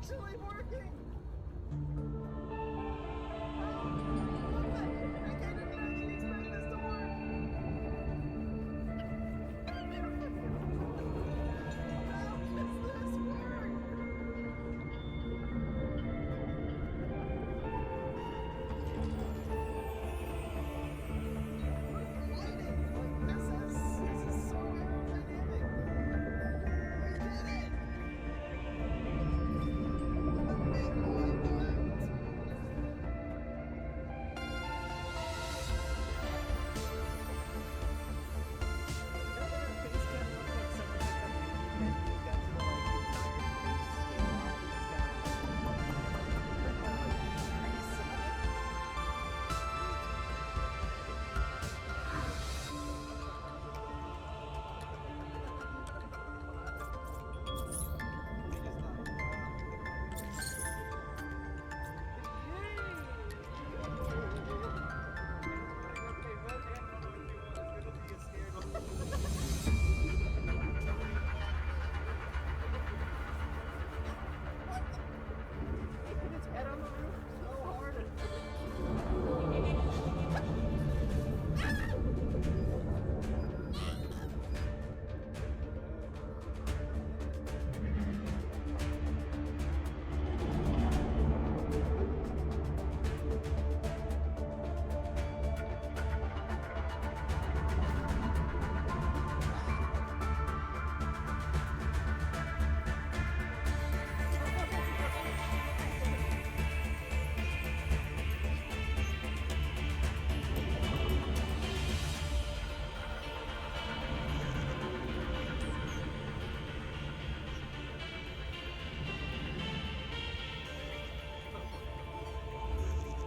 actually working!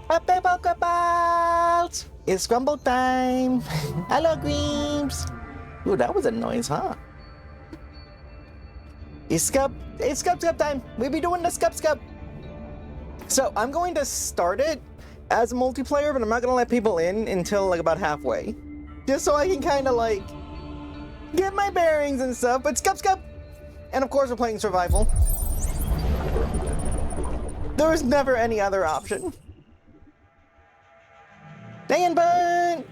Happy Pokeballs! It's Grumble time! Hello, Greams! Ooh, that was a noise, huh? It's SCUB time! We'll be doing the SCUB. So, I'm going to start it as a multiplayer, but I'm not going to let people in until, like, about halfway. Just so I can kind of, like, get my bearings and stuff, but SCUB! And, of course, we're playing survival. There was never any other option. Dan burn!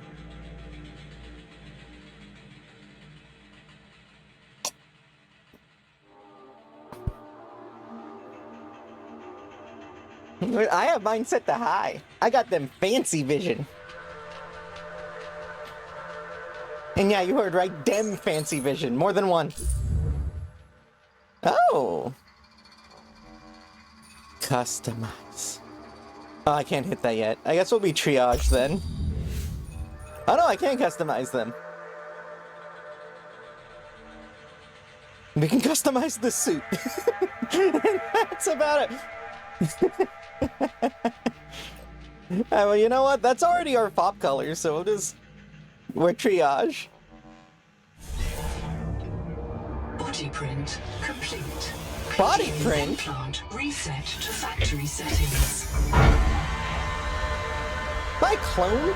I have mine set to high. I got them fancy vision. And yeah, you heard right, dem fancy vision. More than one. Oh. Customize. Oh, I can't hit that yet. I guess we'll be triage then. Oh no, I can't customize them. We can customize the suit. And that's about it. Well, you know what? That's already our FOP color, so we're triage. Body print complete. Body print? Plant reset to factory settings. My clone?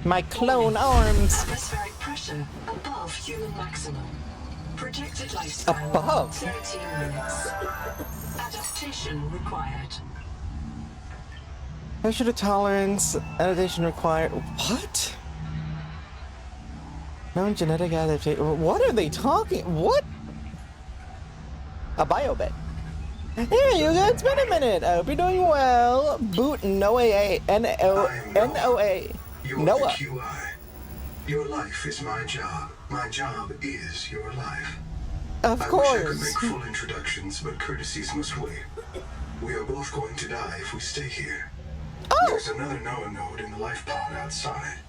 My clone arms. Atmospheric pressure above human maximum. Projected lifespan Above? 13 minutes. Adaptation required. Pressure to tolerance, adaptation required. What? No genetic adaptation. What are they talking? What? A biobet. Here you go. It's been a minute. I hope you're doing well. Boot Noah. N-O-A. Noah. QI. Your life is my job. My job is your life. Of course. I wish I could make full introductions, but courtesies must wait. We are both going to die if we stay here. Oh. There's another Noah node in the life pod outside.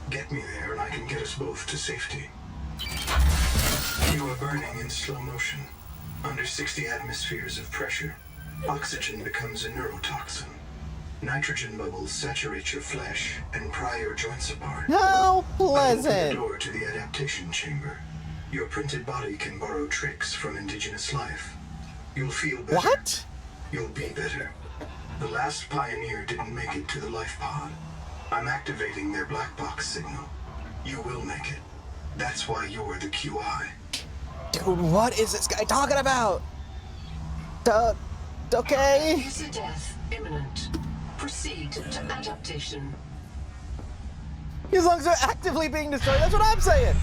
Get me there and I can get us both to safety. You are burning in slow motion. Under 60 atmospheres of pressure, oxygen becomes a neurotoxin. Nitrogen bubbles saturate your flesh and pry your joints apart. How I open the pleasant. door to the adaptation chamber. Your printed body can borrow tricks from indigenous life. You'll feel better. What? You'll be better. The last pioneer didn't make it to the life pod. I'm activating their black box signal. You will make it. That's why you're the QI. Dude, what is this guy talking about? Okay. User death imminent. Proceed to adaptation. His lungs are actively being destroyed. That's what I'm saying.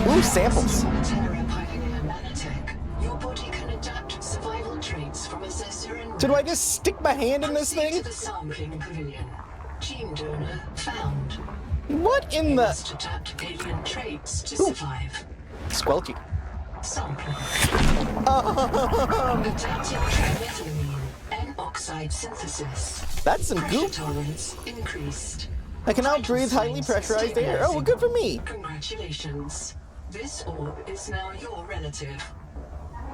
Ooh, samples. Subnautica pioneer nanotech. Your body can adapt survival traits from assessor and. So do I just stick my hand in this Proceed thing? to the sampling pavilion. Gene donor found. What in You the must adapt alien traits to survive. squelchy? Sampling. Adaptive trimethylamine N-oxide synthesis. That's some Pressure goop. tolerance increased. I can now Vital breathe highly signs pressurized air. Oh, well, stabilizing. good for me. Congratulations. This orb is now your relative.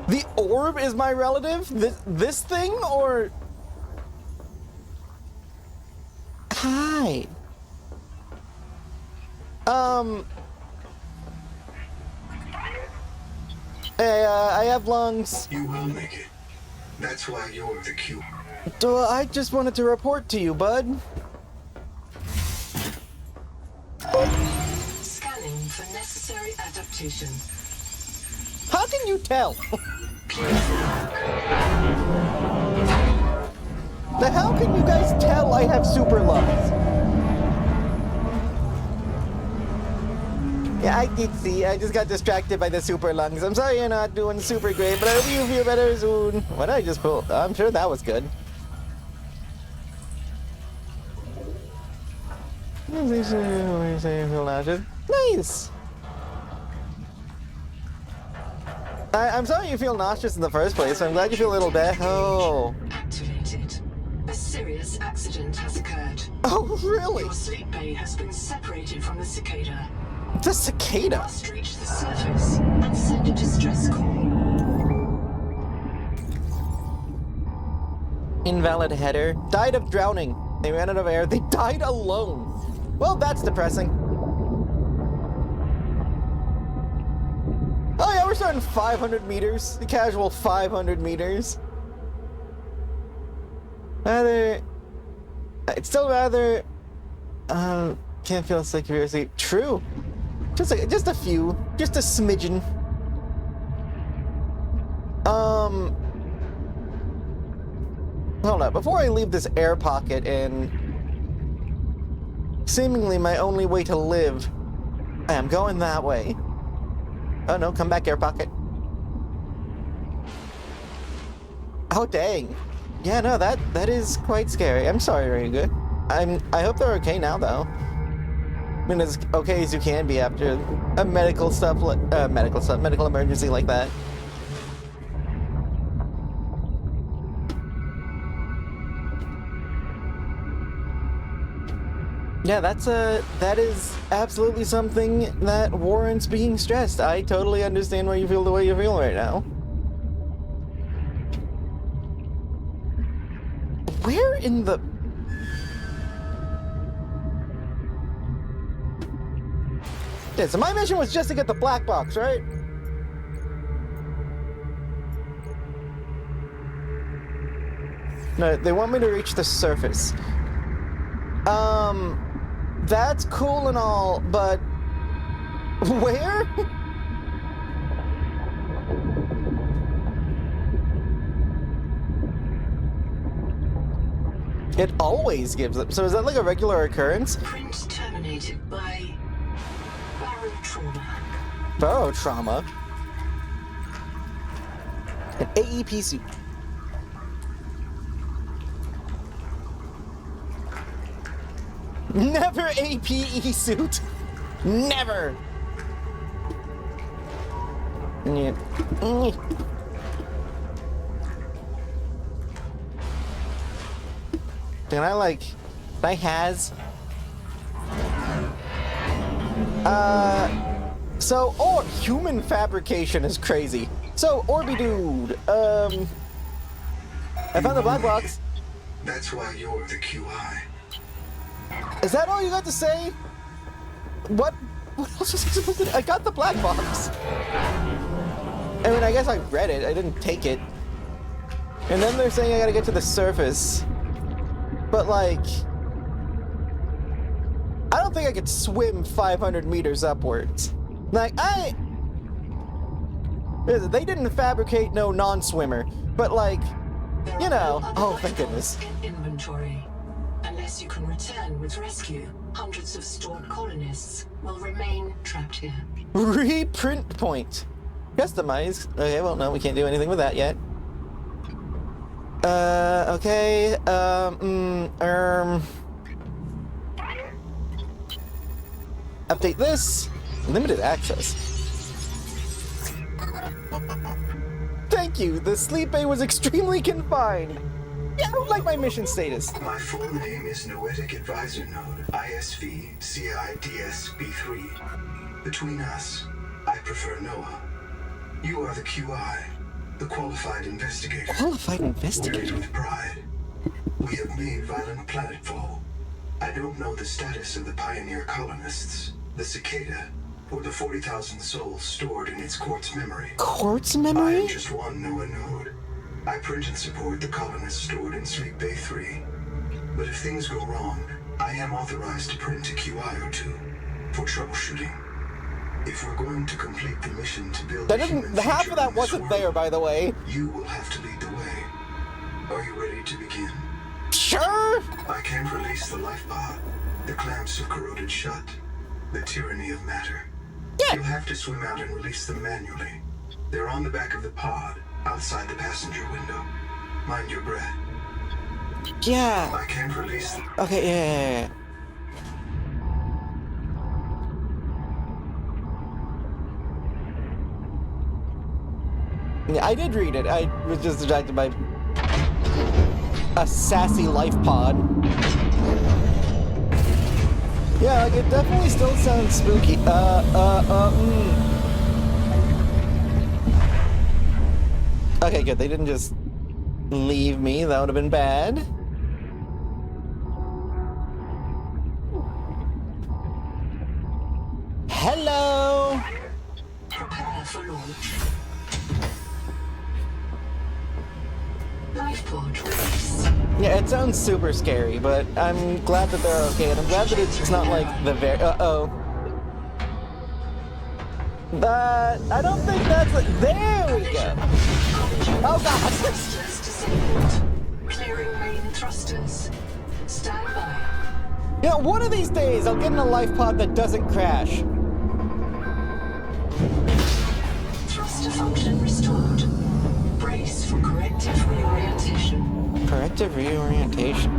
The orb is my relative? This thing, or? Hi. Hey, I have lungs. You will make it. That's why you're the QI. I just wanted to report to you, bud. Scanning for necessary adaptation. How can you tell? The hell can you guys tell I have super lungs? Yeah, I did see. I just got distracted by the super lungs. I'm sorry you're not doing super great, but I hope you feel better soon. What did I just pull? I'm sure that was good. Nice. I'm sorry you feel nauseous in the first place. I'm glad you feel a little better. Oh. Activated. A serious accident has occurred. Oh, really? Your sleep bay has been separated from the cicada. The cicada. Must reach the surface and send a distress call. Invalid header. Died of drowning. They ran out of air. They died alone. Well, that's depressing. Oh yeah, we're starting 500 meters. The casual 500 meters. Rather... It's still rather... Can't feel sick seriously. True. Just a few. Just a smidgen. Hold up. Before I leave this air pocket and... seemingly my only way to live, I am going that way. Oh no, come back, air pocket. Oh dang. Yeah, no, that is quite scary. I'm sorry, Ringa. I hope they're okay now though. I mean, as okay as you can be after a medical emergency like that. Yeah, that is absolutely something that warrants being stressed. I totally understand why you feel the way you feel right now. Where in the... Yeah, so my mission was just to get the black box, right? No, they want me to reach the surface. That's cool and all, but... where? It always gives them. So is that like a regular occurrence? Print terminated by barotrauma. Barotrauma? An AEP suit. Never APE suit. Never. Yeah. Can I like... I has... So, oh, human fabrication is crazy. So, Orby Dude, I found the black box. That's why you're the QI. Is that all you got to say? What else was I supposed to do? I got the black box. I mean, I guess I read it. I didn't take it. And then they're saying I gotta get to the surface. But like, I don't think I could swim 500 meters upwards. Like, they didn't fabricate no non-swimmer, but like, you know, oh thank goodness. In inventory. Unless you can return with rescue, hundreds of stored colonists will remain trapped here. Reprint point. Customize. Okay, well, no, we can't do anything with that yet. Okay, update this. Limited access. Thank you, the sleep bay was extremely confined. Yeah, I don't like my mission status. My full name is Noetic Advisor Node, ISV CIDSB3. Between us, I prefer Noah. You are the QI, the Qualified Investigator. Qualified Wearied investigator? with pride. We have made violent planetfall. I don't know the status of the pioneer colonists, the cicada, or the 40,000 souls stored in its quartz memory. Quartz I memory? am just one Noah node. I print and support the colonists stored in Sleep Bay 3. But if things go wrong, I am authorized to print a QI or two for troubleshooting. If we're going to complete the mission to build That a human didn't. Half future of that in this wasn't world, there, by the way. you will have to lead the way. Are you ready to begin? Sure. I can't release the life pod. The clamps have corroded shut. The tyranny of matter. Yeah. You'll have to swim out and release them manually. They're on the back of the pod, outside the passenger window. Mind your breath. Yeah. I can't release them. Okay. Yeah. Yeah, I did read it. I was just distracted by a sassy life pod. Yeah, like it definitely still sounds spooky. Okay, good. They didn't just leave me. That would have been bad. Hello. Prepare for launch. Lifepod release. Yeah, it sounds super scary, but I'm glad that they're okay, and I'm glad that it's not like the very. I don't think that's. There we go. Oh god. Thrusters disabled. Clearing main thrusters. Stand by. You know, one of these days I'll get in a life pod that doesn't crash. Thruster function restored. Brace for corrective reorientation. Corrective reorientation.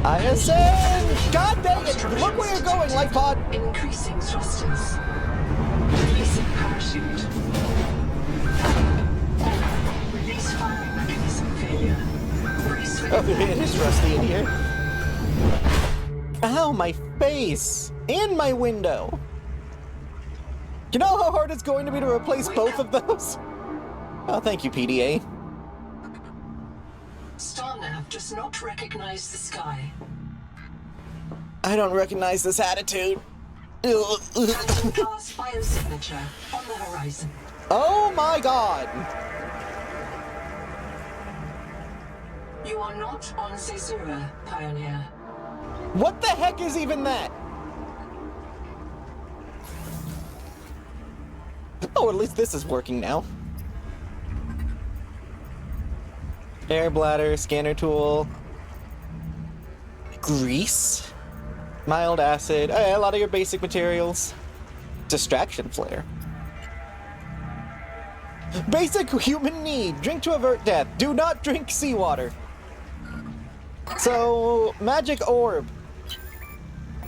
I ascend! God dang it! Look where you're going, life pod! Increasing thrusters. Releasing parachute. Release firing mechanism failure. Brace for Oh, it is rusty in here. Ow, my face! And my window! You know how hard it's going to be to replace both of those? Oh, thank you, PDA. StarNav does not recognize the sky. I don't recognize this attitude. Phantom class biosignature on the horizon. Oh my god! You are not on Caesura, Pioneer. What the heck is even that? Oh, at least this is working now. Air bladder, scanner tool, grease, mild acid, a lot of your basic materials. Distraction flare. Basic human need, drink to avert death. Do not drink seawater. So, magic orb.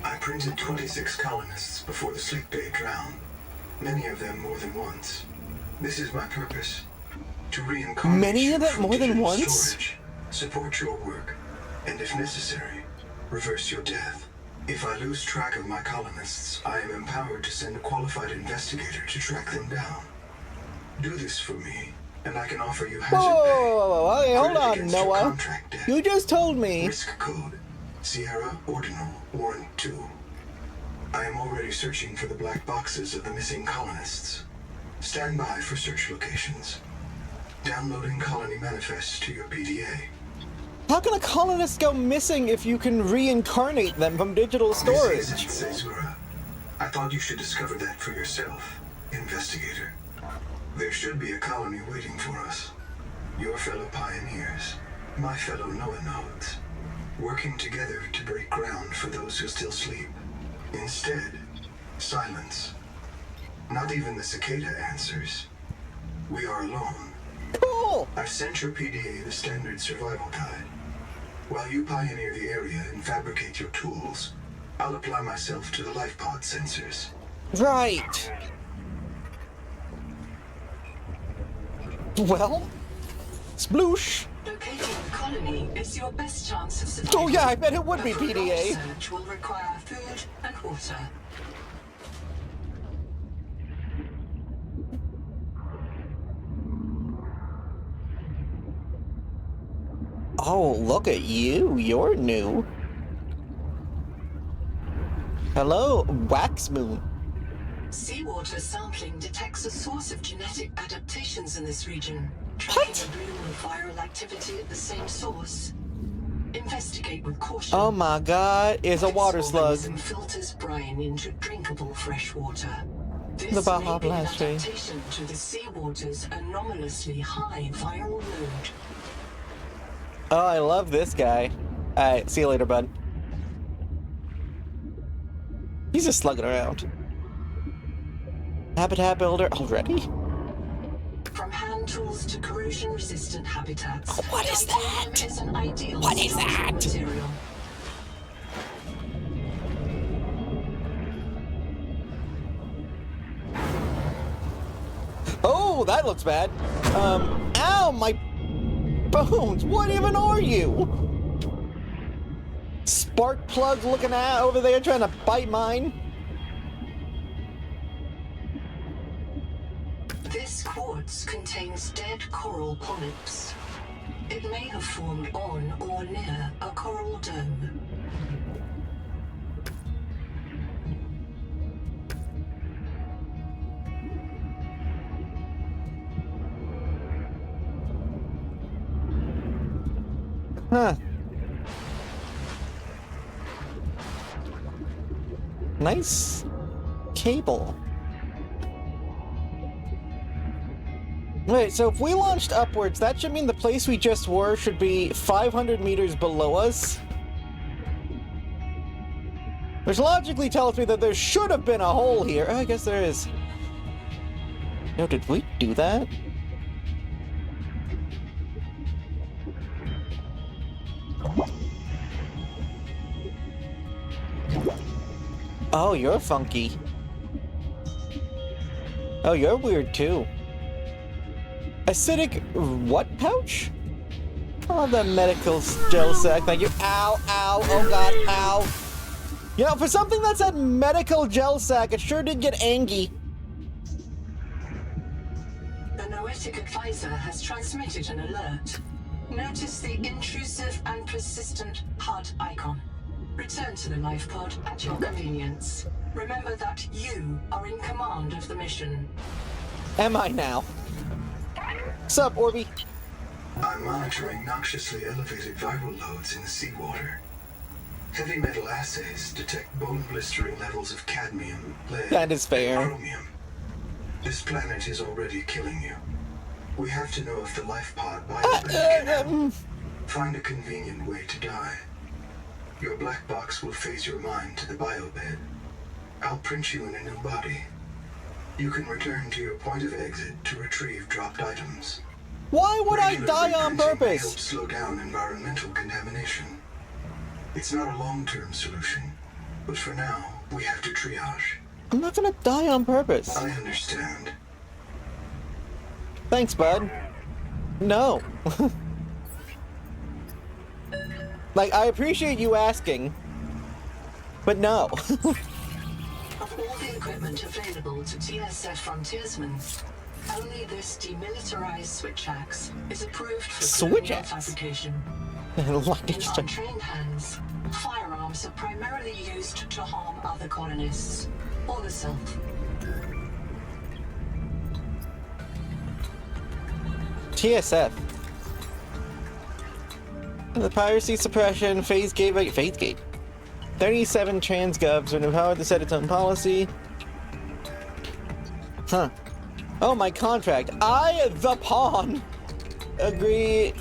I printed 26 colonists before the sleep bay drowned. Many of them more than once. This is my purpose. To reincarnate Many of you them from more than digital once? storage, support your work, and if necessary, reverse your death. If I lose track of my colonists, I am empowered to send a qualified investigator to track them down. Do this for me, and I can offer you hazard Whoa, pay. okay, hold Credit on, against your Noah. contract debt. You just told me. Risk code, Sierra Ordinal Warrant 2. I am already searching for the black boxes of the missing colonists. Stand by for search locations. Downloading colony manifests to your PDA. How can a colonist go missing if you can reincarnate them from digital storage? This isn't Caesura. I thought you should discover that for yourself, investigator. There should be a colony waiting for us. Your fellow pioneers, my fellow Noanodes, working together to break ground for those who still sleep. Instead, silence. Not even the cicada answers. We are alone. Cool! I've sent your PDA the standard survival guide. While you pioneer the area and fabricate your tools, I'll apply myself to the life pod sensors. Right. Well, sploosh. Locating the colony is your best chance of survival. Oh yeah, I bet it would be But the PDA. research will require food and water. Oh, look at you. You're new. Hello, Wax Moon. Seawater sampling detects a source of genetic adaptations in this region. What? Tracking the bloom of viral activity at the same source. Investigate with caution. Oh my god, it's a water This slug. organism filters brine into drinkable fresh water. This The Baja may be an Blast tree. adaptation to the seawater's anomalously high viral load. Oh, I love this guy. Alright, see you later, bud. He's just slugging around. Habitat builder already? From hand tools to corrosion-resistant habitats. What is titanium that? is an ideal What is starting that? material. Oh, that looks bad. Ow, my bones. What even are you? Spark plug looking at over there trying to bite mine. This quartz contains dead coral polyps. It may have formed on or near a coral dome. Huh. Nice cable. Wait, so if we launched upwards, that should mean the place we just were should be 500 meters below us. Which logically tells me that there should have been a hole here. Oh, I guess there is. Yo, did we do that? Oh, you're funky. Oh, you're weird too. Acidic what pouch? Oh, the medical gel sack. Thank you. Ow, ow, oh god, ow. You know, for something that said medical gel sack, it sure did get angry. The Noetic advisor has transmitted an alert. Notice the intrusive and persistent HUD icon. Return to the life pod at your convenience. Remember that you are in command of the mission. Am I now? Sup, Orby? I'm monitoring noxiously elevated viral loads in the seawater. Heavy metal assays detect bone-blistering levels of cadmium, lead, That is fair. and chromium. This planet is already killing you. We have to know if the life pod biobed can help. Find a convenient way to die. Your black box will phase your mind to the biobed. I'll print you in a new body. You can return to your point of exit to retrieve dropped items. Why would I Regular die on reprinting may help purpose? slow down environmental contamination. It's not a long-term solution, but for now, we have to triage. I'm not gonna die on purpose. I understand. Thanks, bud. No. Like, I appreciate you asking, but no. Of all the equipment available to TSF frontiersmen, only this demilitarized switch axe is approved for Switch colonial axe? fabrication. Like, In it's just- untrained hands, firearms are primarily used to harm other colonists, or the self. TSF. The piracy suppression, phase gate. 37 trans govs are empowered to set its own policy. Huh. Oh, my contract. I, the pawn, agree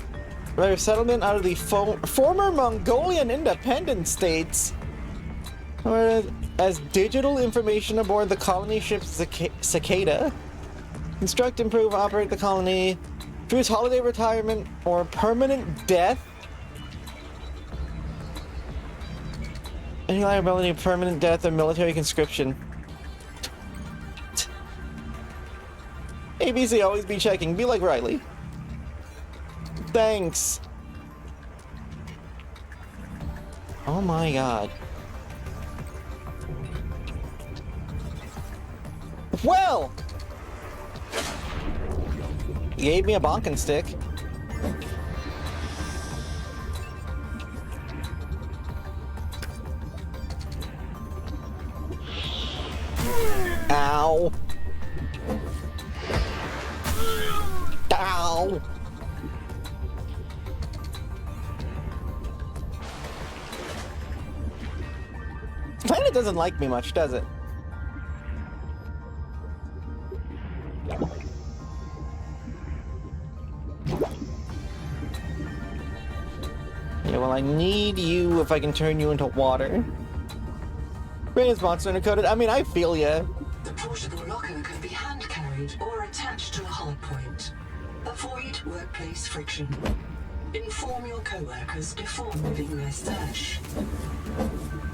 for settlement out of the former Mongolian independent states as digital information aboard the colony ship Cicada. Instruct, improve, operate the colony through its holiday retirement or permanent death. Any liability, permanent death, or military conscription. ABC, always be checking. Be like Riley. Thanks. Oh my god. Well! He gave me a bonking stick. Ow. Ow. Planet doesn't like me much, does it? Yeah, well, I need you if I can turn you into water. Brain is monster encoded. I mean, I feel ya. The portable locker can be hand-carried or attached to a hard point. Avoid workplace friction. Inform your co-workers before moving their stash.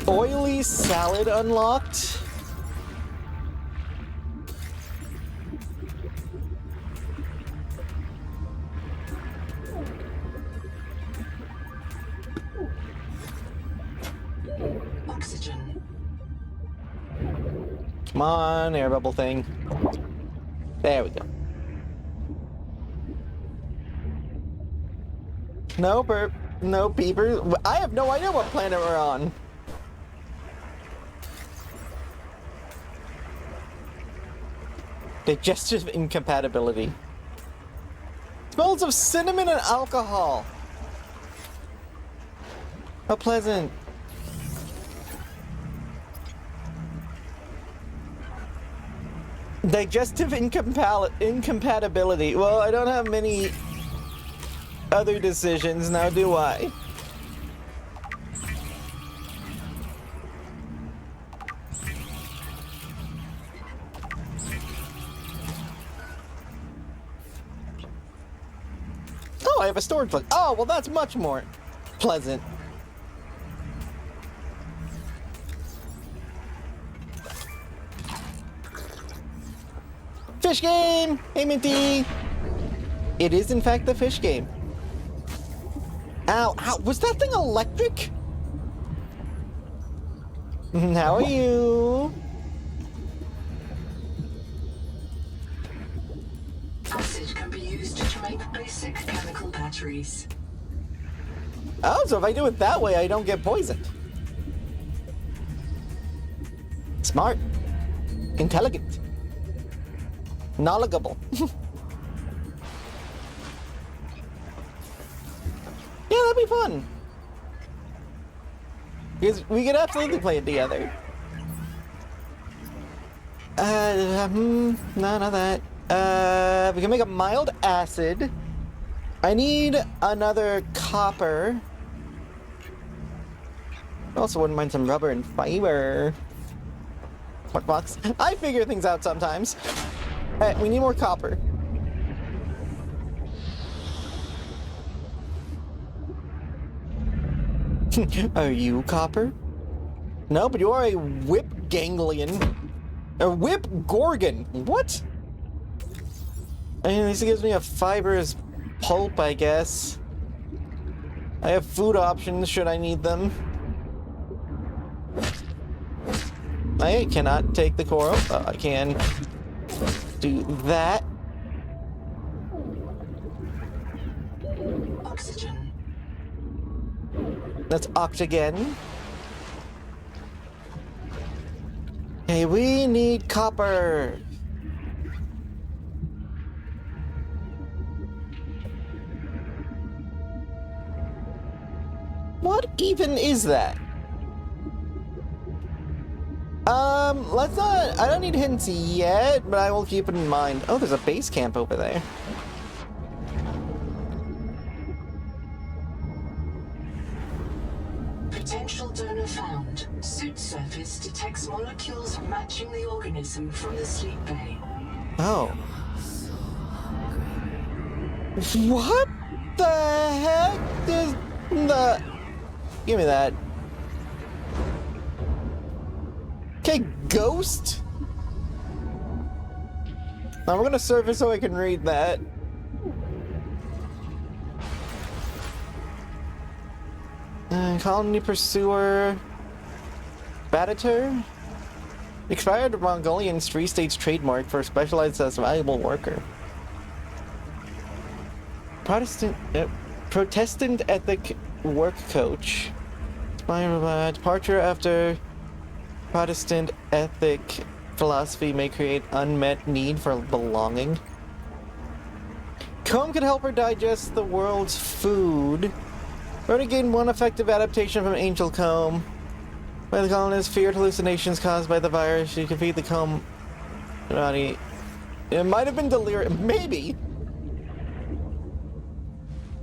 Oily salad unlocked. Oxygen. Come on, air bubble thing. There we go. No burp, no peepers. I have no idea what planet we're on. Digestive incompatibility. Smells of cinnamon and alcohol. How pleasant. Digestive incompatibility. Well, I don't have many other decisions now, do I? Oh, I have a storage plug. Oh, well, that's much more pleasant. Fish game! Hey, Minty! It is, in fact, the fish game. Ow, ow, was that thing electric? How are you? Acid can be used to make basic chemical batteries. Oh, so if I do it that way, I don't get poisoned. Smart. Intelligent. Knowledgeable. Yeah, that'd be fun. Because we could absolutely play it together. No, not that. We can make a mild acid. I need another copper. Also wouldn't mind some rubber and fiber. What box? I figure things out sometimes. Alright, we need more copper. Are you copper? No, but you are a whip ganglion. A whip gorgon. What? I mean, this gives me a fibrous pulp, I guess. I have food options should I need them. I cannot take the coral. I can do that. Oxygen. That's oxygen. Okay, we need copper. What even is that? Let's not... I don't need hints yet, but I will keep it in mind. Oh, there's a base camp over there. Potential donor found. Suit surface detects molecules matching the organism from the sleep bay. Oh. What the heck is the... Give me that. Okay, ghost? Now we're gonna surface so I can read that. Colony Pursuer... Batator? Expired Mongolian Free States trademark for specialized as valuable worker. Protestant ethic work coach. Departure after Protestant ethic philosophy may create unmet need for belonging. Comb can help her digest the world's food. Already gained one effective adaptation from Angel Comb. When the colonists feared hallucinations caused by the virus, she could feed the comb body. It might have been delirium. Maybe.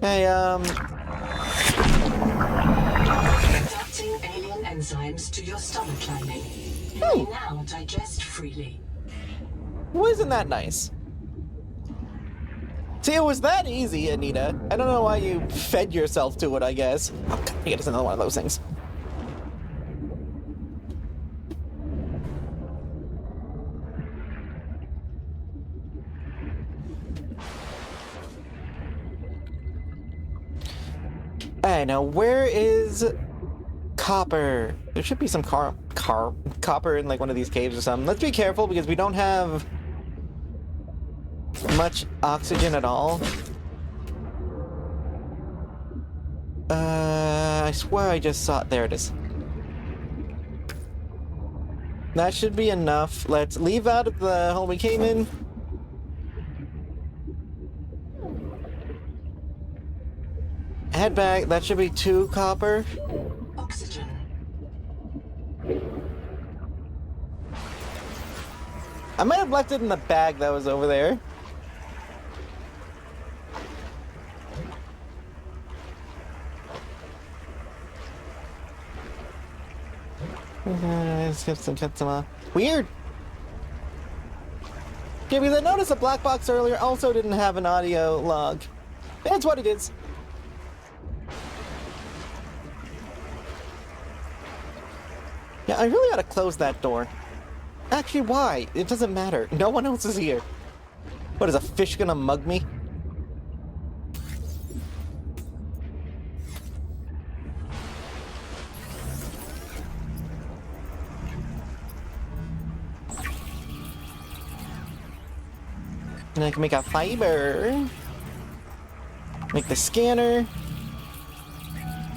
Hey, Adapting alien enzymes to your stomach lining. You may now digest freely. Wasn't that nice? See, it was that easy, Anita. I don't know why you fed yourself to it, I guess. Oh, God, I guess another one of those things. Alright, now where is copper? There should be some copper in like one of these caves or something. Let's be careful because we don't have much oxygen at all. I swear I just saw it. There it is. That should be enough. Let's leave out of the hole we came in. Head back. That should be 2 copper. Oxygen. I might have left it in the bag that was over there. Let's get some, weird. Yeah, because I noticed the black box earlier also didn't have an audio log. That's what it is. Yeah, I really ought to close that door. Actually, why? It doesn't matter. No one else is here. What, is a fish gonna mug me? And I can make a fiber. Make the scanner.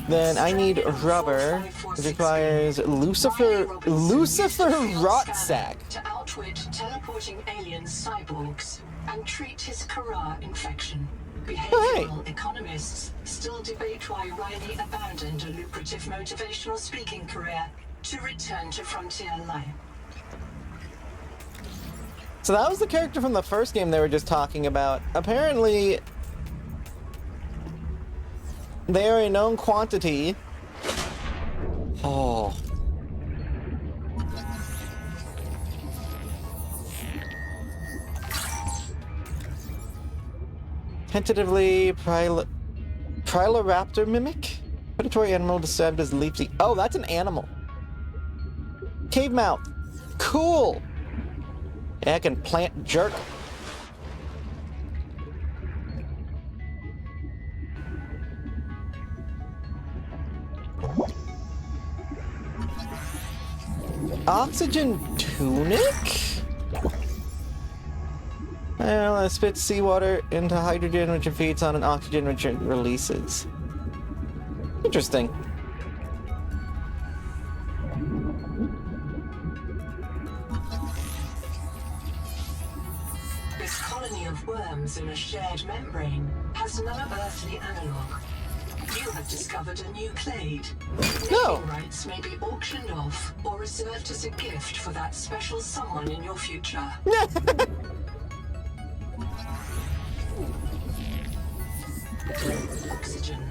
Then I need rubber. It requires Lucifer rot sack. To outwit teleporting alien cyborgs and treat his Kara infection. Behavioral economists still debate why Riley abandoned a lucrative motivational speaking career to return to frontier life. So that was the character from the first game they were just talking about. Apparently, they are a known quantity. Oh. Tentatively, Priloraptor mimic? Predatory animal described as leafy. Oh, that's an animal. Cave mouth. Cool. Yeah, I can plant jerk. Oxygen tunic? Well, it spits seawater into hydrogen, which it feeds on, and oxygen, which it releases. Interesting. This colony of worms in a shared membrane has no earthly analog. You have discovered a new clade. No. Naming rights may be auctioned off or reserved as a gift for that special someone in your future. Oxygen.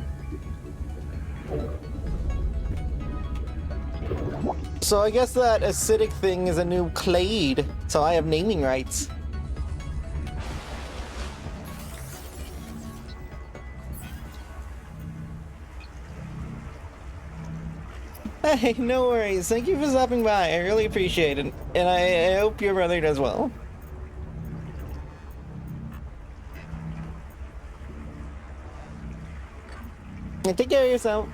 So I guess that acidic thing is a new clade, so I have naming rights. Hey, no worries. Thank you for stopping by. I really appreciate it. And I hope your brother does well. And take care of yourself.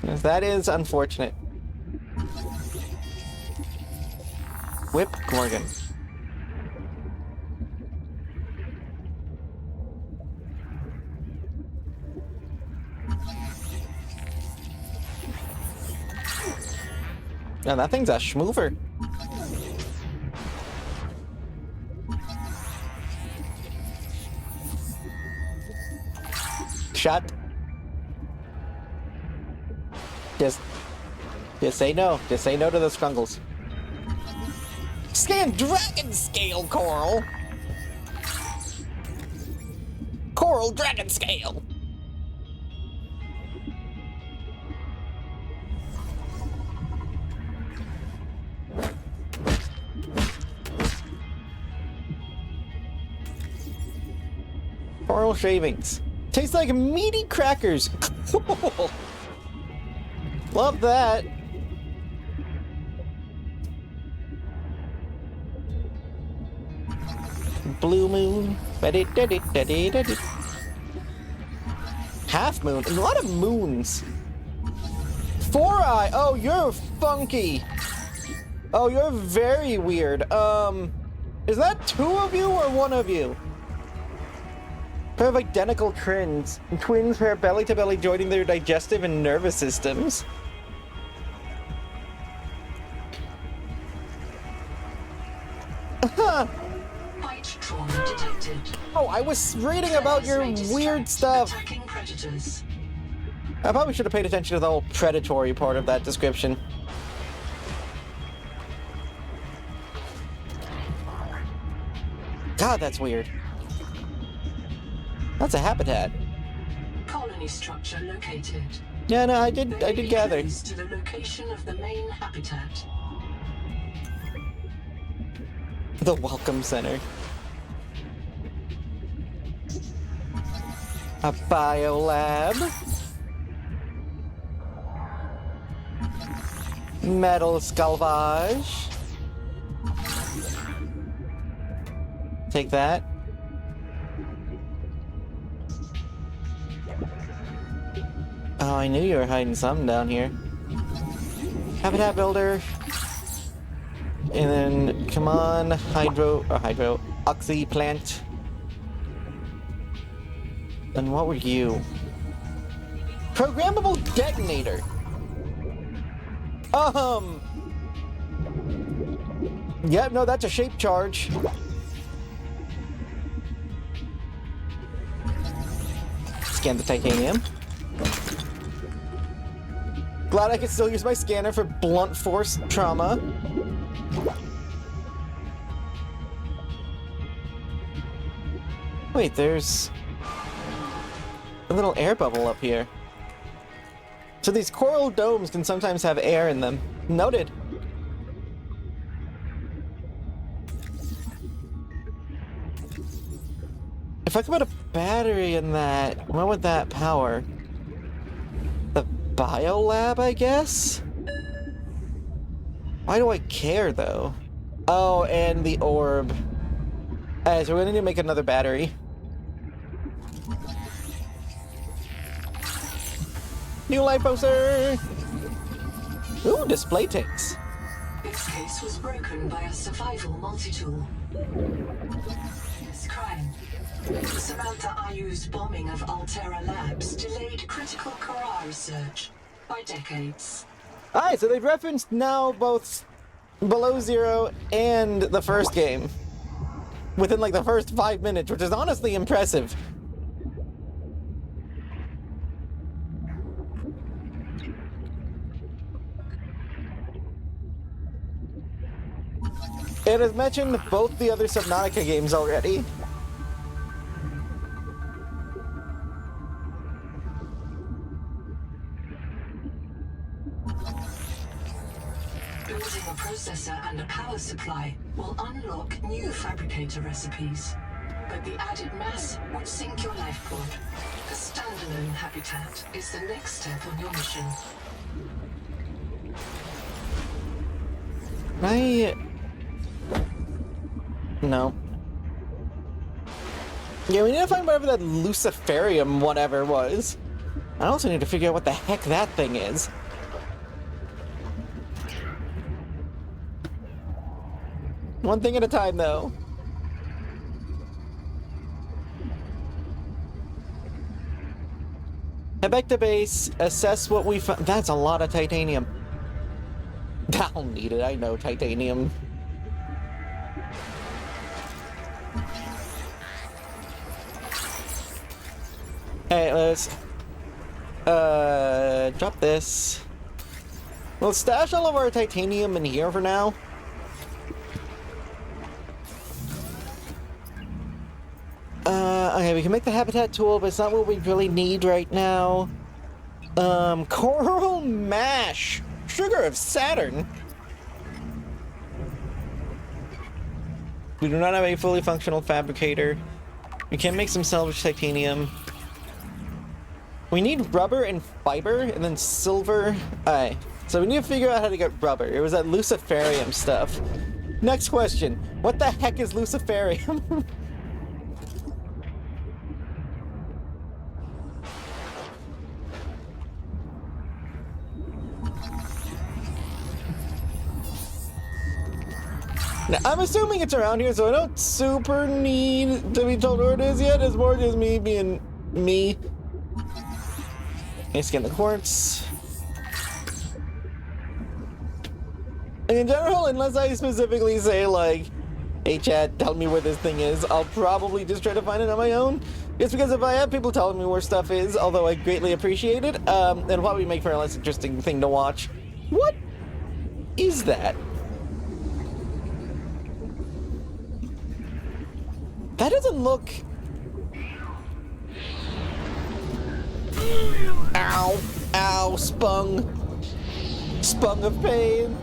Yes, that is unfortunate. Whip Gorgon. Now that thing's a schmoover. Shut. Just say no. Just say no to the scrungles. Scan dragon scale, Coral. Coral dragon scale. Coral shavings. Tastes like meaty crackers. Cool. Love that. Blue moon. Half moon. A lot of moons. 4-eye. Oh, you're funky. Oh, you're very weird. Is that 2 of you or 1 of you? Pair of identical twins. Twins pair belly to belly, joining their digestive and nervous systems. Bite trauma detected. Oh, I was reading about your weird stuff. Attacking predators. I probably should have paid attention to the whole predatory part of that description. God, that's weird. That's a habitat. Colony structure located. Yeah, no, I did gather. Clues to the location of the main habitat. The Welcome Center. A biolab. Metal scalvage. Take that. Oh, I knew you were hiding something down here. Habitat builder. And then, come on, oxy plant. And what were you? Programmable detonator. Yep, no, that's a shape charge. Scan the titanium. Glad I can still use my scanner for blunt force trauma. Wait, there's a little air bubble up here. So these coral domes can sometimes have air in them. Noted. If I could put a battery in that, what would that power? The biolab, I guess? Why do I care, though? Oh, and the orb. Alright, so we're gonna need to make another battery. New lipo, sir! Ooh, display ticks. This case was broken by a survival multi-tool. This crime. Samantha Ayu's bombing of Altera Labs delayed critical Kara research by decades. Alright, so they've referenced now both Below Zero and the first game within like the first 5 minutes, which is honestly impressive. It has mentioned both the other Subnautica games already. Building a processor and a power supply will unlock new fabricator recipes. But the added mass would sink your life pod. A standalone habitat is the next step on your mission. No. Yeah, we need to find whatever that Luciferium whatever was. I also need to figure out what the heck that thing is. One thing at a time, though. Head back to base, assess what we found. That's a lot of titanium. I don't need it, I know titanium. Hey, let's drop this. We'll stash all of our titanium in here for now. Okay, we can make the habitat tool, but it's not what we really need right now. Coral mash! Sugar of Saturn! We do not have a fully functional fabricator. We can make some salvage titanium. We need rubber and fiber, and then silver. Alright, so we need to figure out how to get rubber. It was that Luciferium stuff. Next question. What the heck is Luciferium? Now, I'm assuming it's around here, so I don't super need to be told where it is yet. It's more just me being me. Okay, scan the quartz. And in general, unless I specifically say, like, hey chat, tell me where this thing is, I'll probably just try to find it on my own. Just because if I have people telling me where stuff is, although I greatly appreciate it, it'll probably make for a less interesting thing to watch. What is that? That doesn't look... Ow! Ow! Spung! Spung of pain!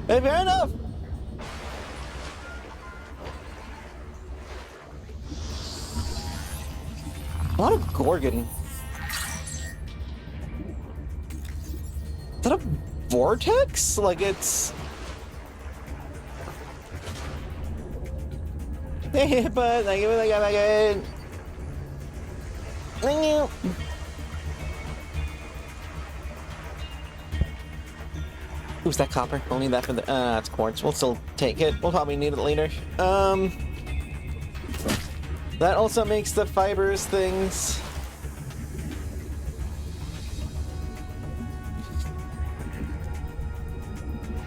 Hey, fair enough! A lot of Gorgon. Is that a vortex? Like it's... Hey, but thank you for the good. Thank you. Who's that copper? We'll need that for the that's quartz. We'll still take it. We'll probably need it later. That also makes the fibers things.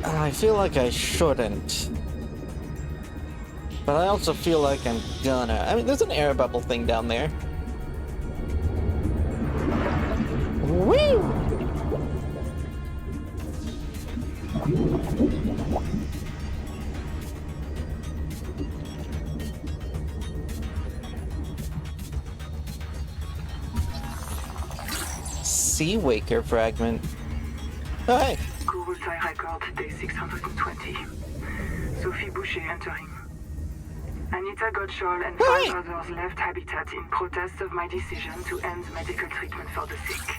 I feel like I shouldn't. But I also feel like I'm gonna. I mean, there's an air bubble thing down there. Woo! Sea Waker fragment. Oh, hey. Google time record day 620. Sophie Boucher entering. Anita Gottschall and 5 others left Habitat in protest of my decision to end medical treatment for the sick.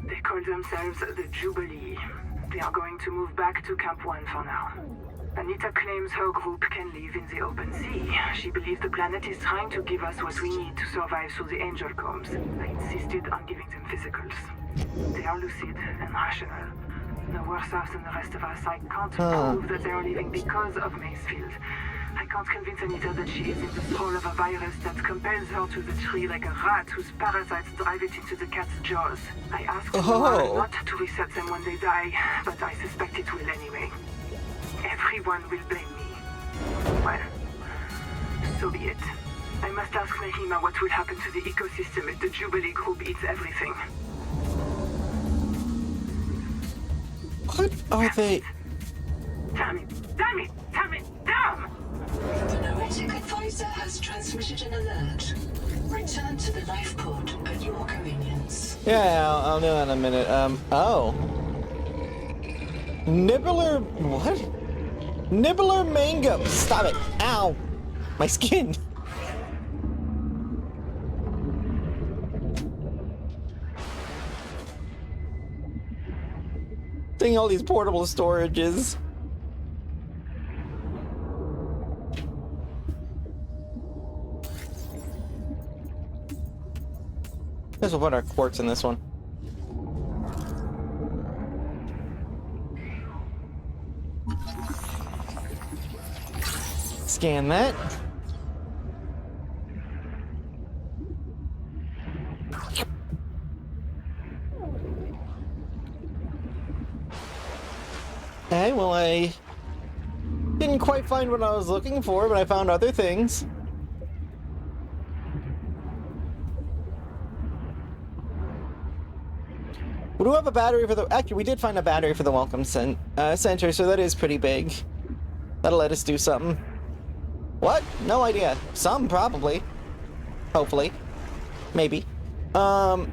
They call themselves the Jubilee. They are going to move back to Camp 1 for now. Anita claims her group can live in the open sea. She believes the planet is trying to give us what we need to survive through the angel combs. I insisted on giving them physicals. They are lucid and rational. No worse off than the rest of us. I can't prove that they are living because of Macefield. I can't convince Anita that she is in the thrall of a virus that compels her to the tree like a rat whose parasites drive it into the cat's jaws. I asked Noir not to reset them when they die, but I suspect it will anyway. Everyone will blame me. Well, so be it. I must ask Nahima what will happen to the ecosystem if the Jubilee group eats everything. What are they? Damn it! Damn it! Damn it! Damn! The Noetic advisor has transmitted an alert. Return to the life pod at your convenience. Yeah, I'll do that in a minute. Oh. Nibbler, what? Nibbler mango. Stop it. Ow. My skin. Seeing all these portable storages. Guess we'll put our quartz in this one. Scan that. Okay, well, I didn't quite find what I was looking for, but I found other things. We do have a battery for the... Actually, we did find a battery for the welcome center, so that is pretty big. That'll let us do something. What? No idea. Some, probably. Hopefully. Maybe. Put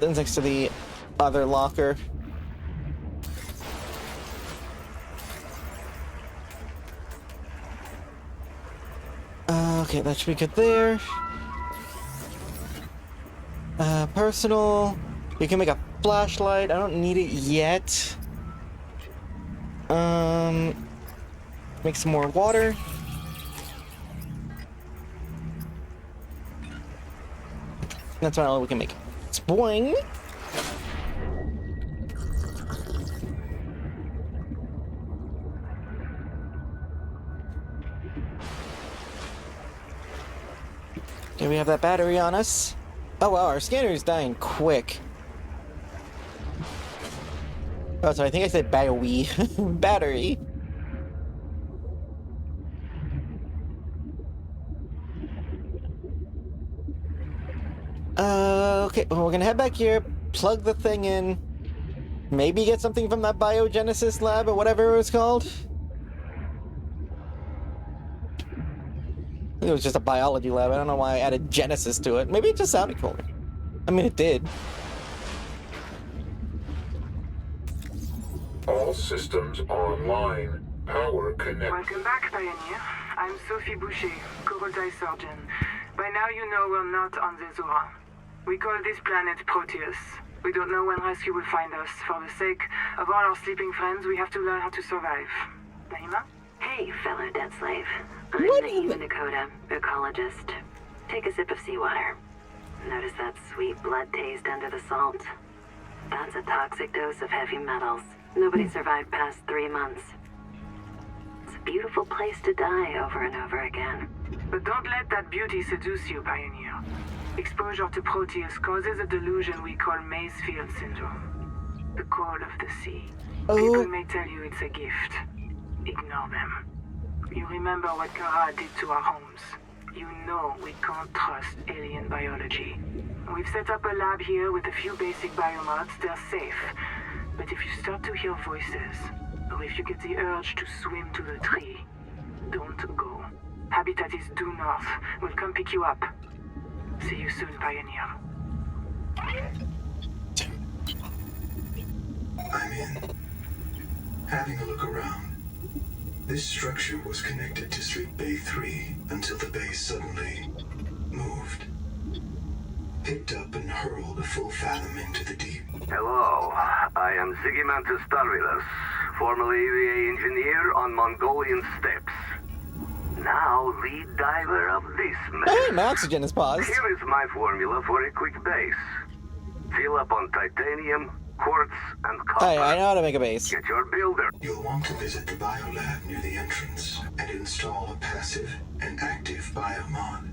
those next to the other locker. Okay, that should be good there. Personal. You can make a flashlight. I don't need it yet. Make some more water. That's all we can make. Boing. Okay, we have that battery on us. Oh wow, our scanner is dying quick. Oh, sorry, I think I said battery. Battery. Okay, well, we're gonna head back here, plug the thing in, maybe get something from that biogenesis lab or whatever it was called. I think it was just a biology lab. I don't know why I added Genesis to it. Maybe it just sounded cooler. I mean, it did. All systems online. Power connected. Welcome back, Pioneer. I'm Sophie Boucher, Coral Dye Surgeon. By now you know we're not on the Zora. We call this planet Proteus. We don't know when rescue will find us. For the sake of all our sleeping friends, we have to learn how to survive. Nahima? Hey, fellow dead slave. I'm What Nahima Nakota, ecologist. Take a sip of seawater. Notice that sweet blood taste under the salt? That's a toxic dose of heavy metals. Nobody survived past 3 months. It's a beautiful place to die over and over again. But don't let that beauty seduce you, Pioneer. Exposure to Proteus causes a delusion we call Maysfield syndrome. The call of the sea. People may tell you it's a gift. Ignore them. You remember what Kara did to our homes. You know we can't trust alien biology. We've set up a lab here with a few basic biomods. They're safe. But if you start to hear voices, or if you get the urge to swim to the tree, don't go. Habitat is due north. We'll come pick you up. See you soon, Pioneer. I'm in. Having a look around. This structure was connected to Street Bay 3 until the bay suddenly moved. Picked up and hurled a full fathom into the deep. Hello, I am Zigimantus Dalrilas, formerly EVA engineer on Mongolian steppes. Now lead diver of this mess. Hey, my oxygen is paused. Here is my formula for a quick base. Fill up on titanium, quartz, and copper. I know how to make a base. Get your builder. You'll want to visit the biolab near the entrance and install a passive and active biomod.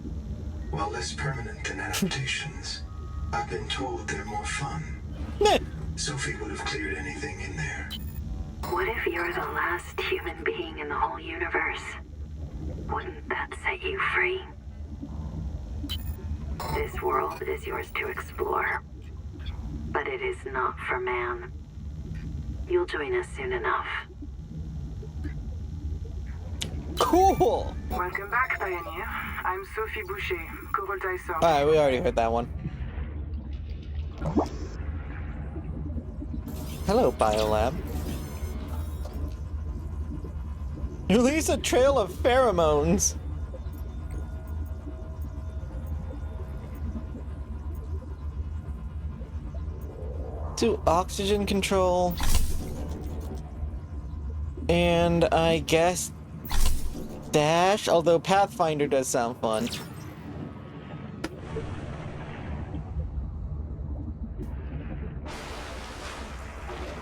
While less permanent than adaptations, I've been told they're more fun. Sophie would have cleared anything in there. What if you're the last human being in the whole universe? Wouldn't that set you free? This world is yours to explore, but it is not for man. You'll join us soon enough. Cool! Welcome back, Pioneer. I'm Sophie Boucher, co-voltizer. Alright, we already heard that one. Hello, Biolab. Release a trail of pheromones. Do oxygen control. And I guess dash, although Pathfinder does sound fun.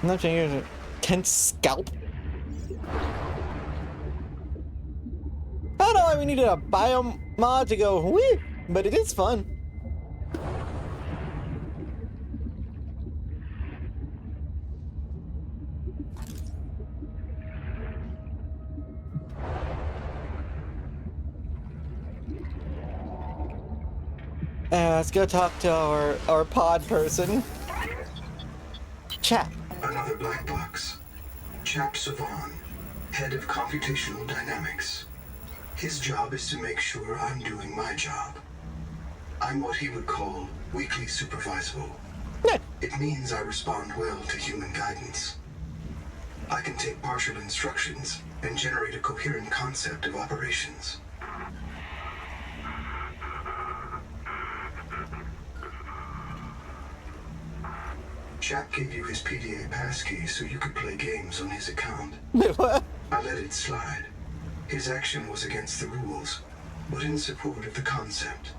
I'm not sure. Can scalp? I don't know why we needed a biomod to go whee, but it is fun. Let's go talk to our pod person. Chap. Another black box. Chap Savan, head of computational dynamics. His job is to make sure I'm doing my job. I'm what he would call weakly supervisable. It means I respond well to human guidance. I can take partial instructions and generate a coherent concept of operations. Chap gave you his PDA passkey so you could play games on his account. What? I let it slide. His action was against the rules, but in support of the concept.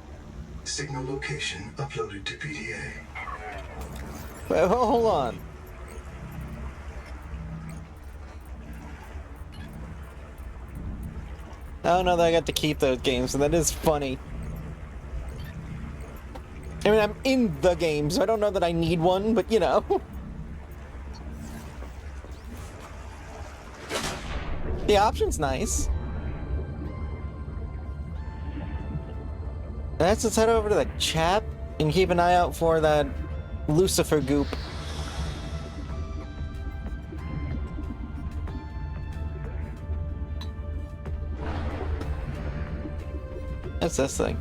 Signal location uploaded to PDA. Wait, hold on. I don't know that I got to keep those games, and that is funny. I mean, I'm in the game, so I don't know that I need one, but you know. The option's nice. Let's just head over to the chat and keep an eye out for that Lucifer goop. What's this thing?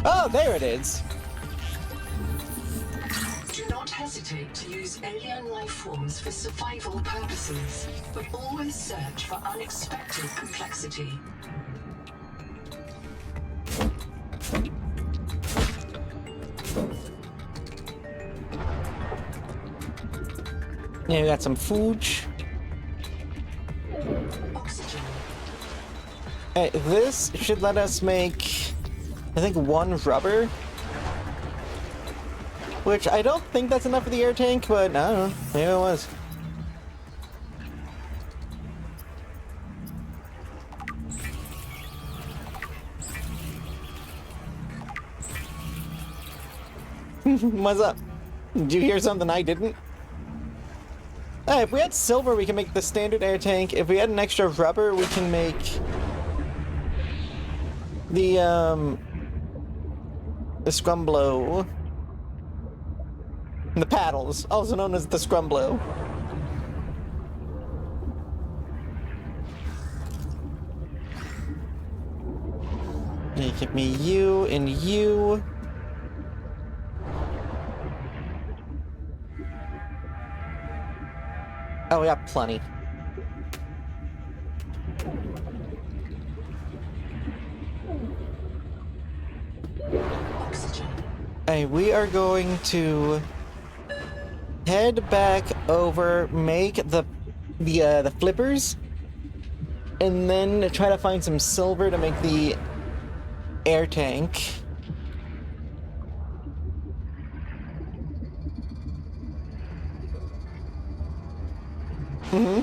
Oh, there it is. Do not hesitate to use alien life forms for survival purposes, but always search for unexpected complexity. Yeah, we got some food. Oxygen. Hey, this should let us make, I think, 1 rubber. Which I don't think that's enough for the air tank, but I don't know. Maybe it was. What's up? Did you hear something I didn't? Hey, if we had silver, we can make the standard air tank. If we had an extra rubber, we can make the scrumblow. The paddles, also known as the scrumblow. You give me you and you. Oh, we got plenty. Oxygen. Hey, we are going to head back over, make the flippers, and then try to find some silver to make the air tank. Mm-hmm.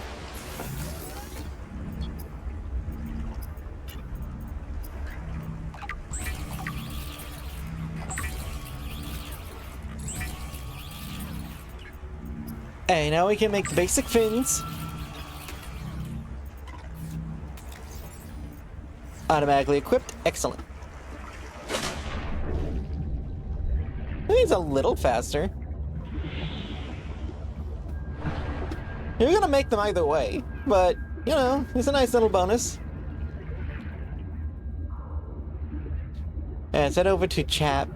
Hey, now we can make basic fins. Automatically equipped. Excellent. He's a little faster. You're gonna make them either way, but, you know, it's a nice little bonus. And head over to Chap.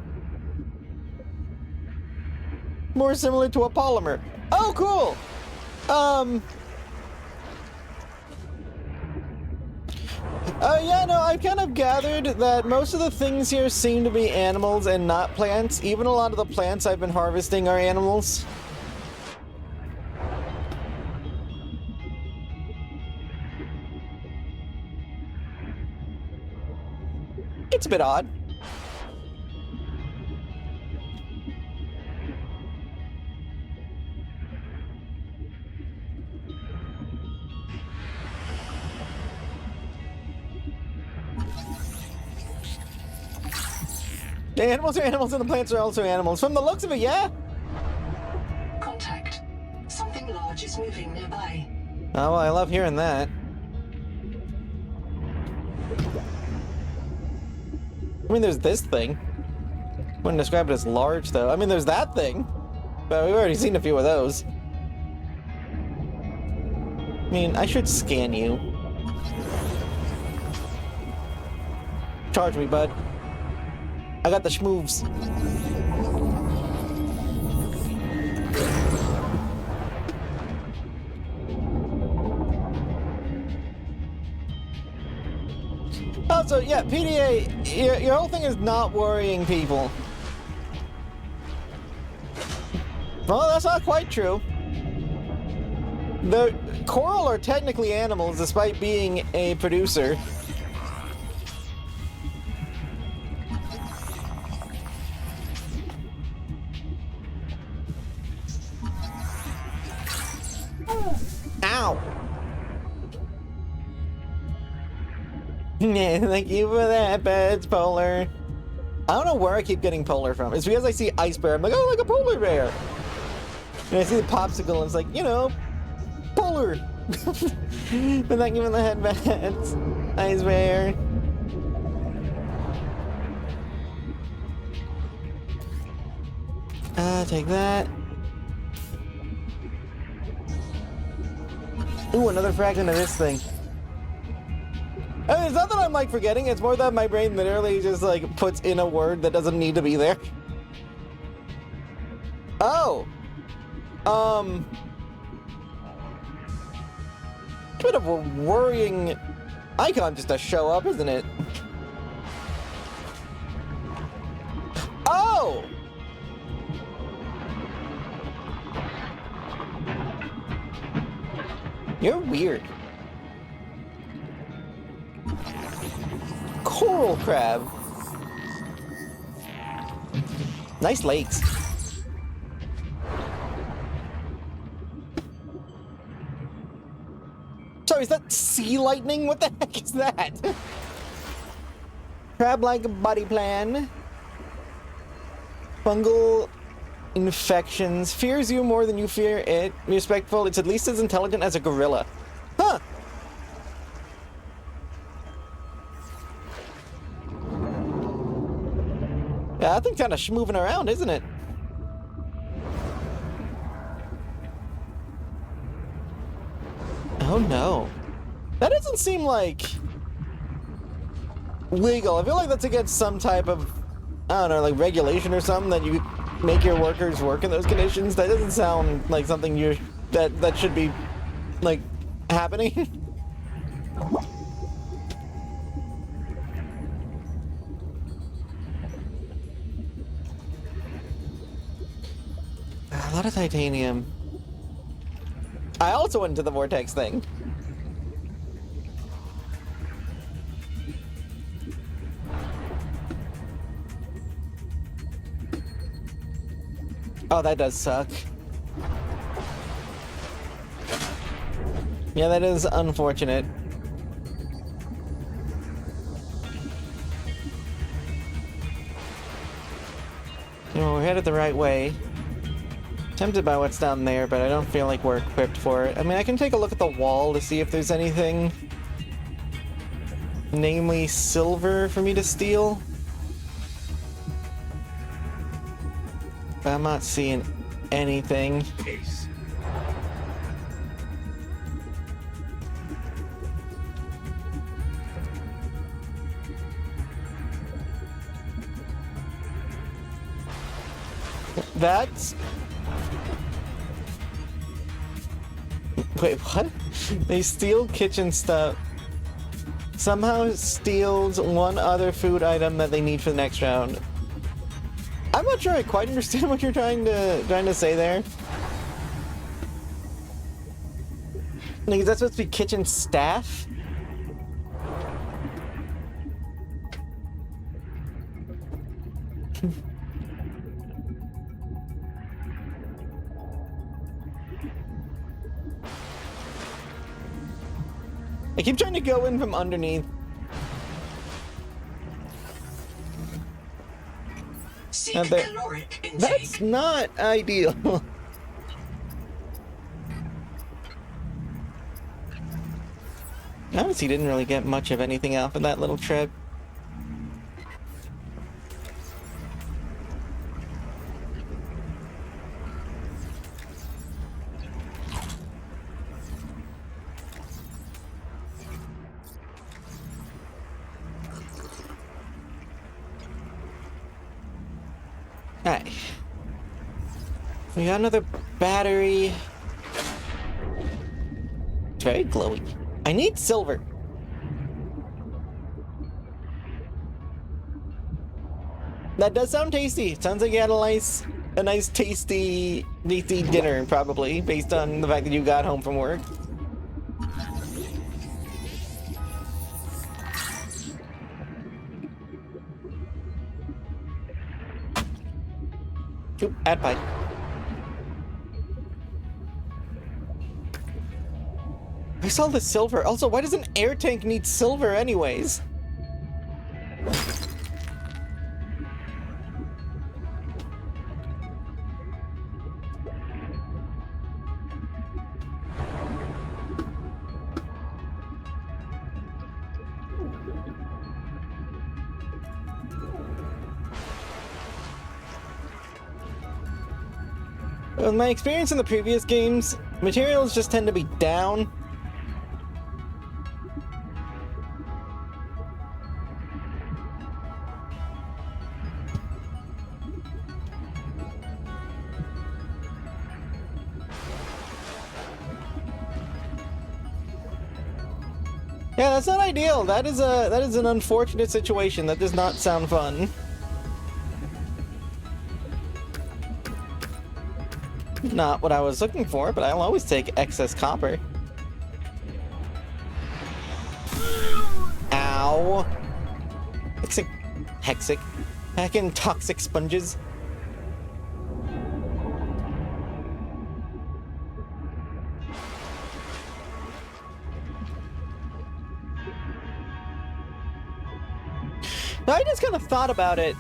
More similar to a polymer. Oh, cool! Yeah, no, I've kind of gathered that most of the things here seem to be animals and not plants. Even a lot of the plants I've been harvesting are animals. It's a bit odd. The animals are animals and the plants are also animals. From the looks of it, yeah? Contact. Something large is moving nearby. Oh, well, I love hearing that. I mean, there's this thing. Wouldn't describe it as large, though. I mean, there's that thing. But we've already seen a few of those. I mean, I should scan you. Charge me, bud. I got the schmoves. Also, yeah, PDA, your whole thing is not worrying people. Well, that's not quite true. The coral are technically animals despite being a producer. Ow! Yeah, thank you for that, Beds Polar. I don't know where I keep getting polar from. It's because I see ice bear. I'm like, oh, like a polar bear. And I see the popsicle, and it's like, you know, polar. But thank you for the headbands, ice bear. Take that. Ooh, another fragment of this thing. I mean, it's not that I'm like forgetting, it's more that my brain literally just like puts in a word that doesn't need to be there. Oh! Bit of a worrying icon just to show up, isn't it? Oh! You're weird. Coral crab. Nice legs. Sorry, is that sea lightning? What the heck is that? Crab-like body plan. Fungal infections. Fears you more than you fear it. Respectful. It's at least as intelligent as a gorilla. Huh. Yeah, that thing's kind of schmoving around, isn't it? Oh no. That doesn't seem like legal. I feel like that's against some type of, I don't know, like regulation or something that you make your workers work in those conditions. That doesn't sound like something that should be like happening. A lot of titanium. I also went into the vortex thing. Oh, that does suck. Yeah, that is unfortunate. You know, we're headed the right way. Tempted by what's down there, but I don't feel like we're equipped for it. I mean, I can take a look at the wall to see if there's anything, namely silver, for me to steal. But I'm not seeing anything. That's... Wait, what? They steal kitchen stuff. Somehow steals one other food item that they need for the next round. I'm not sure I quite understand what you're trying to say there. Like, is that supposed to be kitchen staff? I keep trying to go in from underneath. Seek caloric intake. That's not ideal. Notice he didn't really get much of anything out of that little trip. Alright. We got another battery. It's very glowy. I need silver. That does sound tasty. It sounds like you had a nice tasty dinner, probably, based on the fact that you got home from work. Oop, add pipe. I saw the silver. Also, why does an air tank need silver anyways? With my experience in the previous games, materials just tend to be down. Yeah, that's not ideal. That is an unfortunate situation. That does not sound fun. Not what I was looking for, but I'll always take excess copper. Ow. Hexic. Hacking toxic sponges. Now, I just kind of thought about it.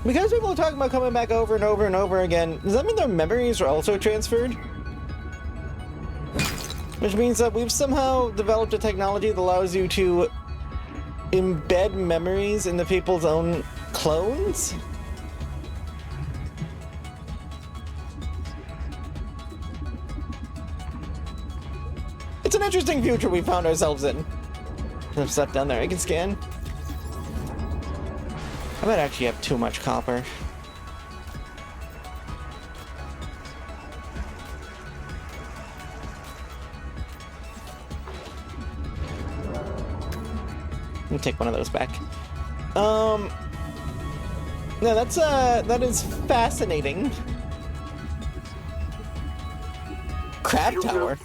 Because people are talking about coming back over and over and over again, does that mean their memories are also transferred? Which means that we've somehow developed a technology that allows you to embed memories into people's own clones? It's an interesting future we found ourselves in. There's stuff down there I can scan. I might actually have too much copper. Let me take one of those back. No, that is fascinating. Crab tower.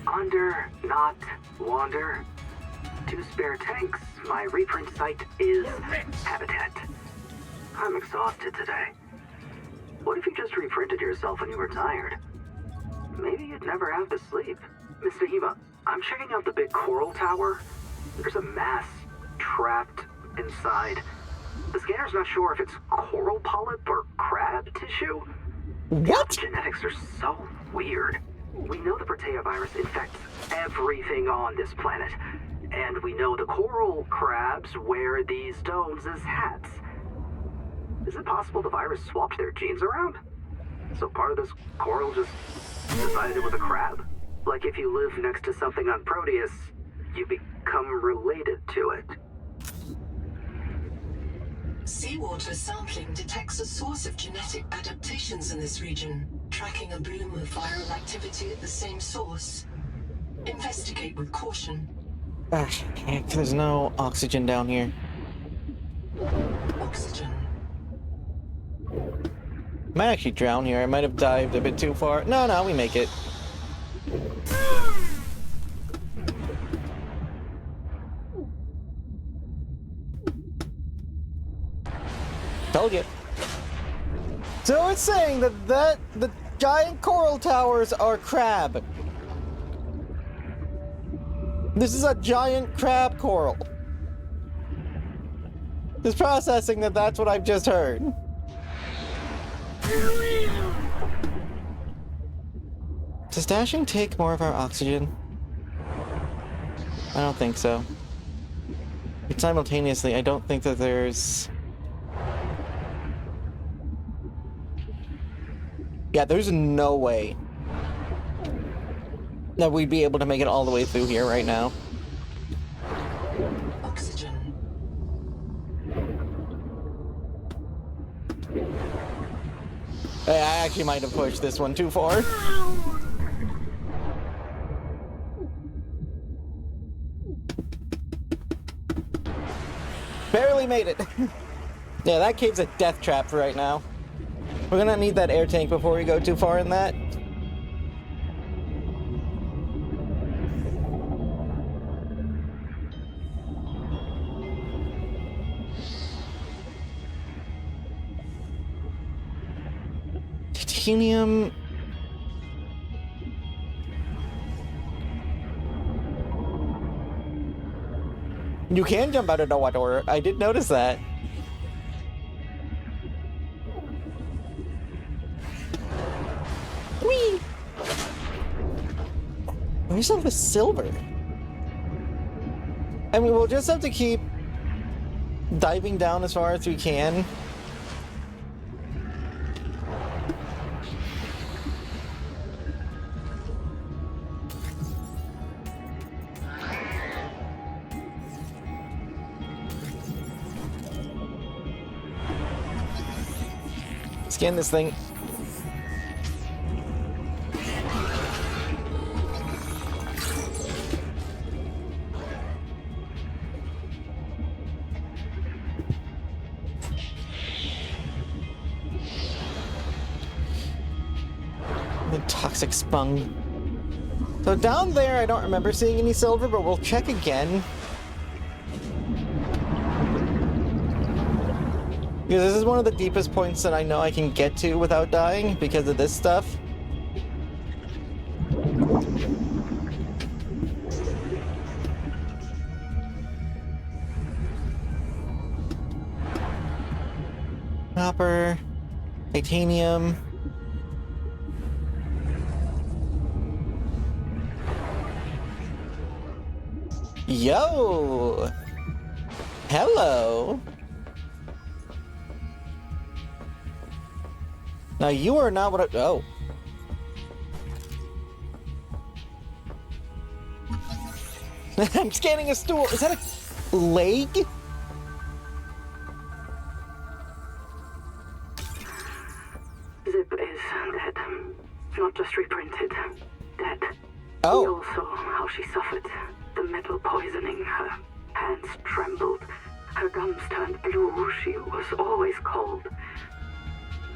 Under, not wander. 2 spare tanks. My reprint site is habitat. I'm exhausted today. What if you just reprinted yourself when you were tired? Maybe you'd never have to sleep. Mr. Hema, I'm checking out the big coral tower. There's a mass trapped inside. The scanner's not sure if it's coral polyp or crab tissue. What? The genetics are so weird. We know the Protea virus infects everything on this planet. And we know the coral crabs wear these stones as hats. Is it possible the virus swapped their genes around? So part of this coral just decided it was a crab? Like if you live next to something on Proteus, you become related to it. Seawater sampling detects a source of genetic adaptations in this region, tracking a bloom of viral activity at the same source. Investigate with caution. Ah, heck, there's no oxygen down here. Oxygen. Might actually drown here. I might have dived a bit too far. No, we make it. Told you. So it's saying that the giant coral towers are crab. This is a giant crab coral. It's processing that's what I've just heard. Does dashing take more of our oxygen? I don't think so. But simultaneously, I don't think that there's... Yeah, there's no way that we'd be able to make it all the way through here right now. Oxygen. I actually might have pushed this one too far. Barely made it. Yeah, that cave's a death trap for right now. We're gonna need that air tank before we go too far in that. Titanium. You can jump out of the water. I did notice that. Whee! Where's all the silver? I mean, we'll just have to keep diving down as far as we can. Scan this thing. The toxic spung. So down there, I don't remember seeing any silver, but we'll check again. Because this is one of the deepest points that I know I can get to without dying because of this stuff. Copper, titanium. Yo! Hello! Now you are not what I... Oh. I'm scanning a stool. Is that a leg? Zip is dead. Not just reprinted. Dead. Oh. We all saw how she suffered. The metal poisoning. Her hands trembled. Her gums turned blue. She was always cold.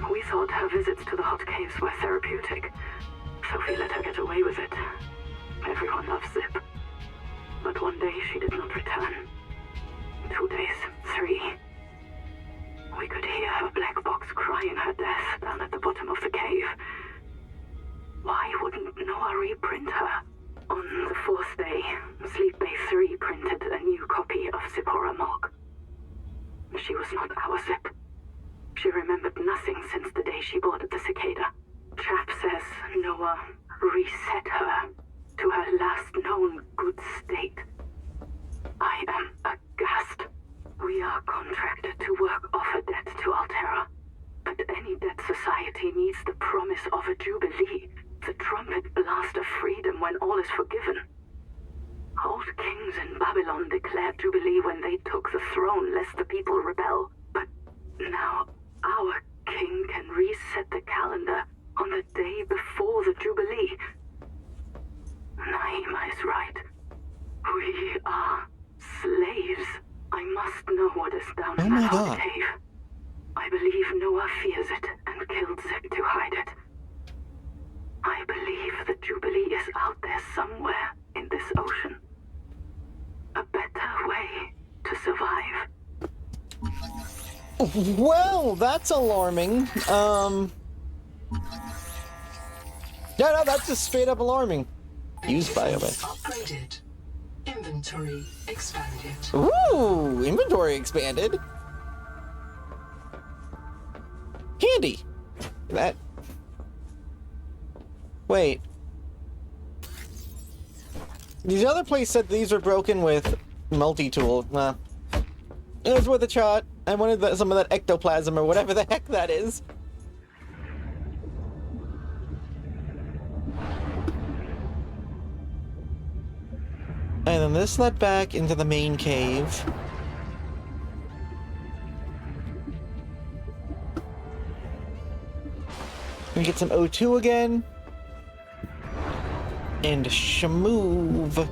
We thought her visits to the hot caves were therapeutic. Sophie let her get away with it. Everyone loves Zip. But one day she did not return. 2 days, 3. We could hear her black box crying her death down at the bottom of the cave. Why wouldn't Noah reprint her? On the 4th day, all is forgiven. Old kings in Babylon declared Jubilee when they took the throne, lest the people rebel. But now our king can reset the calendar on the day before the Jubilee. Naima is right. We are slaves. I must know what is down in that old cave. I believe Noah fears it and killed Zip to hide it. I believe the Jubilee is out there somewhere in this ocean. A better way to survive. Well, that's alarming. No, that's just straight up alarming. Use biomed. Upgraded. Inventory expanded. Ooh, inventory expanded. Handy. That. Wait. The other place said these were broken with multi-tool. It was worth a shot. I wanted some of that ectoplasm or whatever the heck that is. And then this led back into the main cave. We get some O2 again. And Shamove.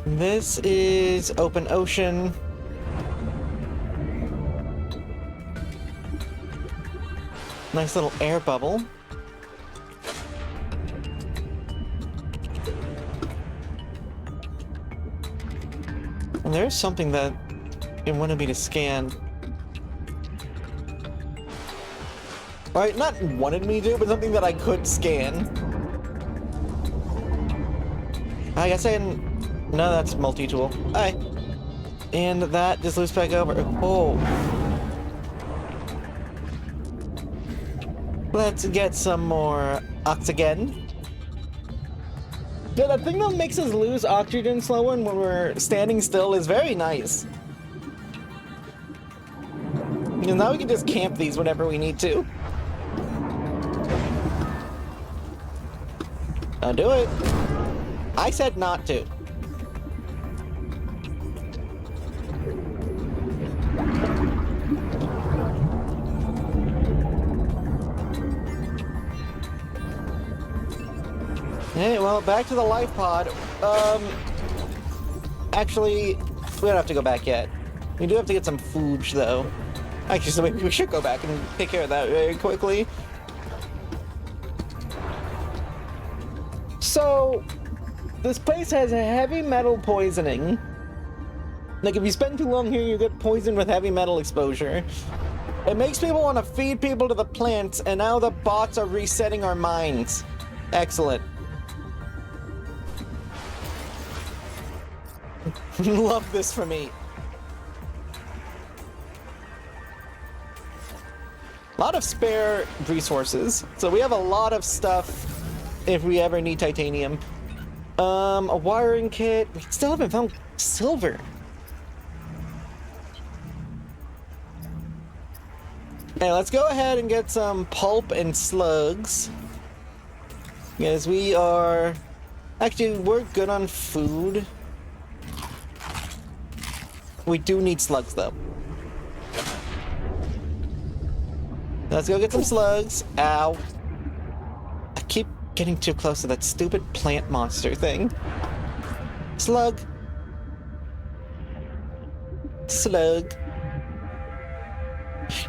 This is open ocean. Nice little air bubble. And there's something that it wanted me to scan. Alright, not wanted me to, but something that I could scan. I guess I didn't... No, that's multi-tool. Alright. And that just loops back over. Oh. Let's get some more oxygen. Yeah, that thing that makes us lose oxygen slower when we're standing still is very nice. And now we can just camp these whenever we need to. Don't do it. I said not to. Hey, well, back to the life pod. Actually, we don't have to go back yet. We do have to get some food, though. Actually, so maybe we should go back and take care of that very quickly. So, this place has heavy metal poisoning. Like, if you spend too long here, you get poisoned with heavy metal exposure. It makes people want to feed people to the plants, and now the bots are resetting our minds. Excellent. Love this for me. A lot of spare resources. So we have a lot of stuff if we ever need titanium. A wiring kit. We still haven't found silver. Hey, let's go ahead and get some pulp and slugs. Because we are... Actually, we're good on food. We do need slugs, though. Let's go get some slugs. Ow. I keep getting too close to that stupid plant monster thing. Slug. Slug.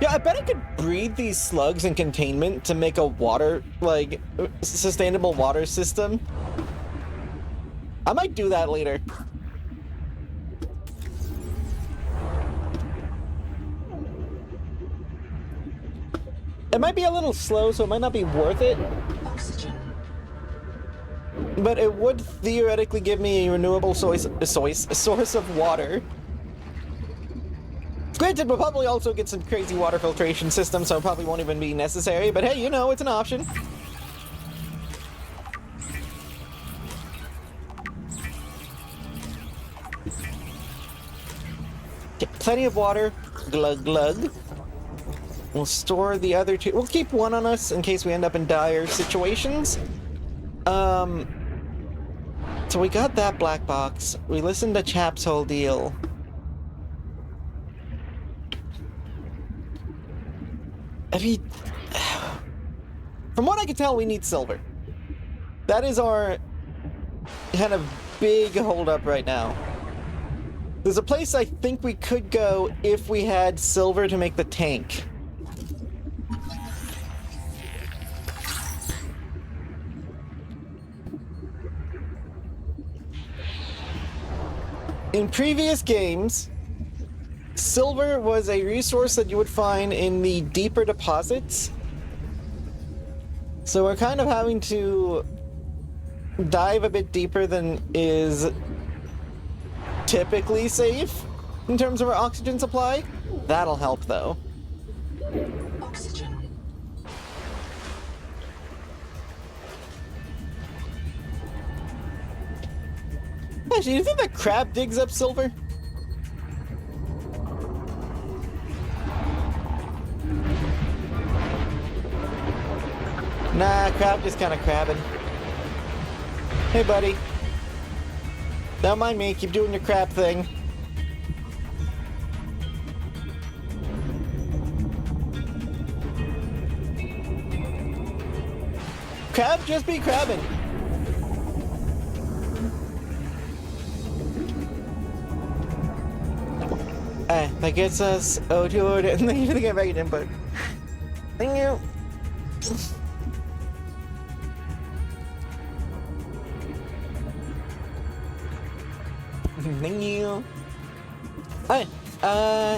Yeah, I bet I could breed these slugs in containment to make a water, like, sustainable water system. I might do that later. It might be a little slow, so it might not be worth it. Oxygen. But it would theoretically give me a renewable source of water. Granted, we'll probably also get some crazy water filtration system, so it probably won't even be necessary, but hey, you know, it's an option. Get plenty of water. Glug glug. We'll store the other two. We'll keep one on us in case we end up in dire situations. So we got that black box. We listened to Chap's whole deal. I mean, from what I can tell, we need silver. That is our kind of big holdup right now. There's a place I think we could go if we had silver to make the tank. In previous games, silver was a resource that you would find in the deeper deposits. So we're kind of having to dive a bit deeper than is typically safe in terms of our oxygen supply. That'll help, though. Oxygen. Actually, do you think that crab digs up silver? Nah, crab just kind of crabbing. Hey, buddy. Don't mind me, keep doing your crab thing. Crab just be crabbing. That gets us O2 and then you get back in input. Thank you. Thank you. Hi.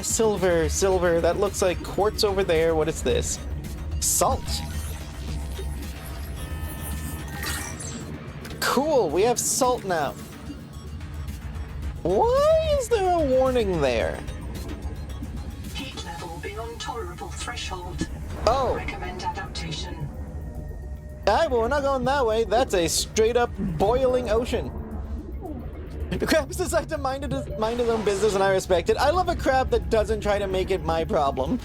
Silver. That looks like quartz over there. What is this? Salt. Cool, we have salt now. Why is there a warning there? Heat level beyond tolerable threshold. Oh. Recommend adaptation. Alright, well, we're not going that way. That's a straight up boiling ocean. The crab decides to mind his own business, and I respect it. I love a crab that doesn't try to make it my problem.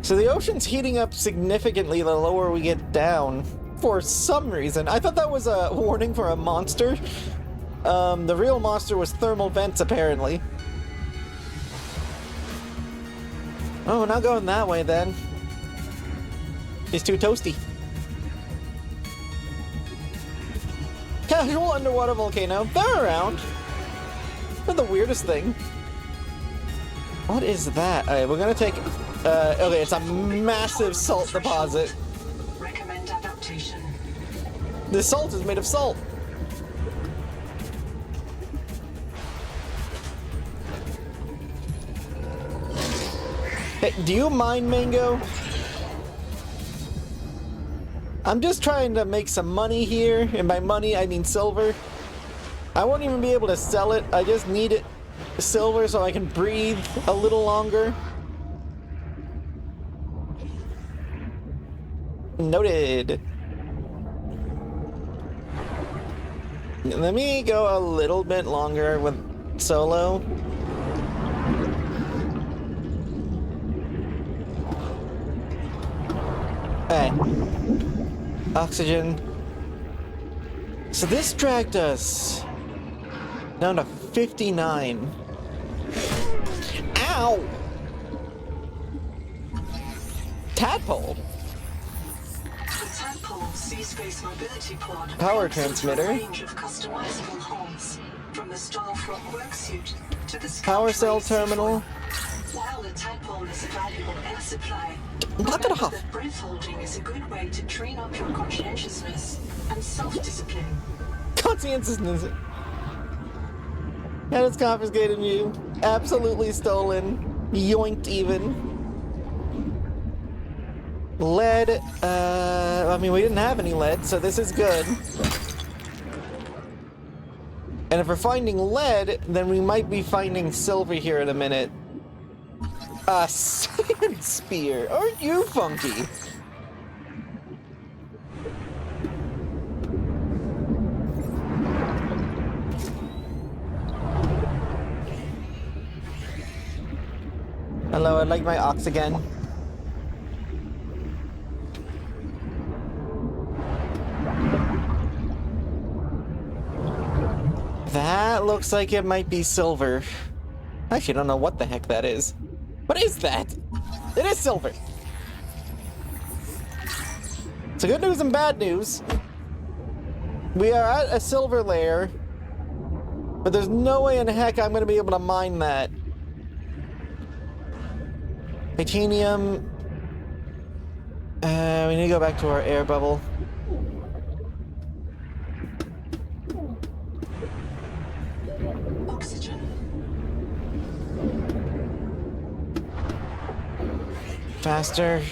So the ocean's heating up significantly the lower we get down, for some reason. I thought that was a warning for a monster. The real monster was thermal vents, apparently. Oh, we're not going that way, then. It's too toasty. Casual underwater volcano. They're around. They're the weirdest thing. What is that? Alright, we're gonna take... okay, it's a massive salt deposit. Recommend adaptation. The salt is made of salt. Hey, do you mind, Mango? I'm just trying to make some money here, and by money I mean silver. I won't even be able to sell it. I just need it silver so I can breathe a little longer. Noted. Let me go a little bit longer with solo. Hey. Oxygen. So this dragged us down to 59. Ow! Tadpole. Sea-space mobility pod Power transmitter. Range of customizable hulls, from the Starfront worksuit to the Power cell terminal. While the tadpole is a valuable air supply, Knock it off. that breath holding is a good way to train up your conscientiousness and self-discipline. Conscientiousness. And it's confiscated you. Absolutely stolen. Yoinked even. Lead, I mean, we didn't have any lead, so this is good. And if we're finding lead, then we might be finding silver here in a minute. A sand spear! Aren't you funky? Hello, like my oxygen. That looks like it might be silver. I actually don't know what the heck that is. What is that? It is silver. So good news and bad news. We are at a silver layer, but there's no way in heck I'm going to be able to mine that. Titanium. We need to go back to our air bubble. Oxygen. Faster.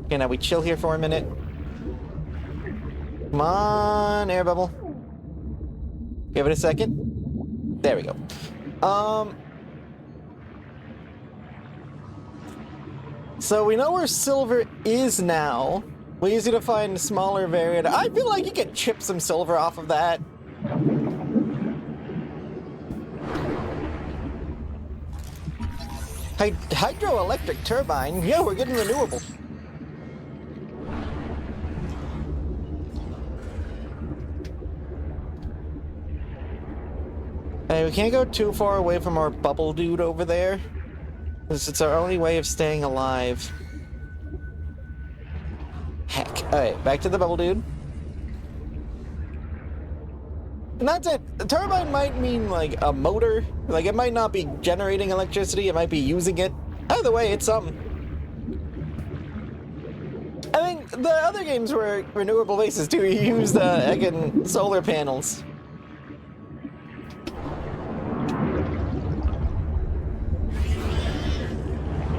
Okay, now we chill here for a minute. Come on, air bubble. Give it a second. There we go. So we know where silver is now. We just need to find a smaller variant. I feel like you can chip some silver off of that. Hydroelectric turbine? Yeah, we're getting renewable. Hey, we can't go too far away from our bubble dude over there. Because it's our only way of staying alive. Heck. Alright, back to the bubble dude. And that's it. The turbine might mean, like, a motor. Like, it might not be generating electricity. It might be using it. Either way, it's something. I think the other games were renewable bases, too. You used, again, solar panels.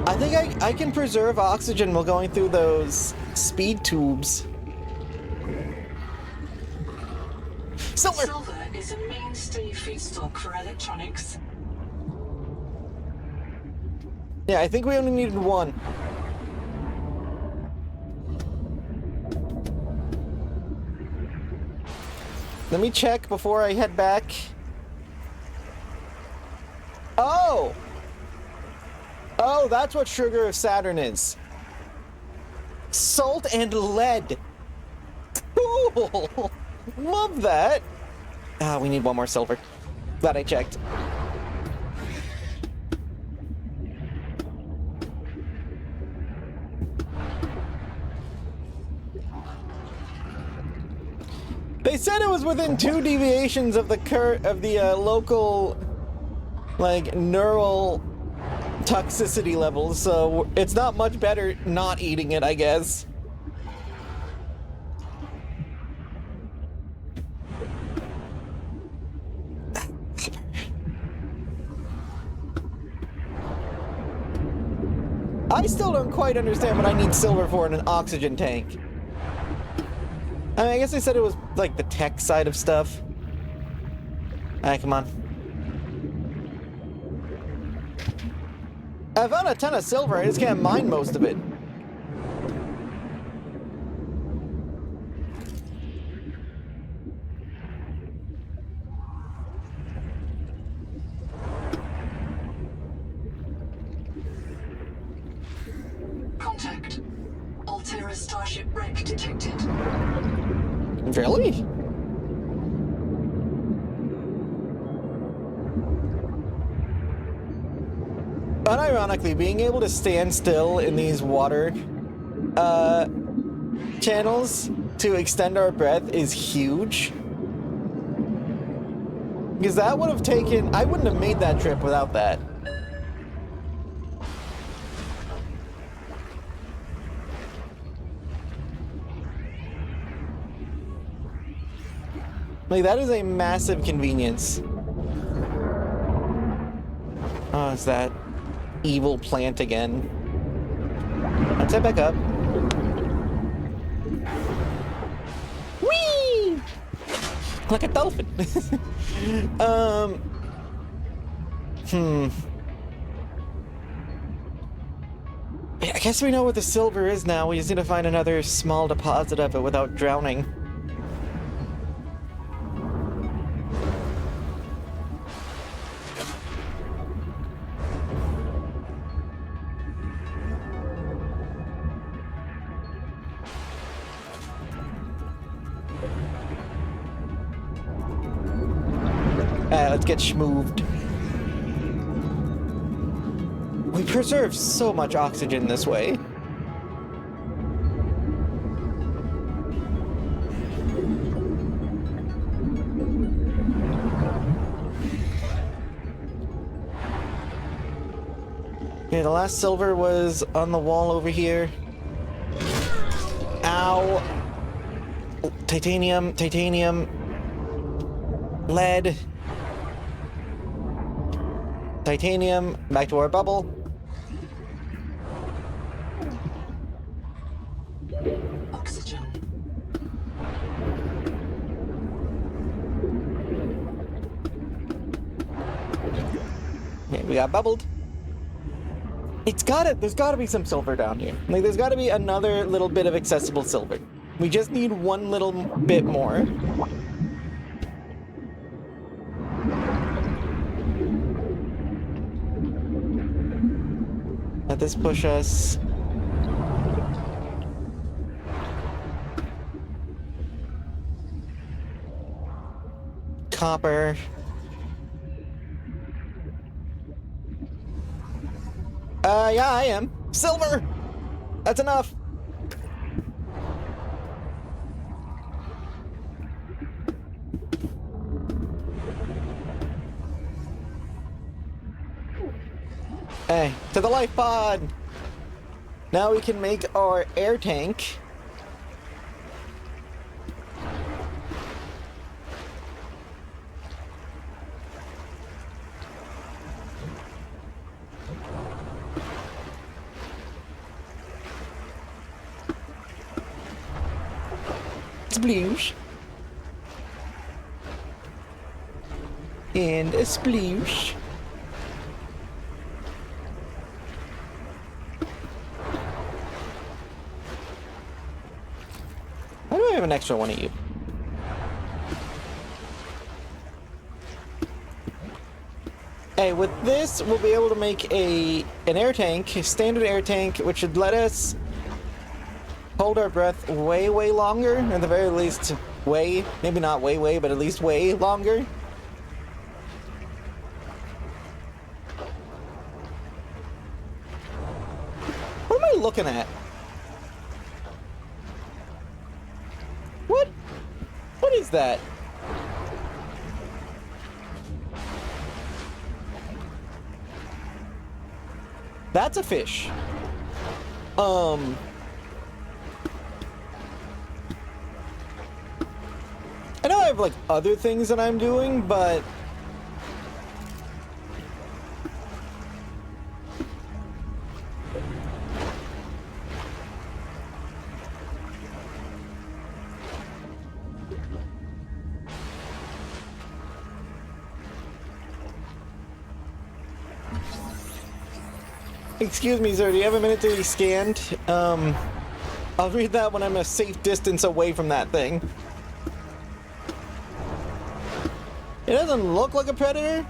I think I can preserve oxygen while going through those speed tubes. Silver! Silver is a mainstay feedstock for electronics. Yeah, I think we only needed one. Let me check before I head back. Oh! Oh, that's what Sugar of Saturn is. Salt and lead. Cool! Love that. Ah, we need one more silver. Glad I checked. They said it was within 2 deviations of the local, like, neural toxicity levels, so it's not much better not eating it, I guess. I still don't quite understand what I need silver for in an oxygen tank. I mean, I guess they said it was, like, the tech side of stuff. Alright, come on. I found a ton of silver, I just can't mine most of it. Contact. Altera Starship wreck detected. Really? Unironically, being able to stand still in these water channels to extend our breath is huge. Because that would have taken... I wouldn't have made that trip without that. Like, that is a massive convenience. Oh, it's that evil plant again. Let's head back up. Whee! Like a dolphin. I guess we know what the silver is now. We just need to find another small deposit of it without drowning. let's get schmooved. We preserve so much oxygen this way. Okay, the last silver was on the wall over here. Ow. Titanium, titanium. Lead. Titanium. Back to our bubble. Oxygen. Okay, we got bubbled. There's gotta be some silver down here. Like, there's gotta be another little bit of accessible silver. We just need one little bit more. Let this push us. Copper. Yeah, I am. Silver! That's enough. Hey, to the life pod! Now we can make our air tank. Sploosh. And a sploosh. Why do I have an extra one of you? Hey, with this, we'll be able to make an air tank, a standard air tank, which should let us hold our breath way, way longer. At the very least, maybe not way, but at least way longer. What am I looking at? What is that? That's a fish. I know I have, like, other things that I'm doing, but... Excuse me, sir, do you have a minute to be scanned? I'll read that when I'm a safe distance away from that thing. It doesn't look like a predator,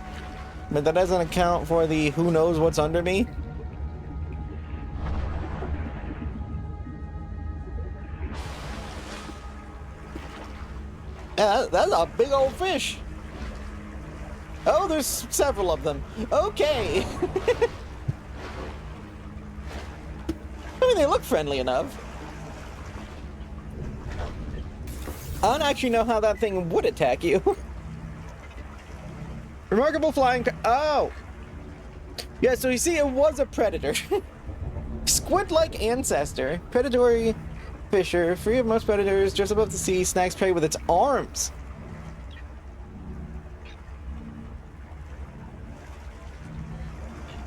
but that doesn't account for the who knows what's under me. Yeah, that's a big old fish. Oh, there's several of them. Okay. I mean, they look friendly enough. I don't actually know how that thing would attack you. Remarkable flying... Oh! Yeah, so you see, it was a predator. Squid-like ancestor. Predatory fisher. Free of most predators. Just above the sea. Snacks prey with its arms.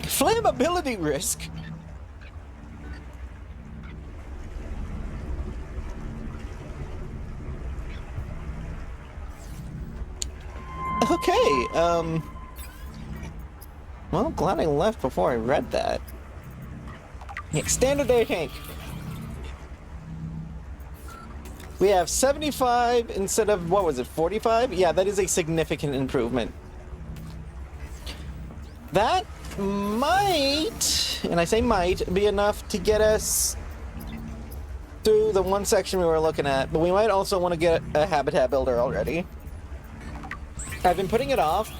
Flammability risk. Okay, well, glad I left before I read that. Yeah, standard air tank. We have 75 instead of, what was it, 45? Yeah, that is a significant improvement. That might, and I say might, be enough to get us through the one section we were looking at, but we might also want to get a habitat builder already. I've been putting it off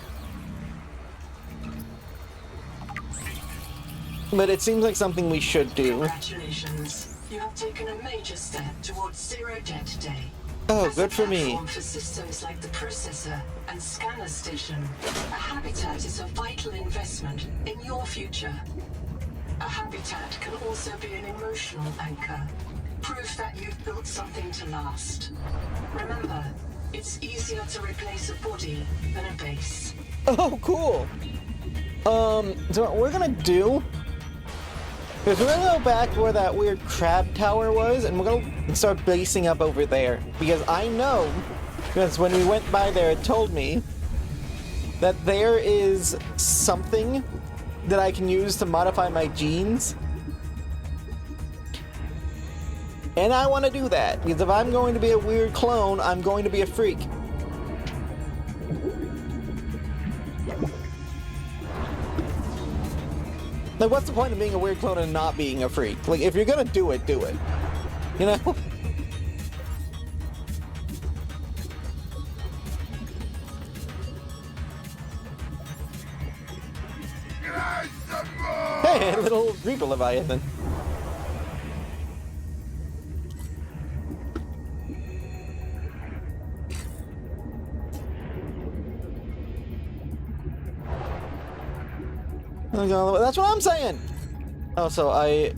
But it seems like something we should do. Congratulations. You have taken a major step towards zero debt day. Oh, As good a for me. platform for systems like the processor and scanner station, a habitat is a vital investment in your future. A habitat can also be an emotional anchor, proof that you've built something to last. Remember, it's easier to replace a body than a base. Oh, cool. So what we're gonna do is we're gonna go back where that weird crab tower was, and we're gonna start basing up over there. Because I know, because when we went by there, it told me that there is something that I can use to modify my genes. And I want to do that, because if I'm going to be a weird clone, I'm going to be a freak. Like, what's the point of being a weird clone and not being a freak? Like, if you're gonna do it, do it. You know? Hey, little Reaper Leviathan. That's what I'm saying! Oh, so I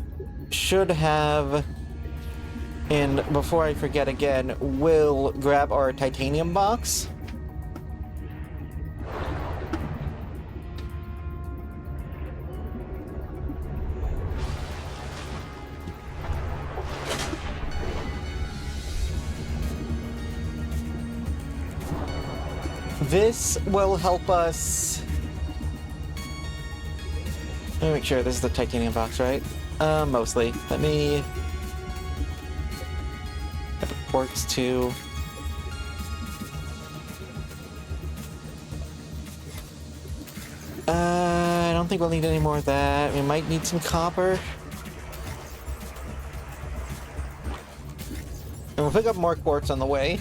should have, and before I forget again, we'll grab our titanium box. This will help us. Let me make sure this is the titanium box, right? Mostly. Let me have quartz too. I don't think we'll need any more of that. We might need some copper. And we'll pick up more quartz on the way.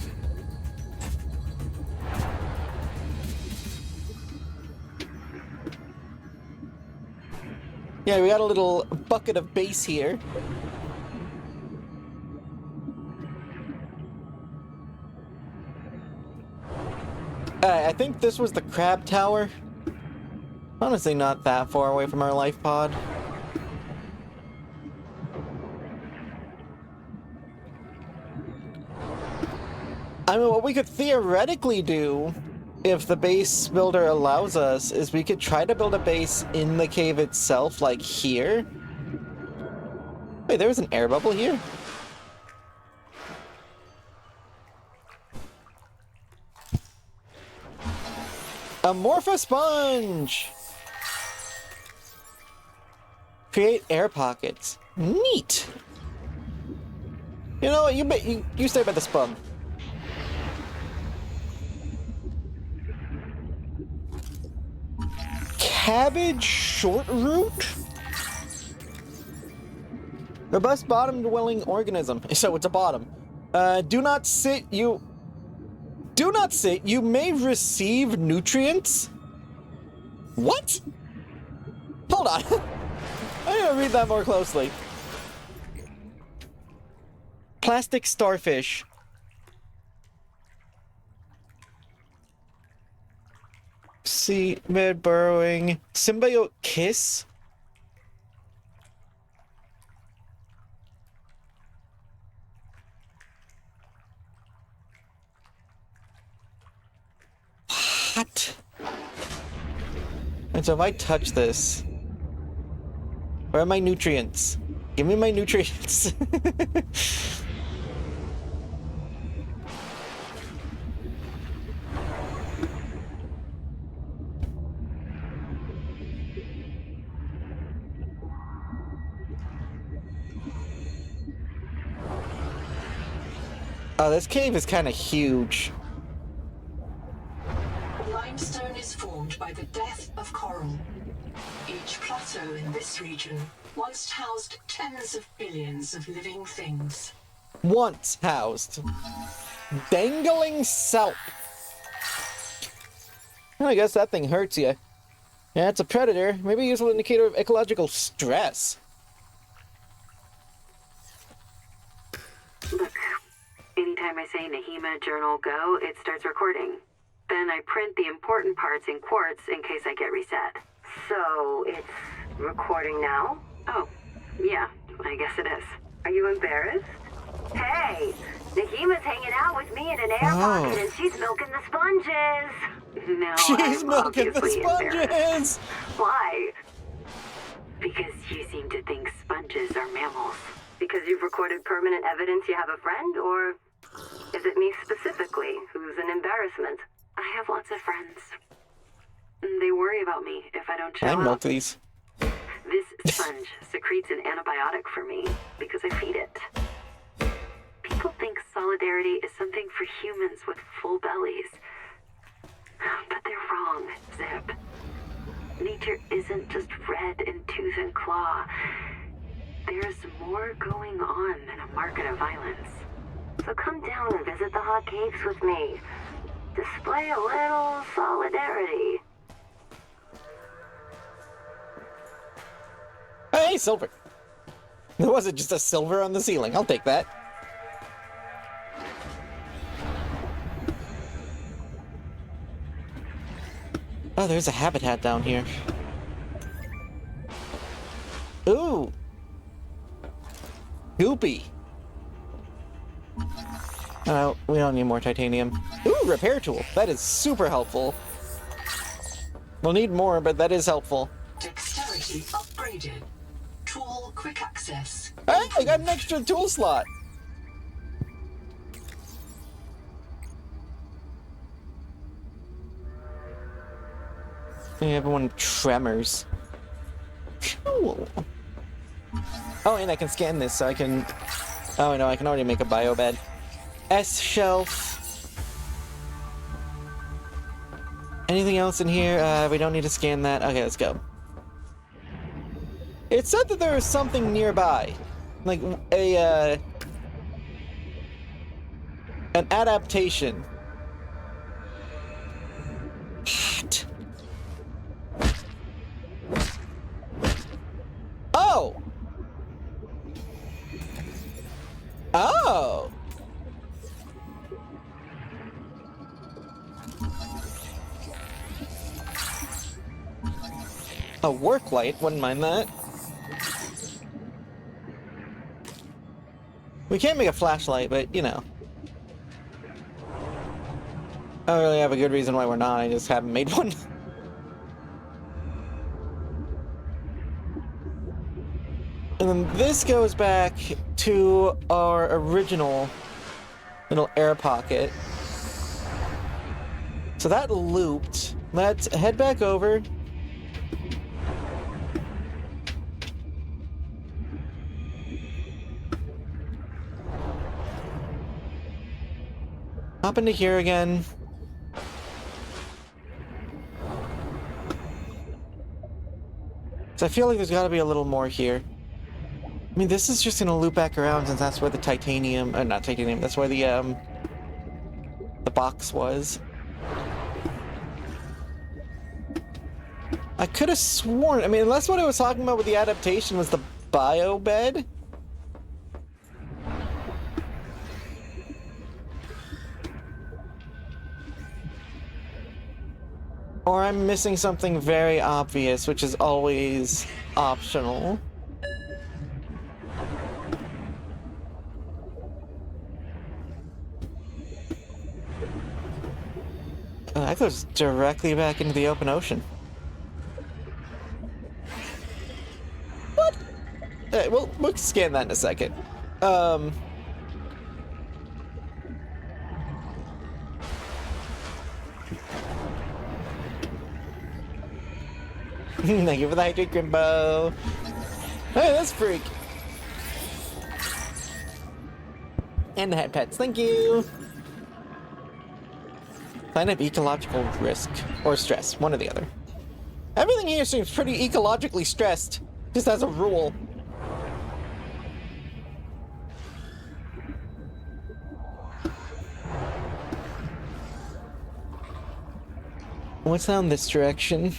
Yeah, we got a little bucket of base here. I think this was the crab tower. Honestly, not that far away from our life pod. I mean, what we could theoretically do, if the base builder allows us, is we could try to build a base in the cave itself, like here. Wait, there was an air bubble here? A Morpho Sponge! Create air pockets. Neat! You know what, you stay by the spun. Cabbage short root? Robust bottom dwelling organism. So it's a bottom. Do not sit, you may receive nutrients. What? Hold on. I gotta read that more closely. Plastic starfish. See, mid burrowing. Symbiote kiss? What? And so if I touch this, where are my nutrients? Give me my nutrients. Oh, this cave is kind of huge. Limestone is formed by the death of coral. Each plateau in this region once housed tens of billions of living things. Once housed. Dangling Seph. I guess that thing hurts you. Yeah, it's a predator. Maybe a useful indicator of ecological stress. Look, anytime I say Nahima journal go, it starts recording. Then I print the important parts in quartz in case I get reset. So, it's recording now? Oh, yeah, I guess it is. Are you embarrassed? Hey, Nahima's hanging out with me in an air pocket and she's milking the sponges. No, She's I'm milking the obviously embarrassed. sponges! Why? Because you seem to think sponges are mammals. Because you've recorded permanent evidence you have a friend, or is it me specifically who's an embarrassment? I have lots of friends. They worry about me if I don't show I up. milk these. This sponge secretes an antibiotic for me because I feed it. People think solidarity is something for humans with full bellies. But they're wrong, Zip. Nature isn't just red in tooth and claw. There's more going on than a market of violence. So come down and visit the hot caves with me. Display a little solidarity. Hey, silver! There wasn't just a silver on the ceiling. I'll take that. Oh, there's a habitat down here. Ooh! Goopy! Oh, we don't need more titanium. Ooh, repair tool! That is super helpful. We'll need more, but that is helpful. Dexterity upgraded. Tool quick access. Hey, I got an extra tool slot! Everyone tremors. Cool. Oh, and I can scan this, so I can... Oh, no, I can already make a biobed. S shelf. Anything else in here? We don't need to scan that. Okay, let's go. It said that there was something nearby. Like, an adaptation. What? Oh! Oh! A work light, wouldn't mind that. We can't make a flashlight, but, you know. I don't really have a good reason why we're not, I just haven't made one. And then this goes back to our original little air pocket. So that looped. Let's head back over. Hop into here again. So I feel like there's got to be a little more here. I mean, this is just gonna loop back around since that's where the titanium, not titanium, that's where the box was. I could have sworn, I mean, unless what I was talking about with the adaptation was the bio bed. Or I'm missing something very obvious, which is always optional. That goes directly back into the open ocean. What? We'll scan that in a second. Thank you for the hydrate, Grimbo. Hey, that's freak. And the head pets, thank you. Sign up ecological risk or stress, one or the other. Everything here seems pretty ecologically stressed, just as a rule. What's down this direction?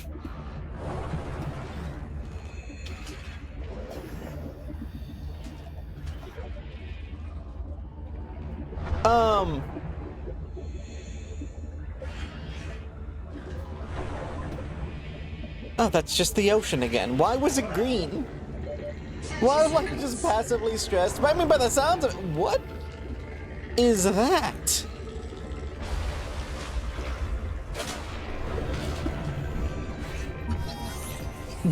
Oh, that's just the ocean again. Why was it green? Why was I just passively stressed? I mean, by the sounds of it, what is that?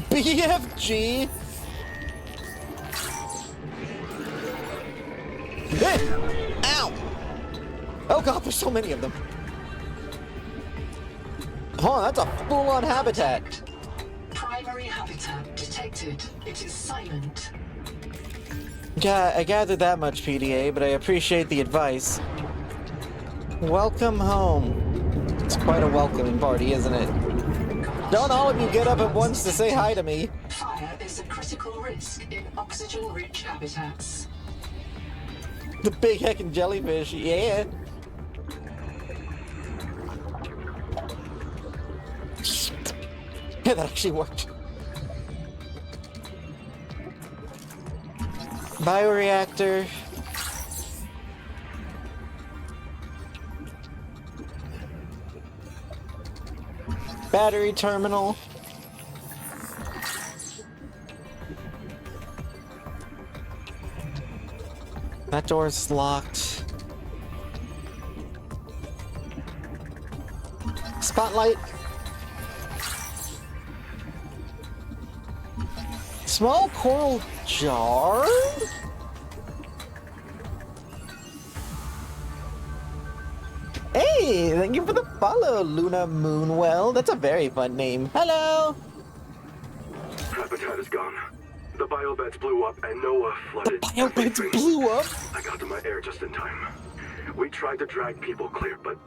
BFG? Ow! Oh god, there's so many of them. Oh, that's a full-on habitat. Primary habitat detected. It is silent. Yeah, I gathered that much, PDA, but I appreciate the advice. Welcome home. It's quite a welcoming party, isn't it? Don't all of you get up at once to say hi to me. Fire is a critical risk in oxygen-rich habitats. The big heckin' jellyfish, yeah. Yeah, that actually worked. Bioreactor. Battery terminal. That door's locked. Spotlight. Small coral jar? Hey, thank you for the follow, Luna Moonwell. That's a very fun name. Hello! Habitat is gone. The biobeds blew up and Noah flooded. The biobeds blew up? I got to my air just in time. We tried to drag people clear, but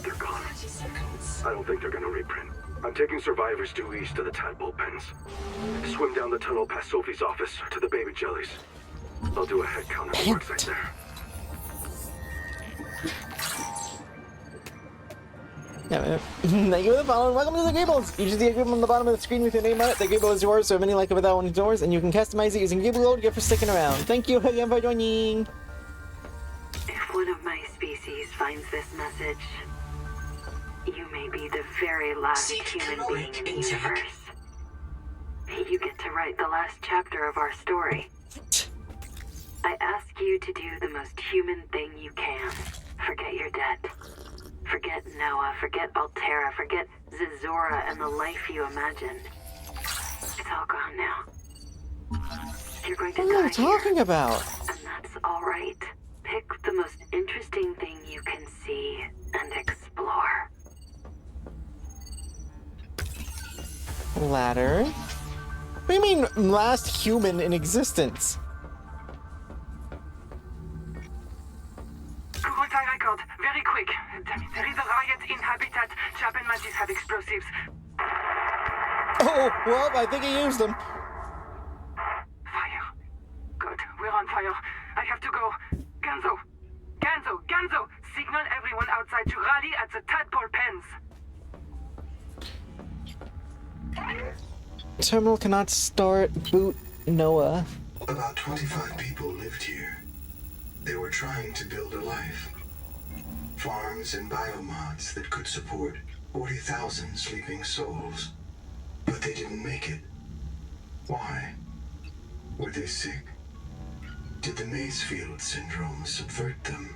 they're gone. 30 seconds. I don't think they're gonna reprint. I'm taking survivors due east to the tadpole pens. Swim down the tunnel past Sophie's office to the baby jellies. I'll do a head count on the worksite there. Yeah, thank you for the follow and welcome to the Gables! You just see a Gable on the bottom of the screen with your name on it. The Gable is yours, so many like it without one is yours, and you can customize it using Gable Gold. Get for sticking around. Thank you again for joining! If one of my species finds this message, you may be the very last Seek human being caloric in the intake. universe. You get to write the last chapter of our story. I ask you to do the most human thing you can. Forget your debt. Forget Noah, forget Altera, forget Zazora and the life you imagined. It's all gone now. You're going to What am die I talking here, about? and that's all right. Pick the most interesting thing you can see and explore. Ladder? What do you mean, last human in existence? Kurultai record, very quick. There is a riot in Habitat. Chap and Mantis have explosives. Oh, well, I think he used them. Fire. Good, we're on fire. I have to go. Ganzo! Signal everyone outside to rally at the tadpole pens. Terminal cannot start. Boot Noah. About 25 people lived here. They were trying to build a life. Farms and biomods that could support 40,000 sleeping souls. But they didn't make it. Why? Were they sick? Did the Mazefield syndrome subvert them?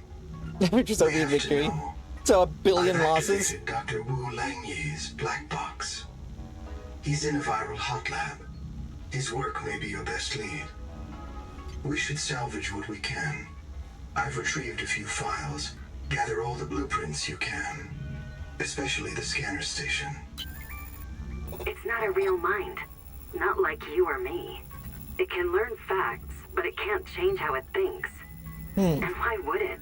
Just over We have to victory. know. So a billion I've losses. activated Dr. Wu Langye's black box. He's in a viral hot lab. His work may be your best lead. We should salvage what we can. I've retrieved a few files. Gather all the blueprints you can. Especially the scanner station. It's not a real mind. Not like you or me. It can learn facts, but it can't change how it thinks. And why would it?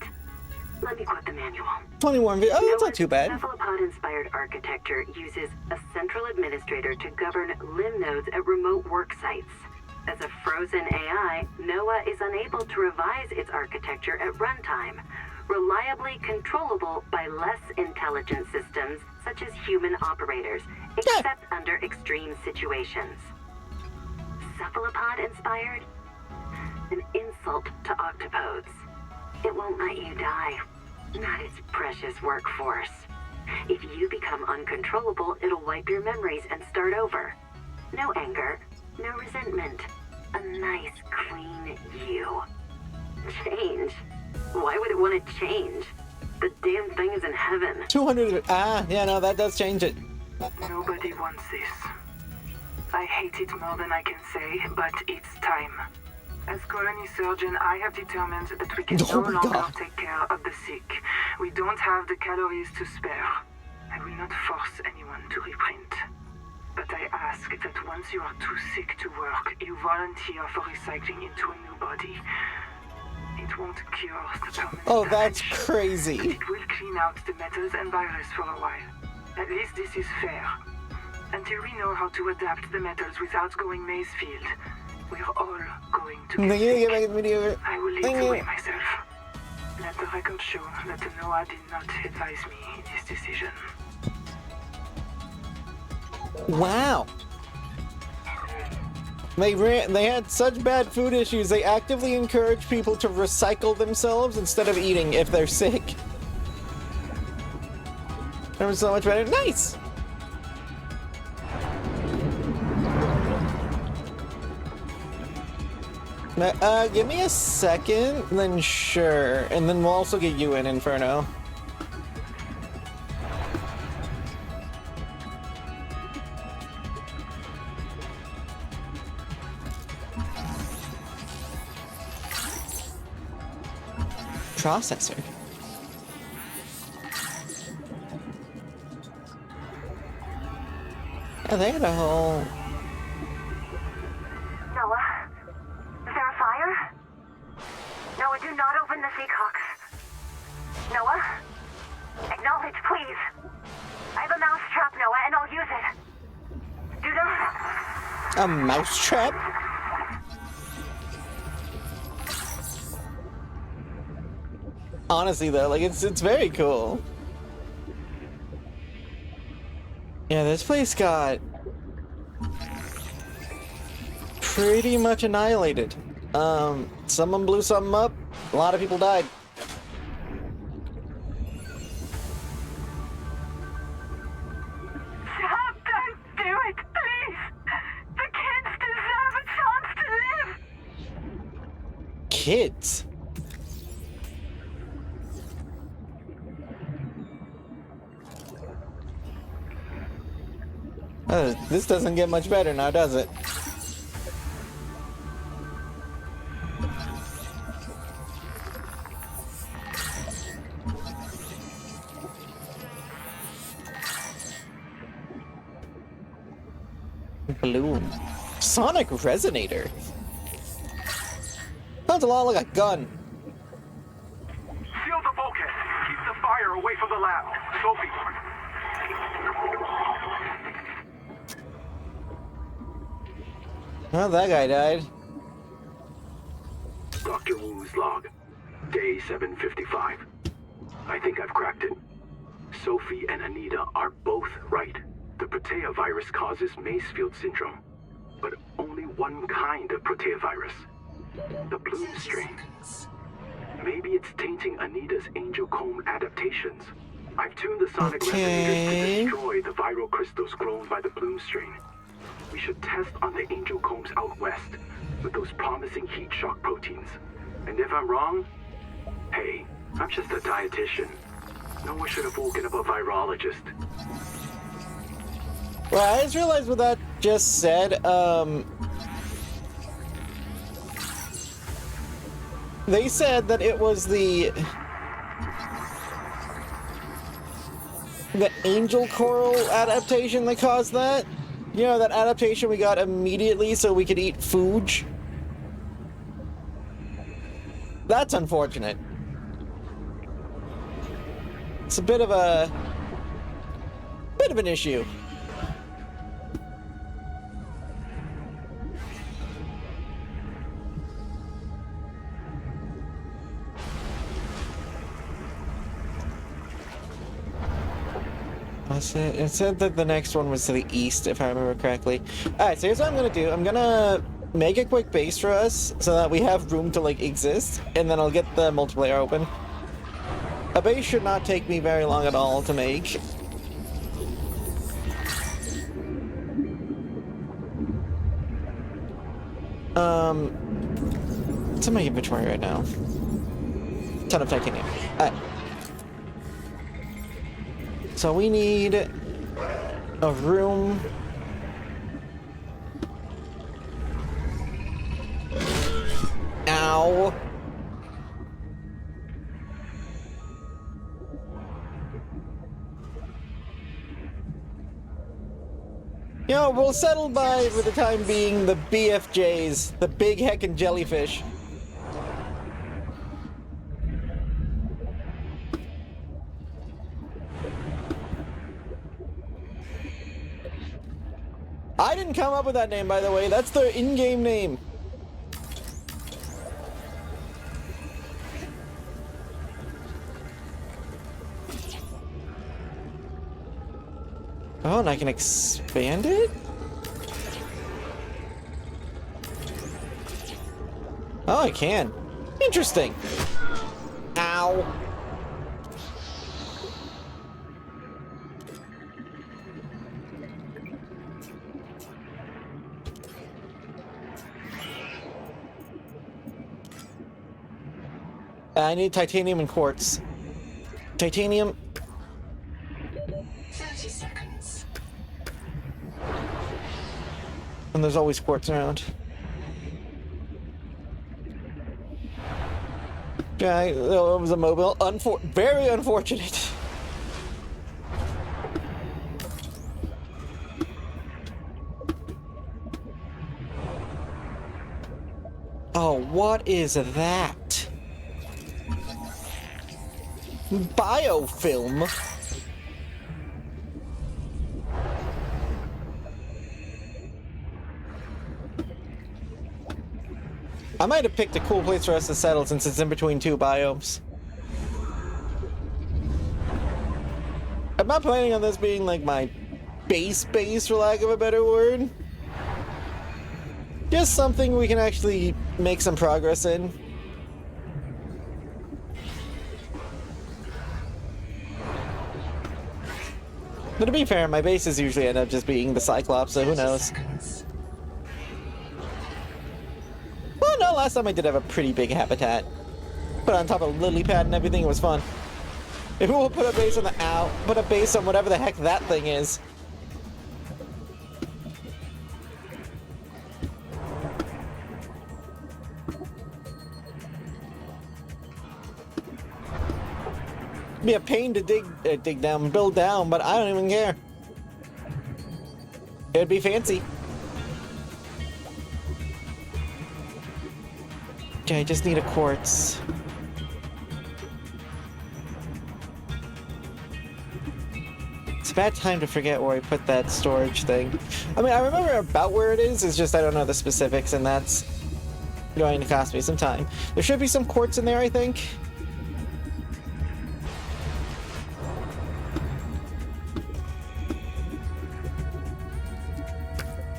Let me quote the manual. 21 Oh, that's not too bad. Cephalopod-inspired architecture uses a central administrator to govern limb nodes at remote work sites. As a frozen AI, Noah is unable to revise its architecture at runtime, reliably controllable by less intelligent systems such as human operators, except under extreme situations. not its precious workforce. If you become uncontrollable, it'll wipe your memories and start over. No anger, no resentment. A nice, clean you. Change? Why would it want to change? The damn thing is in heaven. 200. Yeah, no, that does change it. Nobody wants this. I hate it more than I can say, but it's time. As colony surgeon, I have determined that we can Oh no my longer God. take care of the sick. We don't have the calories to spare. I will not force anyone to reprint. But I ask that once you are too sick to work, you volunteer for recycling into a new body. It won't cure the permanent Oh, that's damage, crazy. but it will clean out the metals and virus for a while. At least this is fair. Until we know how to adapt the metals without going Mazefield, we're all going to Thank get you, sick. get back the video. I will lead Thank the you. way myself. Let the record show that Noah did not advise me in his decision. Wow. They had such bad food issues, they actively encourage people to recycle themselves instead of eating if they're sick. That was so much better. Nice! Give me a second, then sure. And then we'll also get you in, Inferno. Processor. Oh, they had a whole... Noah? Is there a fire? Noah, do not open the Seacocks. Noah? Acknowledge, please. I have a mouse trap, Noah, and I'll use it. Do not... A mousetrap? Honestly though, like it's very cool. Yeah, this place got pretty much annihilated. Someone blew something up, a lot of people died. Stop! Don't do it, please! The kids deserve a chance to live! Kids? This doesn't get much better now, does it? Balloon. Sonic Resonator. Sounds a lot like a gun. Seal the bulkhead. Keep the fire away from the lab. Sophie. Oh, that guy died. Dr. Wu's log. Day 755. I think I've cracked it. Sophie and Anita are both right. The Protea virus causes Mazefield syndrome. But only one kind of Protea virus. The bloom strain. Maybe it's tainting Anita's angel comb adaptations. I've tuned the sonic resonators to destroy the viral crystals grown by the bloom strain. We should test on the angel combs out west with those promising heat shock proteins. And if I'm wrong, hey, I'm just a dietitian. No one should have woken up a virologist. Well, I just realized what that just said. They said that it was the angel coral adaptation that caused that. You know, that adaptation we got immediately so we could eat fooge. That's unfortunate. It's a bit of an issue. It said that the next one was to the east, if I remember correctly. Alright, so here's what I'm gonna do. I'm gonna make a quick base for us so that we have room to, like, exist, and then I'll get the multiplayer open. A base should not take me very long at all to make. It's in my inventory right now. Ton of titanium. Alright. So we need a room. Ow. You know, we'll settle by, for the time being, the BFJs, the big heckin' jellyfish. I didn't come up with that name, by the way. That's the in-game name. Oh, and I can expand it? Oh, I can. Interesting. Ow. I need titanium and quartz. Titanium. 30 seconds. And there's always quartz around. Yeah, it was a mobile. Very unfortunate. Oh, what is that? Biofilm? I might have picked a cool place for us to settle since it's in between two biomes. I'm not planning on this being like my base, for lack of a better word. Just something we can actually make some progress in. But to be fair, my bases usually end up just being the Cyclops, so who knows. Well, no, last time I did have a pretty big habitat. Put on top of lily pad and everything, it was fun. Maybe we'll put a base on the put a base on whatever the heck that thing is. Be a pain to dig down, build down, but I don't even care. It'd be fancy. Okay, I just need a quartz. It's a bad time to forget where I put that storage thing. I mean, I remember about where it is, it's just I don't know the specifics, and that's going to cost me some time. There should be some quartz in there, I think.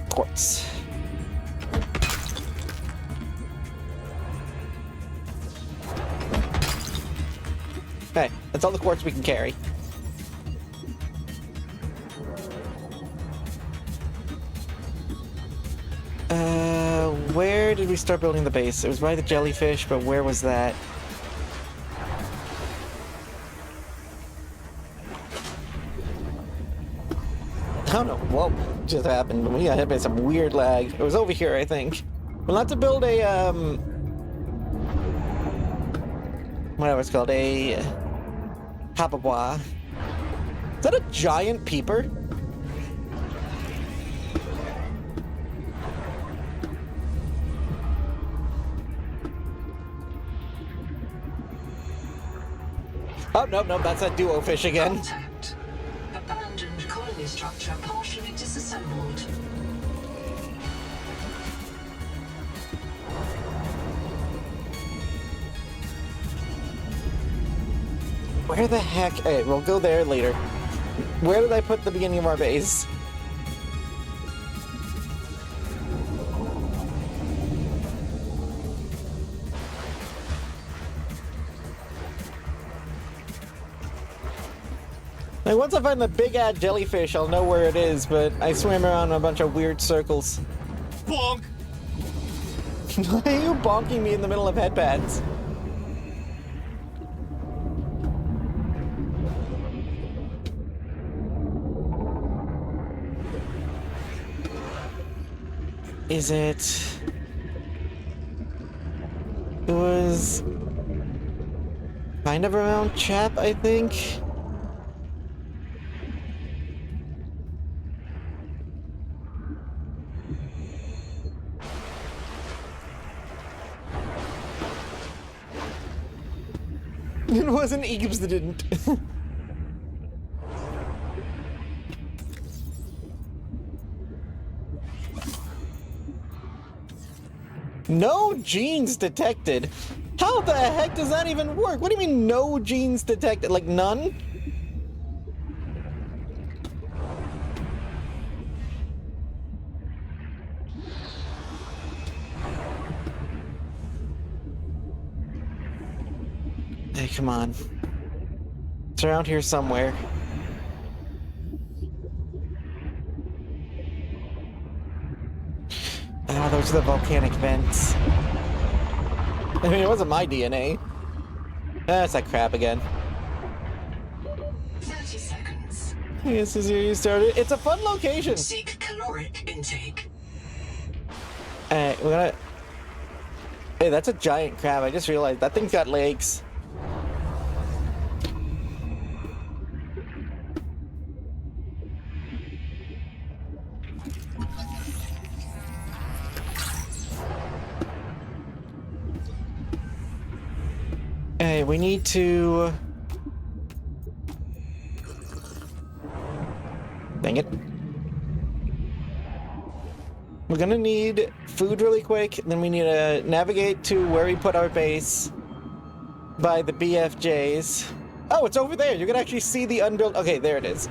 Quartz. Okay, that's all the quartz we can carry. Where did we start building the base? It was by the jellyfish, but where was that? I don't know what just happened. We got hit by some weird lag. It was over here, I think. We'll have to build a, whatever it's called, a Hababois. Is that a giant peeper? Oh, nope, that's that duo fish again. Contact. Abandoned colony structure partially disassembled. Where the heck? Hey, we'll go there later. Where did I put the beginning of our base? Like, once I find the big-ass jellyfish, I'll know where it is, but I swam around in a bunch of weird circles. Bonk! Why are you bonking me in the middle of headpads? Is it... It was... kind of around Chap, I think? It wasn't Eames that didn't. No genes detected. How the heck does that even work? What do you mean no genes detected? Like none? Hey, come on. It's around here somewhere. Ah, those are the volcanic vents. I mean, it wasn't my DNA. That's that crap again. 30 seconds. This is where you started. It's a fun location. Seek caloric intake. Alright, we're gonna... Hey, that's a giant crab. I just realized that thing's got legs. Hey, we need to... Dang it. We're gonna need food really quick, then we need to navigate to where we put our base by the BFJs. Oh, it's over there! You can actually see the unbuilt... Okay, there it is.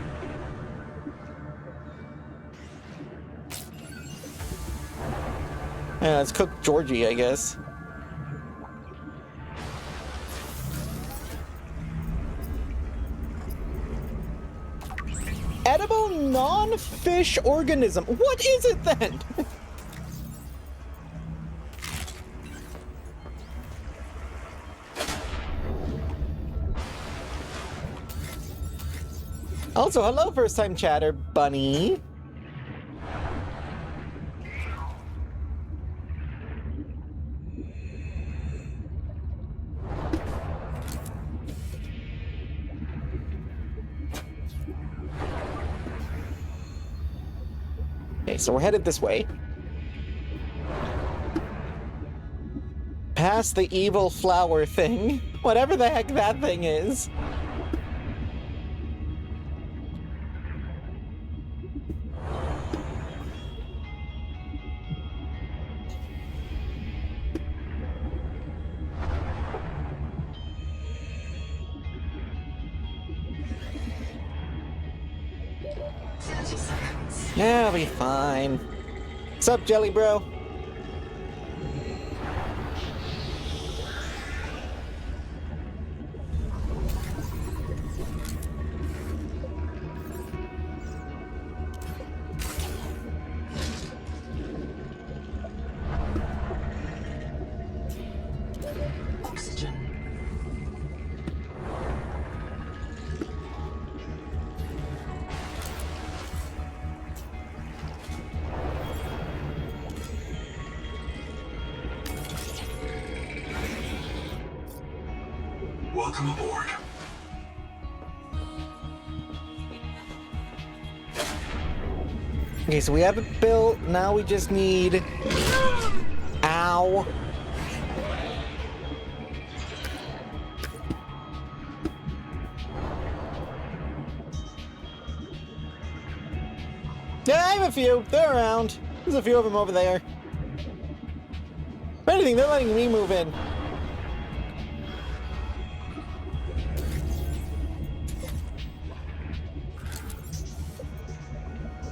Yeah, let's cook Georgie, I guess. Edible non-fish organism. What is it then? Also, hello, first-time chatter, bunny. Okay, so we're headed this way. Past the evil flower thing. Whatever the heck that thing is. Yeah, I'll be fine. What's up, Jelly Bro? Oxygen. Welcome aboard. Okay, so we have it built. Now we just need... Ow. Yeah, I have a few. They're around. There's a few of them over there. If anything, they're letting me move in.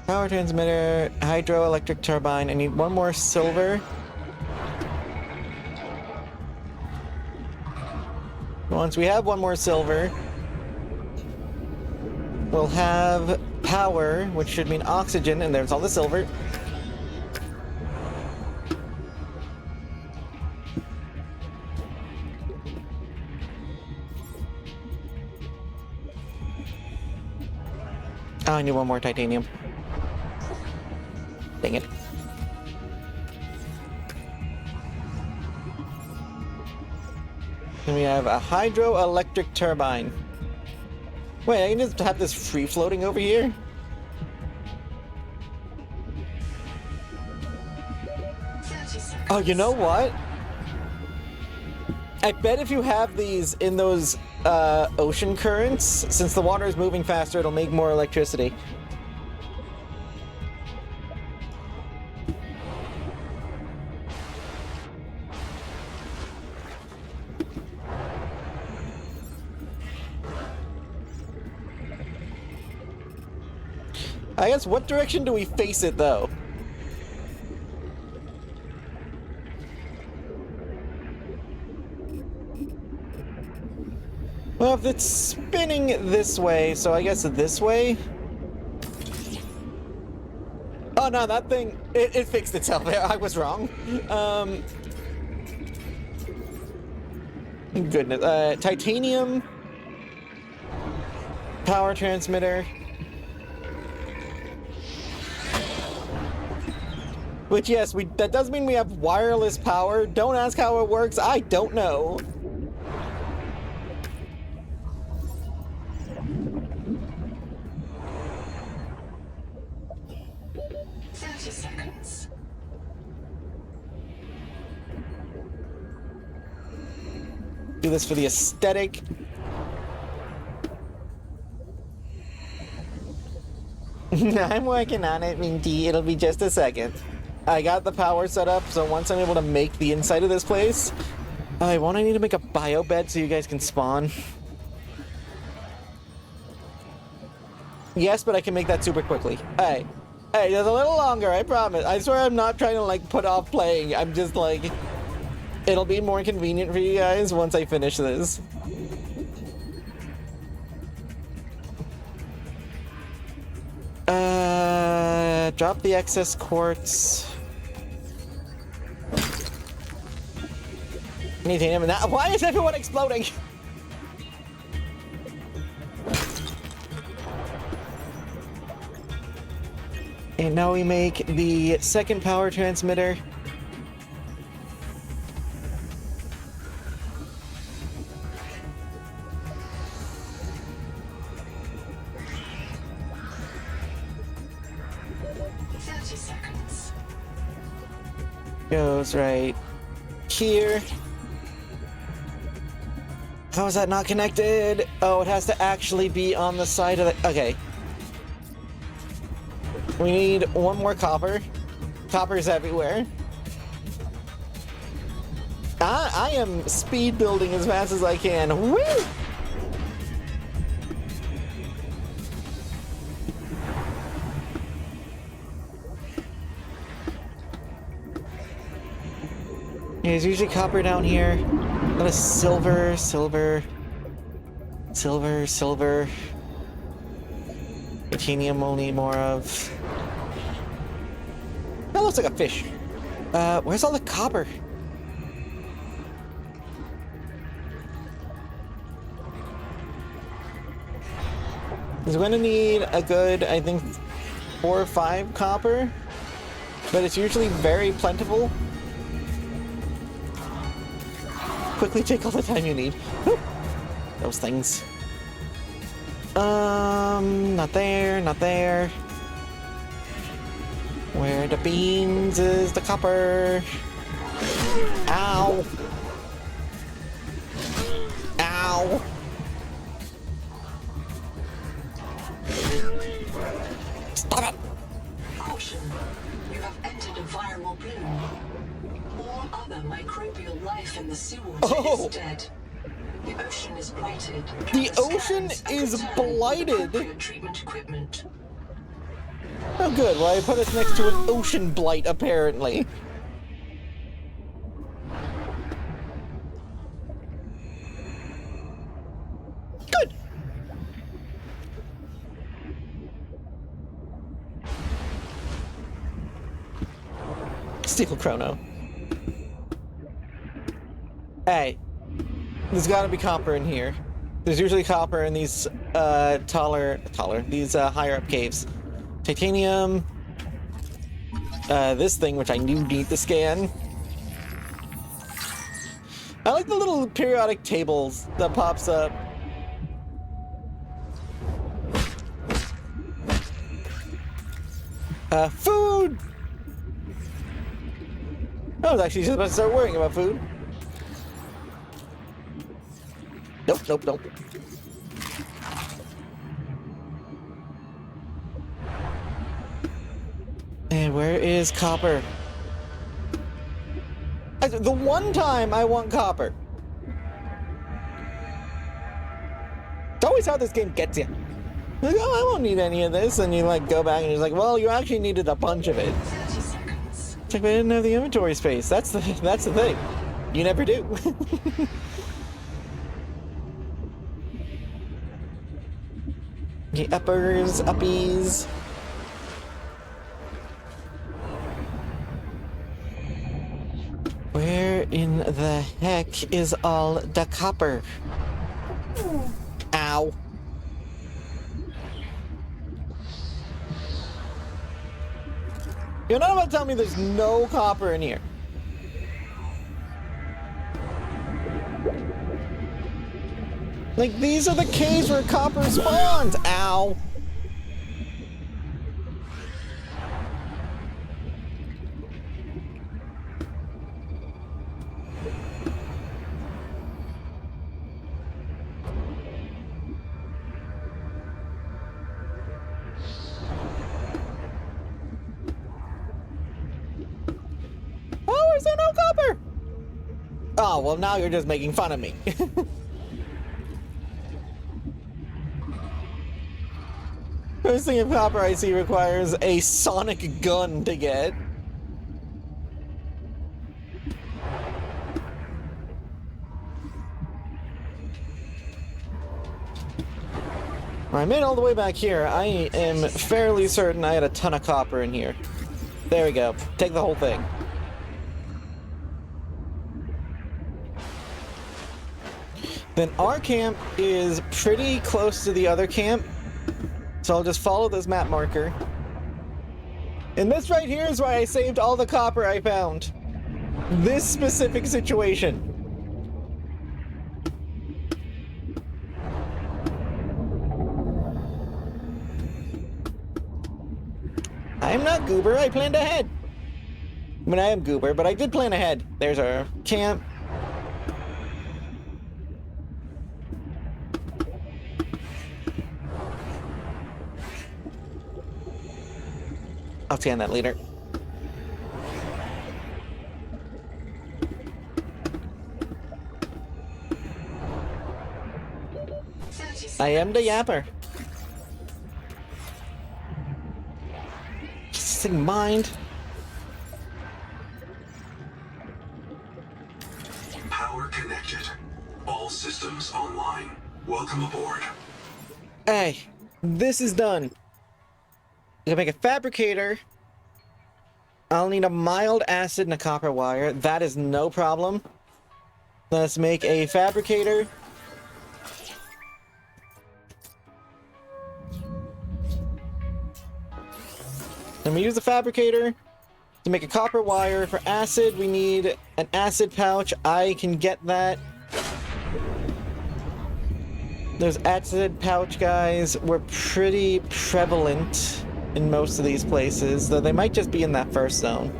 Power transmitter, hydroelectric turbine. I need one more silver. Once we have one more silver, we'll have power, which should mean oxygen, and there's all the silver. Oh, I need one more titanium. Dang it. And we have a hydroelectric turbine. Wait, I can just have this free floating over here? Oh, you know what? I bet if you have these in those ocean currents, since the water is moving faster, it'll make more electricity. I guess, what direction do we face it, though? Well, if it's spinning this way, so I guess this way? Oh, no, that thing, it fixed itself. I was wrong. Goodness. Titanium. Power transmitter. Which, yes, that does mean we have wireless power. Don't ask how it works. I don't know. Do this for the aesthetic. I'm working on it, Minty. It'll be just a second. I got the power set up, so once I'm able to make the inside of this place, I need to make a bio bed so you guys can spawn. Yes, but I can make that super quickly. Hey, just a little longer, I promise. I swear I'm not trying to, like, put off playing. I'm just, like, it'll be more convenient for you guys once I finish this. Drop the excess quartz. Why is everyone exploding? And now we make the second power transmitter. Goes right here. How is that not connected? Oh, it has to actually be on the side of the... Okay. We need one more copper. Copper's everywhere. I am speed building as fast as I can. Woo! There's usually copper down here. A lot of silver. Titanium we'll need more of. That looks like a fish. Where's all the copper? We're gonna need a good, I think, 4 or 5 copper, but it's usually very plentiful. Quickly take all the time you need. Whew. Those things. Not there. Where the beans is the copper. Ow. Ow. Stop it. Caution. You have entered a viral bloom. All other microbial life in the seawater is dead. The ocean is blighted. The ocean is blighted? Treatment equipment. Oh good, well I put us next to an ocean blight apparently. Good! Steel chrono. Hey, there's gotta be copper in here. There's usually copper in these these higher up caves. Titanium. This thing, which I do need to scan. I like the little periodic tables that pops up. Food! I was actually just about to start worrying about food. Nope, nope, nope. And where is copper? The one time I want copper. It's always how this game gets you. Like, oh, I won't need any of this, and you like go back and you're like, well, you actually needed a bunch of it. 30 seconds. It's like, but I didn't have the inventory space. That's the thing. You never do. Okay, uppers, uppies. Where in the heck is all the copper? Ow. You're not about to tell me there's no copper in here. Like, these are the caves where copper spawns! Ow! Oh, is there no copper? Oh, well, now you're just making fun of me. First thing of copper I see requires a sonic gun to get. I made it all the way back here. I am fairly certain I had a ton of copper in here. There we go. Take the whole thing. Then our camp is pretty close to the other camp. So I'll just follow this map marker. And this right here is why I saved all the copper I found. This specific situation. I'm not Goober, I planned ahead. I mean, I am Goober, but I did plan ahead. There's our camp. I'll scan that later. I am the yapper. Just mind. Power connected. All systems online. Welcome aboard. Hey, this is done. I can make a fabricator. I'll need a mild acid and a copper wire. That is no problem. Let's make a fabricator. Then we use the fabricator to make a copper wire. For acid, we need an acid pouch. I can get that. Those acid pouch guys were pretty prevalent in most of these places, though they might just be in that first zone.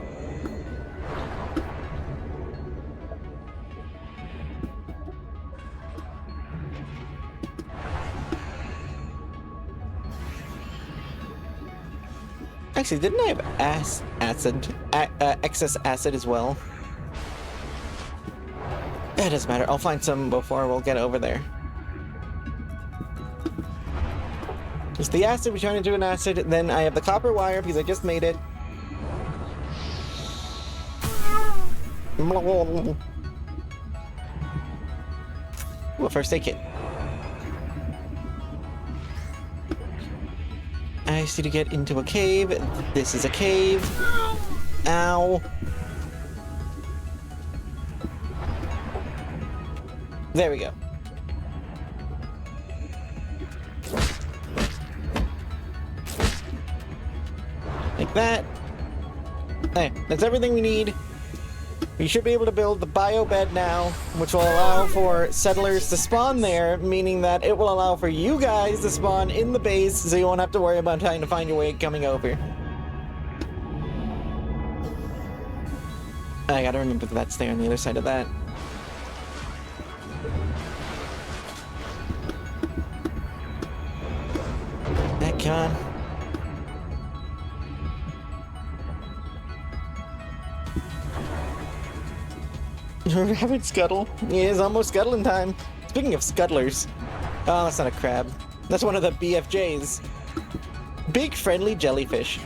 Actually, didn't I have excess acid as well? It doesn't matter. I'll find some before we'll get over there. Just the acid, we turn into an acid, then I have the copper wire because I just made it. Ooh, a first aid kit. I see to get into a cave. This is a cave. Ow. There we go. Like that. Okay, that's everything we need. We should be able to build the bio bed now, which will allow for settlers to spawn there, meaning that it will allow for you guys to spawn in the base, so you won't have to worry about trying to find your way coming over. I gotta remember that that's there on the other side of that. Heck on. Rabbit scuttle. Yeah, it's almost scuttling time. Speaking of scuttlers. Oh, that's not a crab. That's one of the BFJs. Big friendly jellyfish.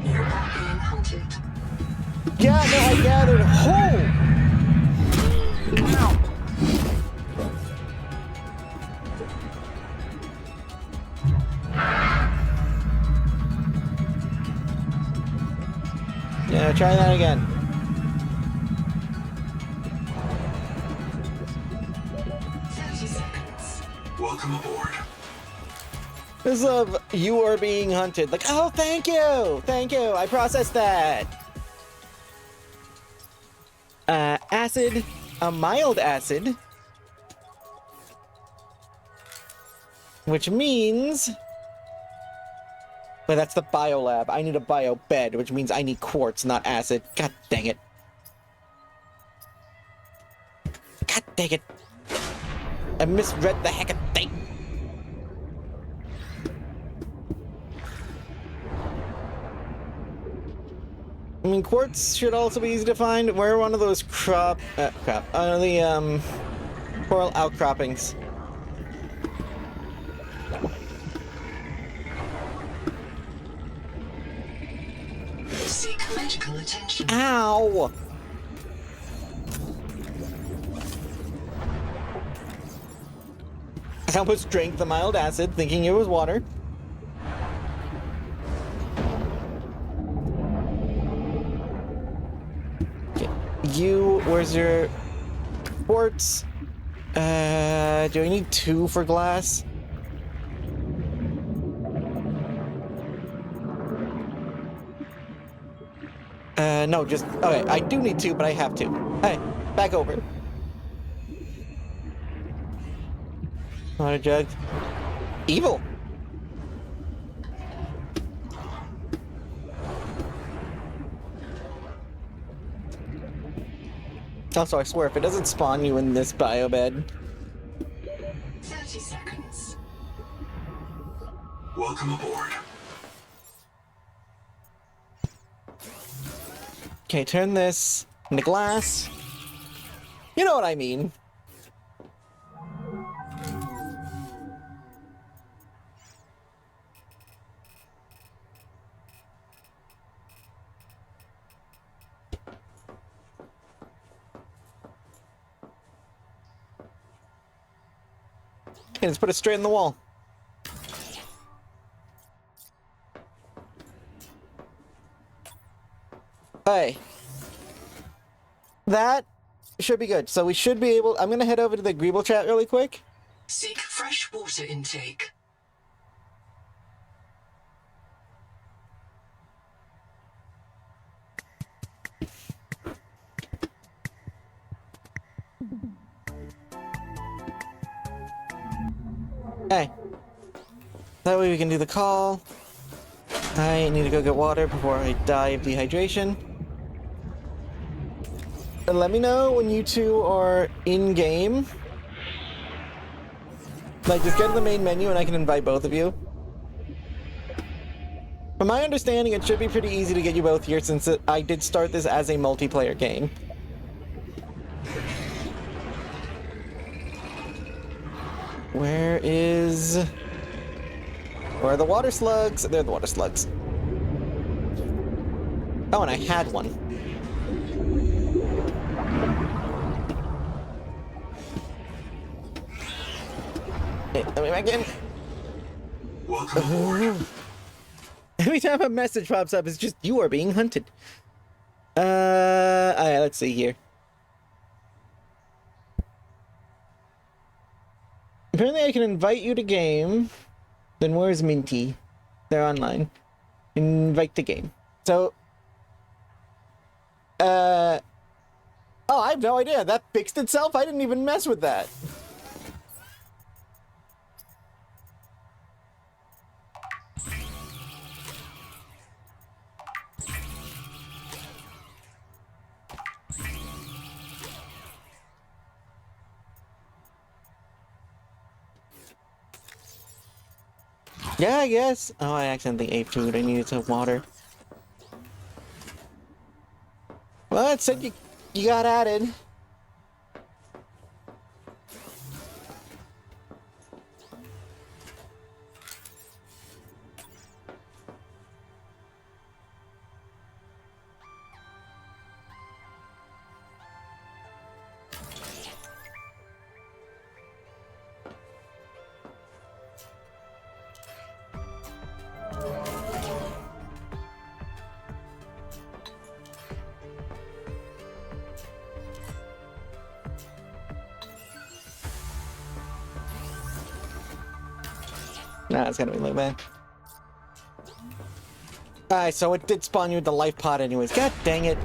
You are being hunted. Yeah, no, I gathered. Oh! Ow. Yeah, try that again. 30 seconds. Welcome aboard. This of you are being hunted. Like, oh, thank you! Thank you, I processed that. Acid. A mild acid. Which means... Wait, that's the biolab. I need a bio bed, which means I need quartz, not acid. God dang it. God dang it. I misread the heck of thing. I mean, quartz should also be easy to find. We're one of those coral outcroppings. Seek medical attention. Ow! I almost drank the mild acid, thinking it was water. Okay. You, where's your quartz? Do I need 2 for glass? No, just... Okay, I do need 2, but I have 2. Hey, back over. Water jug. Evil! Also, I swear, if it doesn't spawn you in this biobed... 30 seconds. Welcome aboard. Okay, turn this into glass. You know what I mean. Okay, let's put it straight in the wall. Hey. That should be good. So we should be able... I'm gonna head over to the Greeble chat really quick. Seek fresh water intake. Hey. That way we can do the call. I need to go get water before I die of dehydration. And let me know when you two are in-game. Like, just get to the main menu and I can invite both of you. From my understanding, it should be pretty easy to get you both here since I did start this as a multiplayer game. Where are the water slugs? They're the water slugs. Oh, and I had one. Okay, let me back in. Welcome aboard. Every time a message pops up, it's just, you are being hunted. Alright, let's see here. Apparently I can invite you to game. Then where's Minty? They're online. Invite to game. So, oh, I have no idea. That fixed itself? I didn't even mess with that. Yeah, I guess. Oh, I accidentally ate food. I needed some water. Well, it said you got added. Nah, it's gonna be like that. Alright, so it did spawn you with the life pod anyways. God dang it.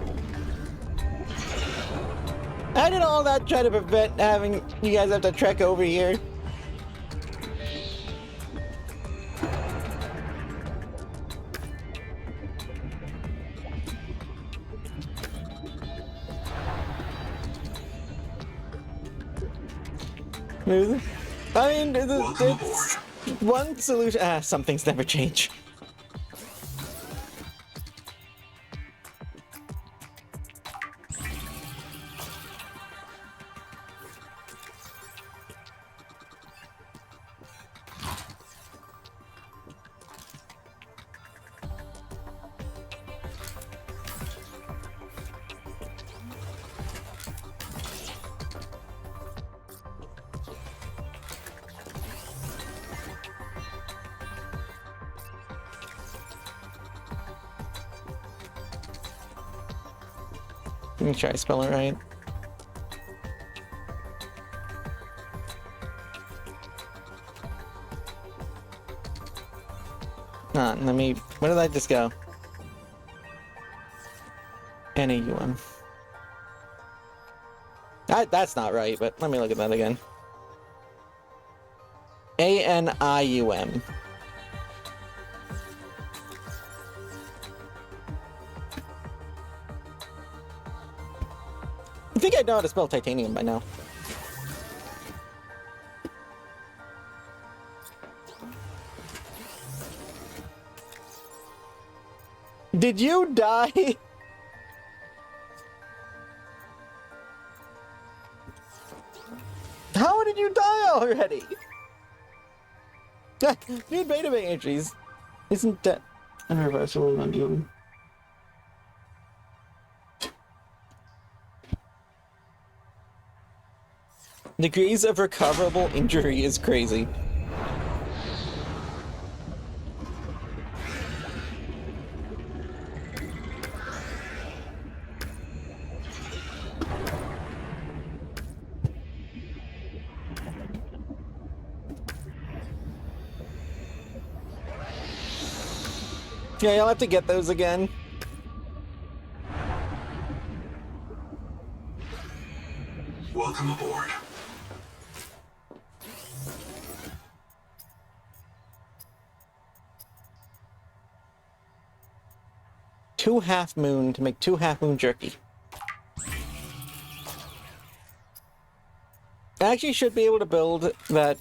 I did all that trying to prevent having you guys have to trek over here. I mean, it's one solution. Ah, some things never change. Let me try to spell it right. Let me... Where did I just go? N-A-U-M. That's not right, but let me look at that again. A-N-I-U-M. I think I know how to spell titanium by now. Did you die? How did you die already? Dude, beta entries. Isn't that irreversible on you? Degrees of recoverable injury is crazy. Yeah, you'll have to get those again. Welcome aboard. Two half moon to make 2 half moon jerky. I actually should be able to build that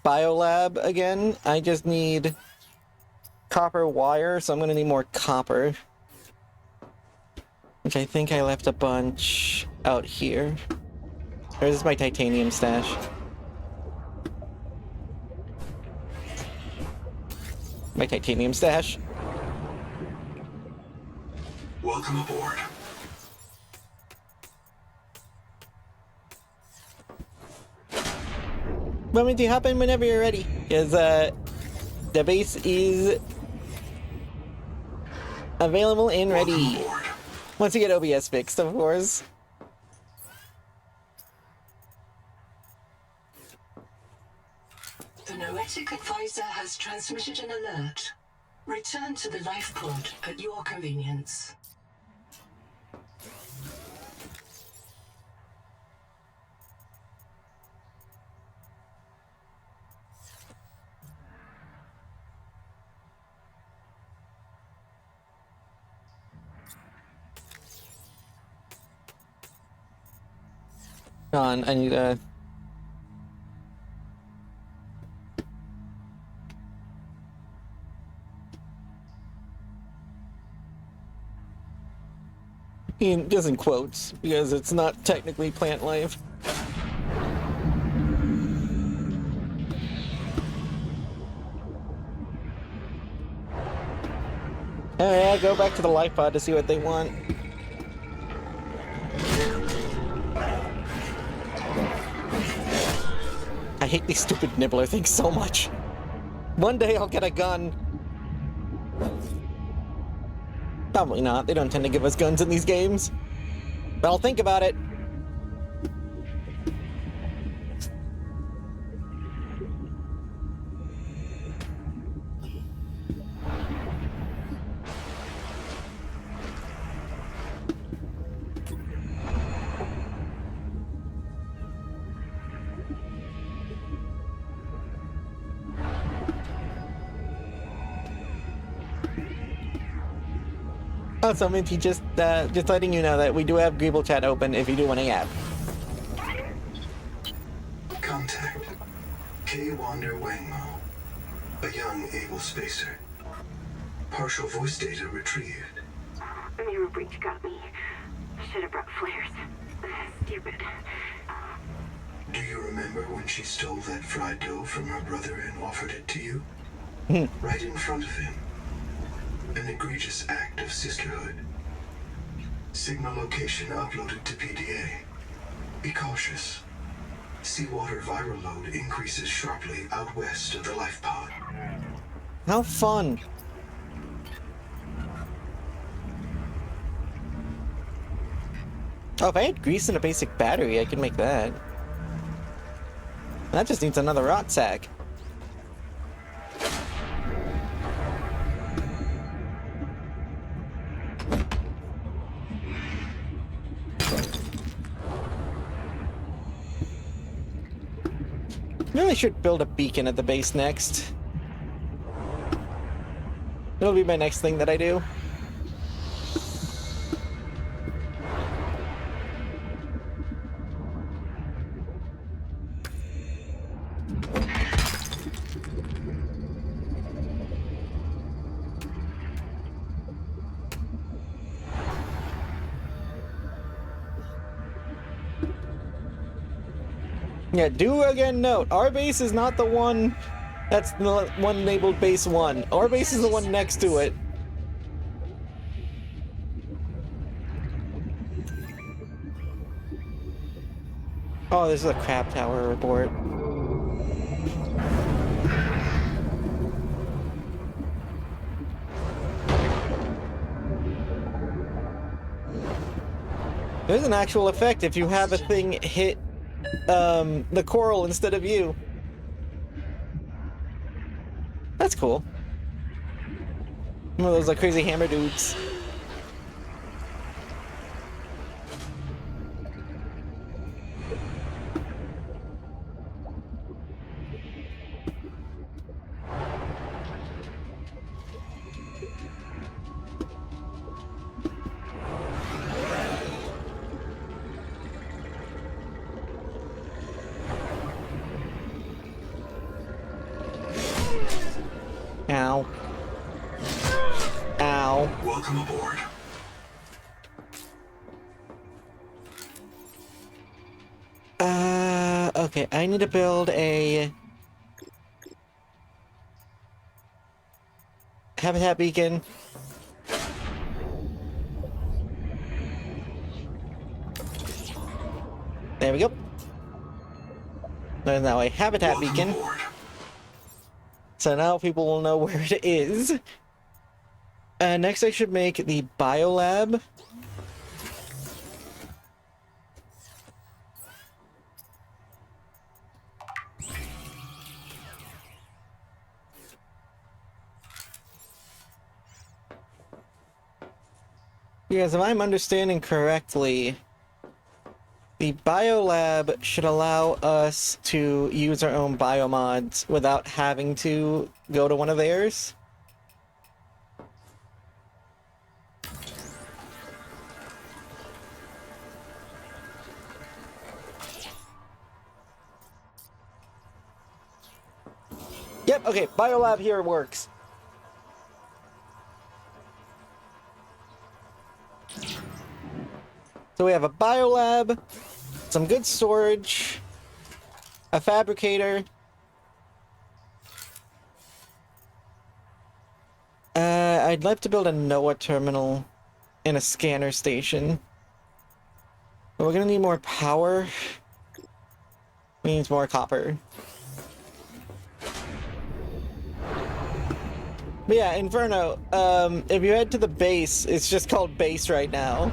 biolab again. I just need copper wire, so I'm gonna need more copper. Which I think I left a bunch out here. Or is this my titanium stash? My titanium stash? Welcome aboard. Want me to hop in whenever you're ready? Because, the base is available and ready. Once you get OBS fixed, of course. The Noetic Advisor has transmitted an alert. Return to the life pod at your convenience. Hold on, I need a... Just in quotes, because it's not technically plant life. Alright, go back to the life pod to see what they want. I hate these stupid nibbler things so much. One day I'll get a gun. Probably not. They don't tend to give us guns in these games. But I'll think about it. Oh, so Minty, just letting you know that we do have Greeble chat open if you do want to add. Contact. K. Wander Wangmo. A young, able spacer. Partial voice data retrieved. Mirror breach got me. Should have brought flares. Stupid. Do you remember when she stole that fried dough from her brother and offered it to you? Right in front of him. An egregious act of sisterhood. Signal location uploaded to PDA. Be cautious. Seawater viral load increases sharply out west of the life pod. How fun! Oh, if I had grease and a basic battery, I could make that. That just needs another rot sack. Really should build a beacon at the base next. It'll be my next thing that I do. Yeah, do again note, our base is not the one that's the one labeled base 1. Our base is the one next to it. Oh, this is a crab tower report. There's an actual effect if you have a thing hit the coral instead of you. That's cool. One of those like crazy hammer dudes. Ow. Ow. Welcome aboard. Okay, I need to build a habitat beacon. There we go. There's now a habitat beacon. Aboard. So now people will know where it is. Next I should make the biolab. Because if I'm understanding correctly, the biolab should allow us to use our own biomods without having to go to one of theirs. Yep, okay, biolab here works. So we have a biolab, some good storage, a fabricator. I'd like to build a NOAA terminal and a scanner station. But we're gonna need more power. Means more copper. But yeah, Inferno, if you head to the base, it's just called base right now.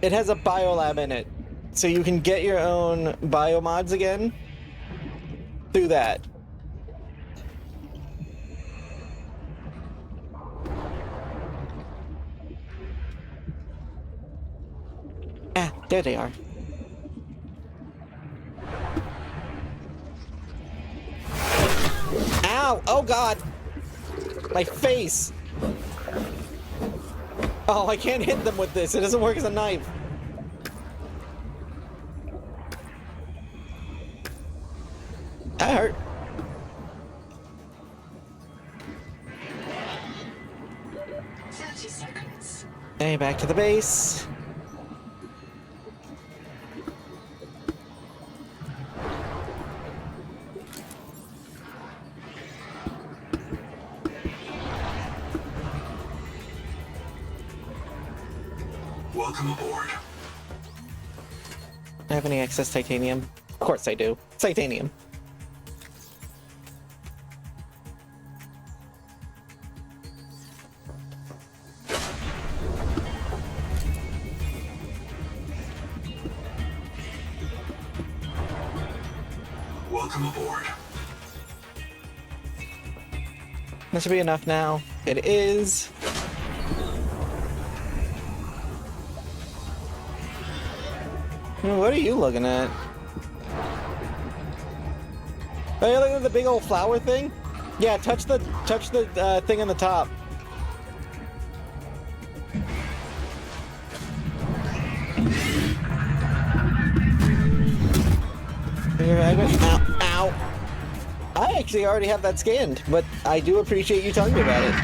It has a biolab in it, so you can get your own biomods again through that. Ah, there they are. Ow! Oh god! My face! Oh, I can't hit them with this. It doesn't work as a knife. That hurt. Hey, back to the base. Welcome aboard. I have any excess titanium? Of course I do. Titanium. Welcome aboard. That should be enough now. It is. What are you looking at? Are you looking at the big old flower thing? Yeah, touch the thing on the top. Ow, ow. I actually already have that scanned, but I do appreciate you telling me about it.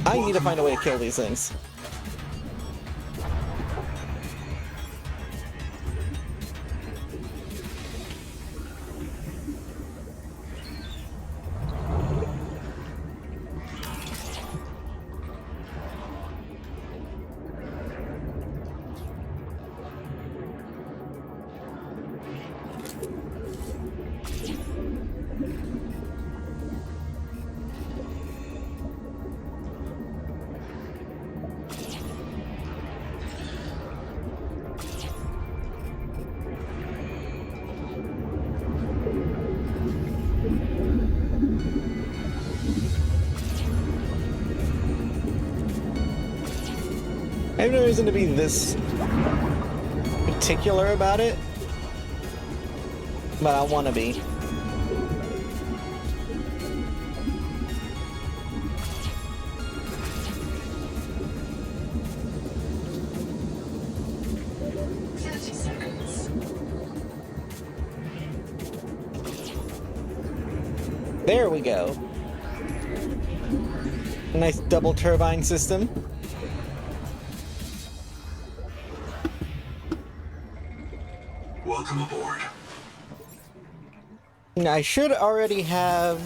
I need to find a way to kill these things. I have no reason to be this particular about it, but I want to be. There we go. A nice double turbine system. Welcome aboard. I should already have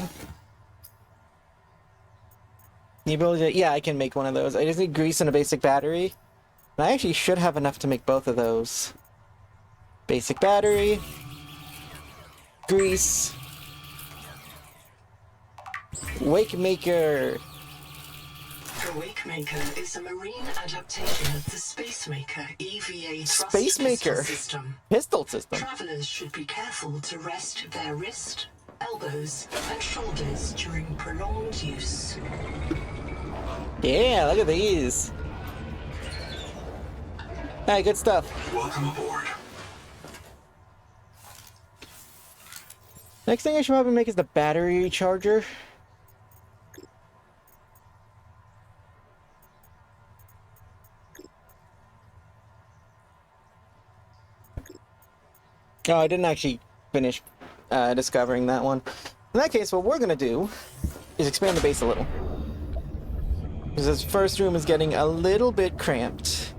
the ability to, yeah, I can make one of those. I just need grease and a basic battery. And I actually should have enough to make both of those. Basic battery, grease, wake maker. The Wakemaker is a marine adaptation of the Spacemaker EVA thrust Spacemaker pistol system. pistol system. Travelers should be careful to rest their wrist, elbows, and shoulders during prolonged use. Yeah, look at these. Hey, good stuff. Welcome aboard. Next thing I should probably make is the battery charger. Oh, I didn't actually finish discovering that one. In that case, what we're gonna do is expand the base a little. Because this first room is getting a little bit cramped.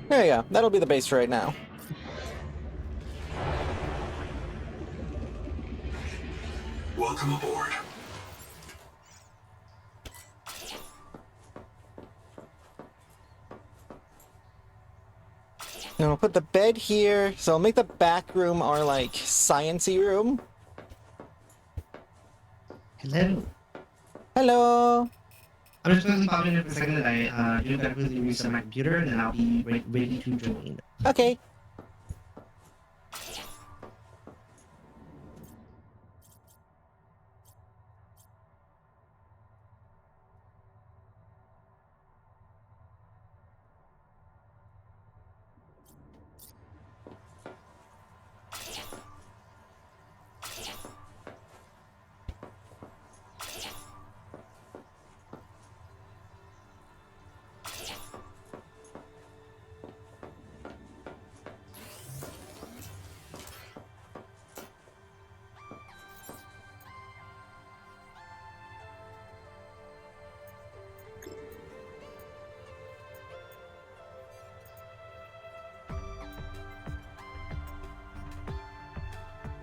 There you go. That'll be the base for right now. Welcome aboard. Now we'll put the bed here, so I'll make the back room our, like, science-y room. Hello. Hello! I'm just going to pop in for a second that I do got to quickly reset my computer, and then I'll be ready to join. Okay.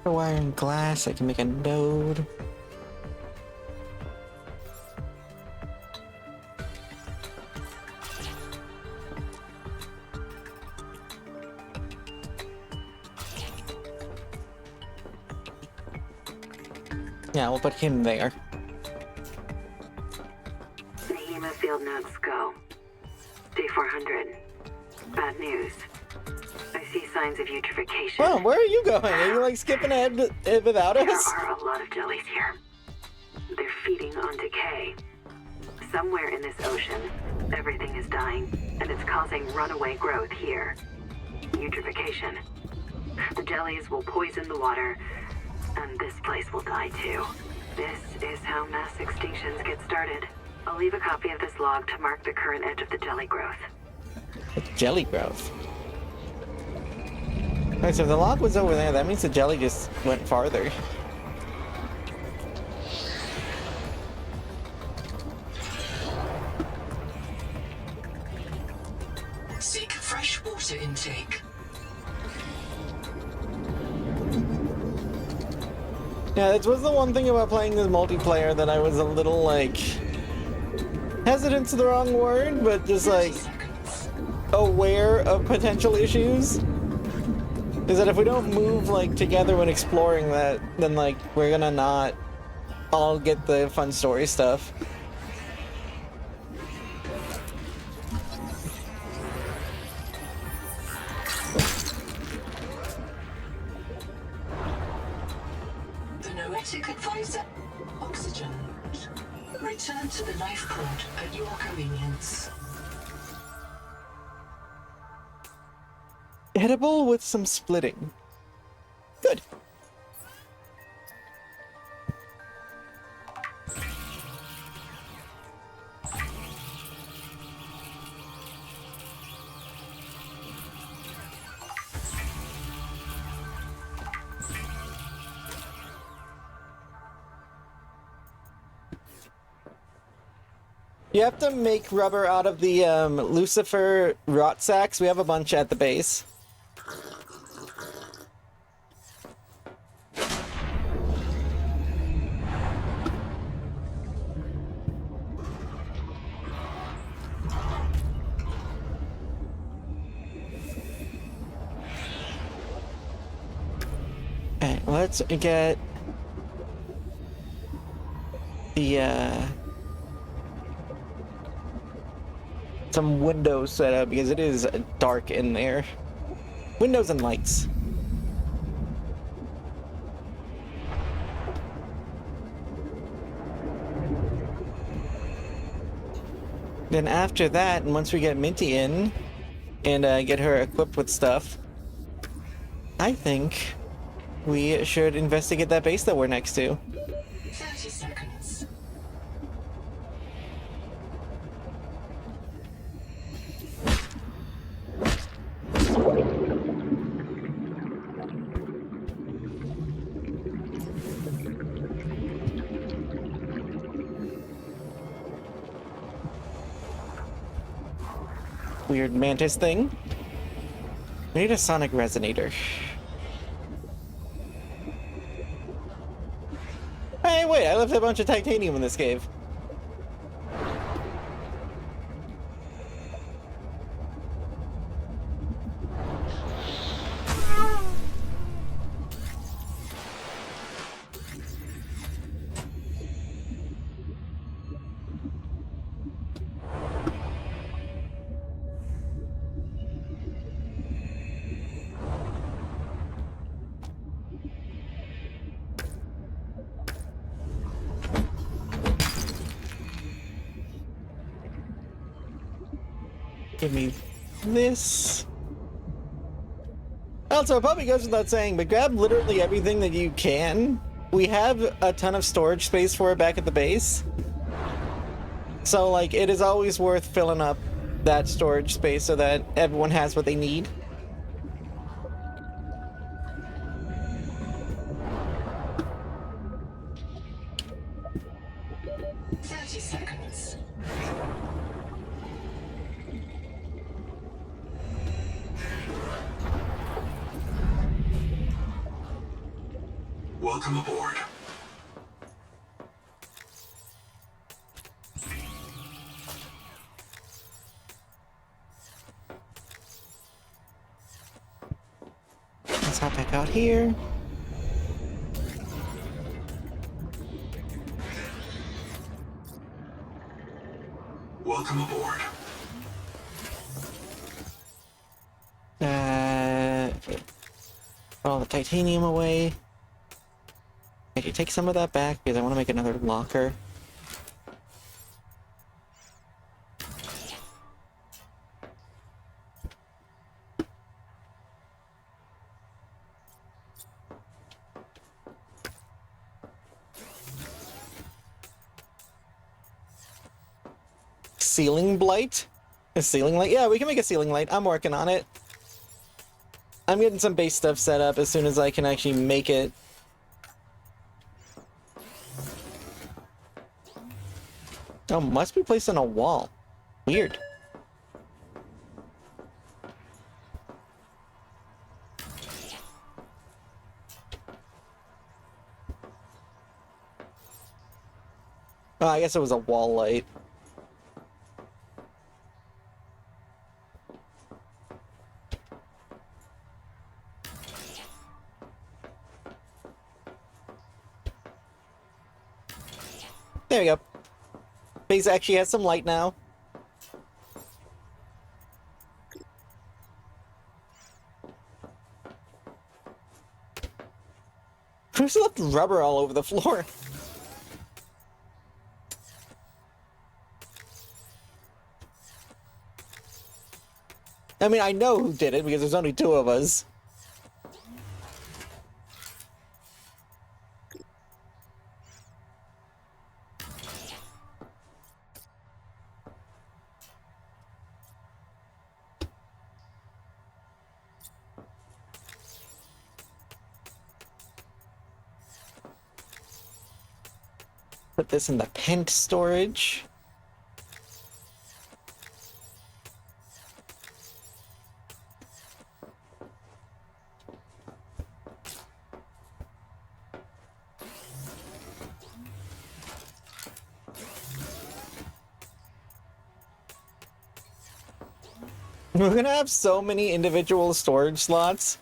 Wire and glass, I can make a node. Yeah, we'll put him there. The hemofield notes go. Day 400. Bad news. I see signs of eutrophication. Well, where are you going? Are you like skipping ahead without There us? are a lot of jellies here. They're feeding on decay. Somewhere in this ocean, everything is dying, and it's causing runaway growth here. Eutrophication. The jellies will poison the water, and this place will die too. This is how mass extinctions get started. I'll leave a copy of this log to mark the current edge of the jelly growth. Jelly growth. Alright, so if the log was over there, that means the jelly just went farther. Seek fresh water intake. Yeah, that was the one thing about playing this multiplayer that I was a little, like... hesitant's the wrong word, but just, like, aware of potential issues. Is that if we don't move, like, together when exploring that, then, like, we're gonna not all get the fun story stuff. The noetic advisor. Oxygen. Return to the life pod at your convenience. Edible with some splitting. Good. You have to make rubber out of the Lucifer rot sacks. We have a bunch at the base. Let's get the some windows set up because it is dark in there. Windows and lights. Then after that, and once we get Minty in and get her equipped with stuff, I think we should investigate that base that we're next to. 30 seconds. Weird mantis thing. We need a sonic resonator. Hey, wait, I left a bunch of titanium in this cave. Give me this. Also, it probably goes without saying, but grab literally everything that you can. We have a ton of storage space for it back at the base. So, like, it is always worth filling up that storage space so that everyone has what they need. Welcome aboard. Let's hop back out here. Welcome aboard. Put all the titanium away. Actually, take some of that back because I want to make another locker. Ceiling blight? A ceiling light? Yeah, we can make a ceiling light. I'm working on it. I'm getting some base stuff set up as soon as I can actually make it. Oh, must be placed on a wall. Weird. Oh, I guess it was a wall light. There we go. Base actually has some light now. Who's left rubber all over the floor? I mean, I know who did it because there's only two of us. Put this in the pent storage. We're gonna have so many individual storage slots.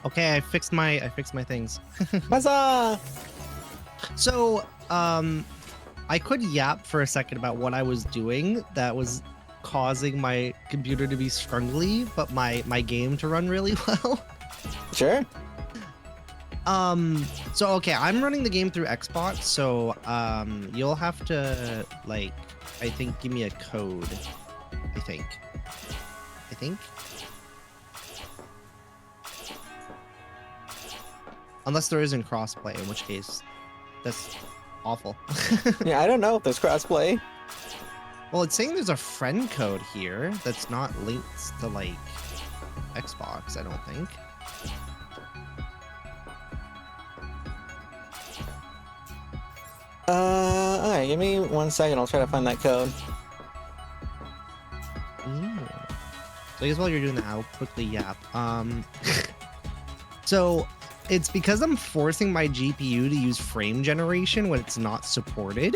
Okay, I fixed my things. Huzzah! So, I could yap for a second about what I was doing that was causing my computer to be scrungly, but my game to run really well. Sure. So okay, I'm running the game through Xbox, so you'll have to like, I think, give me a code. I think. Unless there isn't crossplay, in which case, that's awful. Yeah, I don't know if there's crossplay. Well, it's saying there's a friend code here that's not linked to like Xbox, I don't think. Alright, give me 1 second, I'll try to find that code. So I guess while you're doing that, I'll quickly yap. So it's because I'm forcing my GPU to use frame generation when it's not supported.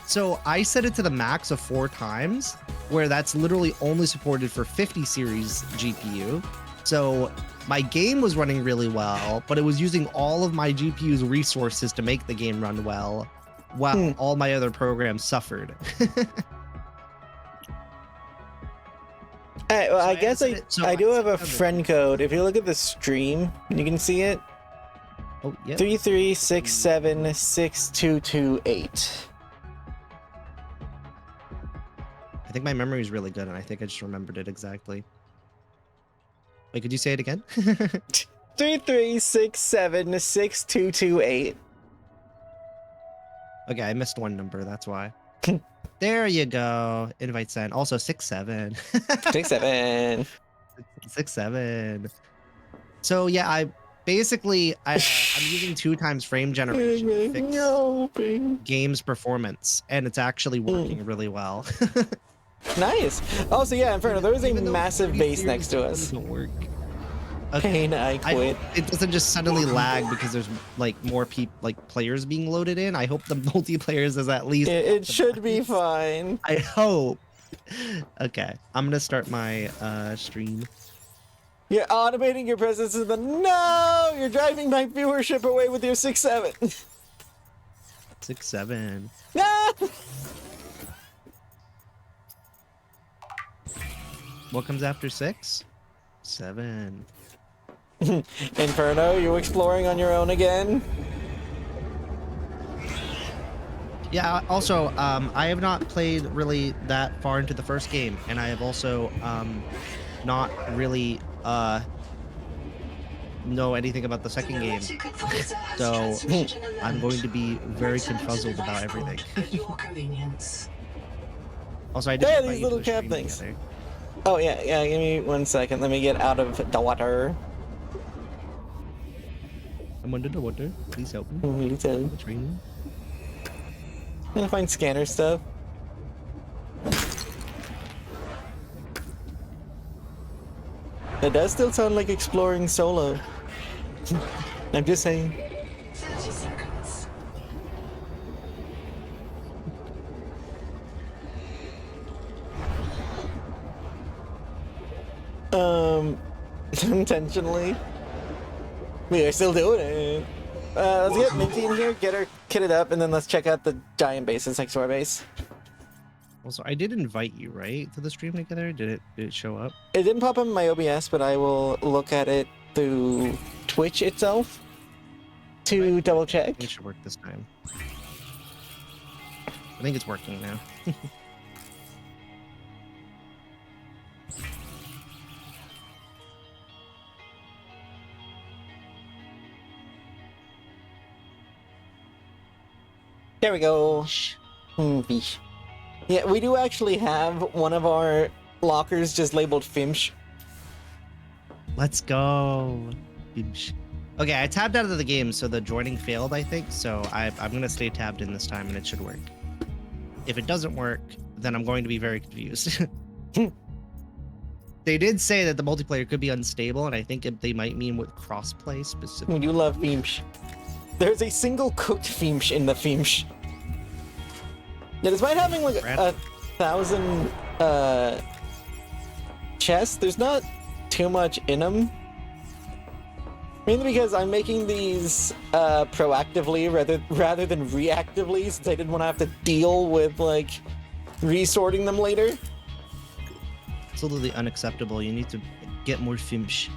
So I set it to the max of 4 times, where that's literally only supported for 50 series GPU. So my game was running really well, but it was using all of my GPU's resources to make the game run well, while all my other programs suffered. Alright, well, So I guess I do have a friend code. If you look at the stream, you can see it. Oh, yeah. 33676228. I think my memory is really good, and I think I just remembered it exactly. Wait, could you say it again? 33676228. Okay, I missed one number, that's why. There you go. Invite sent. Also 67. 67. 67. So yeah, I'm using 2 times frame generation to fix game's performance, and it's actually working really well. Nice. Also, yeah, Inferno, there is a Even though massive base next to us. Doesn't work. Pain, I I quit. hope it doesn't just suddenly lag because there's like more players being loaded in. I hope the multiplayers is at least. It should be fine. I hope. Okay, I'm gonna start my stream. You're automating your presence in the. No! You're driving my viewership away with your 6-7. 6-7. No! What comes after 6? 7. Inferno, you exploring on your own again? Yeah, also, I have not played really that far into the first game, and I have also not really know anything about the second game. So I'm going to be very confuzzled about everything. Also, I did Yeah, invite these you to little the cat stream things. together. Oh, yeah, give me 1 second. Let me get out of the water. I'm under the water. Please help me. Me too. Stream. I'm gonna find scanner stuff. It does still sound like exploring solo. I'm just saying. 30 seconds. Intentionally. We are still doing it. Let's get Minty in here, get her kitted up, and then let's check out the giant bases next to our base. Also, I did invite you, right, to the stream together? Did it show up? It didn't pop up in my OBS, but I will look at it through Twitch itself to double check. It should work this time. I think it's working now. There we go. Fish. Yeah, we do actually have one of our lockers just labeled Fimsh. Let's go. Okay, I tabbed out of the game, so the joining failed, I think. So I'm going to stay tabbed in this time, and it should work. If it doesn't work, then I'm going to be very confused. They did say that the multiplayer could be unstable, and I think they might mean with crossplay specifically. We do love Fimsh. There's a single cooked Fimsh in the Fimsh. Yeah, despite having like 1,000 chests, there's not too much in them. Mainly because I'm making these proactively rather than reactively, since I didn't want to have to deal with like resorting them later. Absolutely unacceptable. You need to get more Fimsh.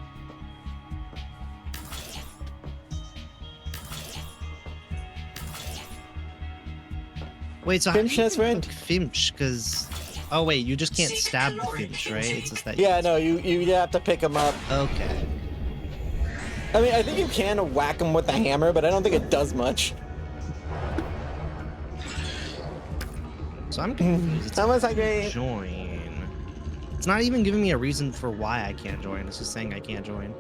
Wait, so Fimsh has friend. Fimsh, because oh wait, you just can't stab the Fimsh, right? It's just that. Yeah, no, you have to pick them up. Okay. I mean, I think you can whack them with the hammer, but I don't think it does much. So I'm confused. It's That was like a join. It's not even giving me a reason for why I can't join. It's just saying I can't join.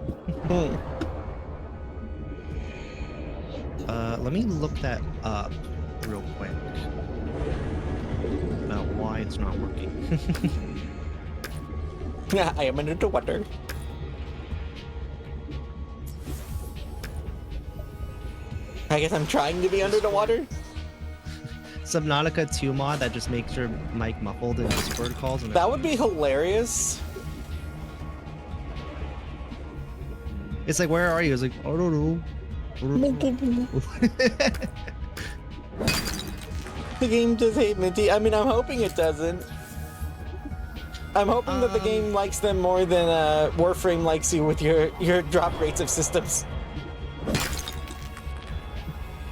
Let me look that up real quick. About why it's not working. Yeah, I am under the water. I guess I'm trying to be under the water. Subnautica 2 mod that just makes your mic muffled in Discord calls. And That would be hilarious. It's like, where are you? It's like, I don't know. The game does hate Minty. I mean, I'm hoping it doesn't. I'm hoping that the game likes them more than Warframe likes you with your drop rates of systems.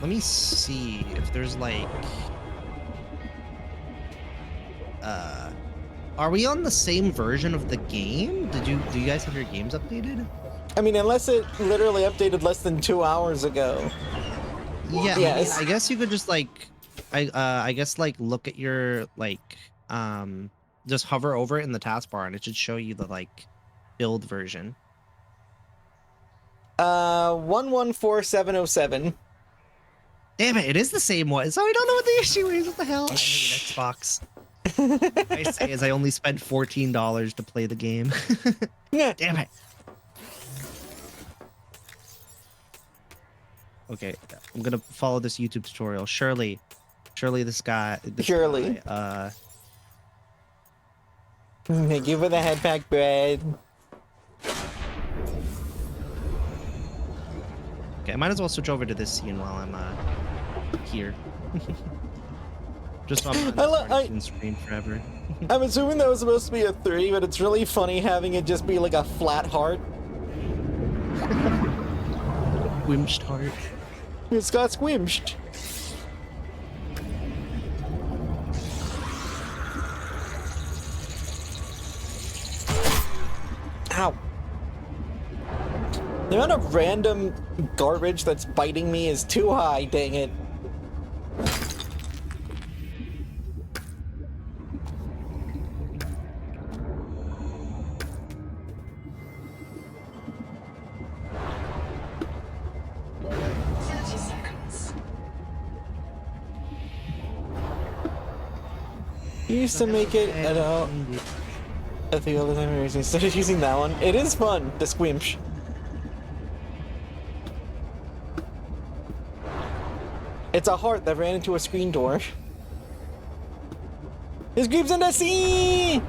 Let me see if there's like... Are we on the same version of the game? Do you guys have your games updated? I mean, unless it literally updated less than 2 hours ago. Yeah, Yes. I guess you could just like, I guess like look at your like, just hover over it in the taskbar and it should show you the like build version. 114707. Damn it, it is the same one. So I don't know what the issue is. What the hell? I hate Xbox. I say is I only spent $14 to play the game. Yeah. Damn it. Okay, I'm gonna follow this YouTube tutorial. Surely this guy. Surely. Thank you for the head pack bread. Okay, I might as well switch over to this scene while I'm here. Just so I'm not on screen forever. I'm assuming that was supposed to be a 3, but it's really funny having it just be like a flat heart. Squimshed heart. It's got squimshed. Ow. The amount of random garbage that's biting me is too high, dang it. You used to make it at all. I think all the time I started using that one. It is fun, the squimsh. It's a heart that ran into a screen door. His creeps in the sea!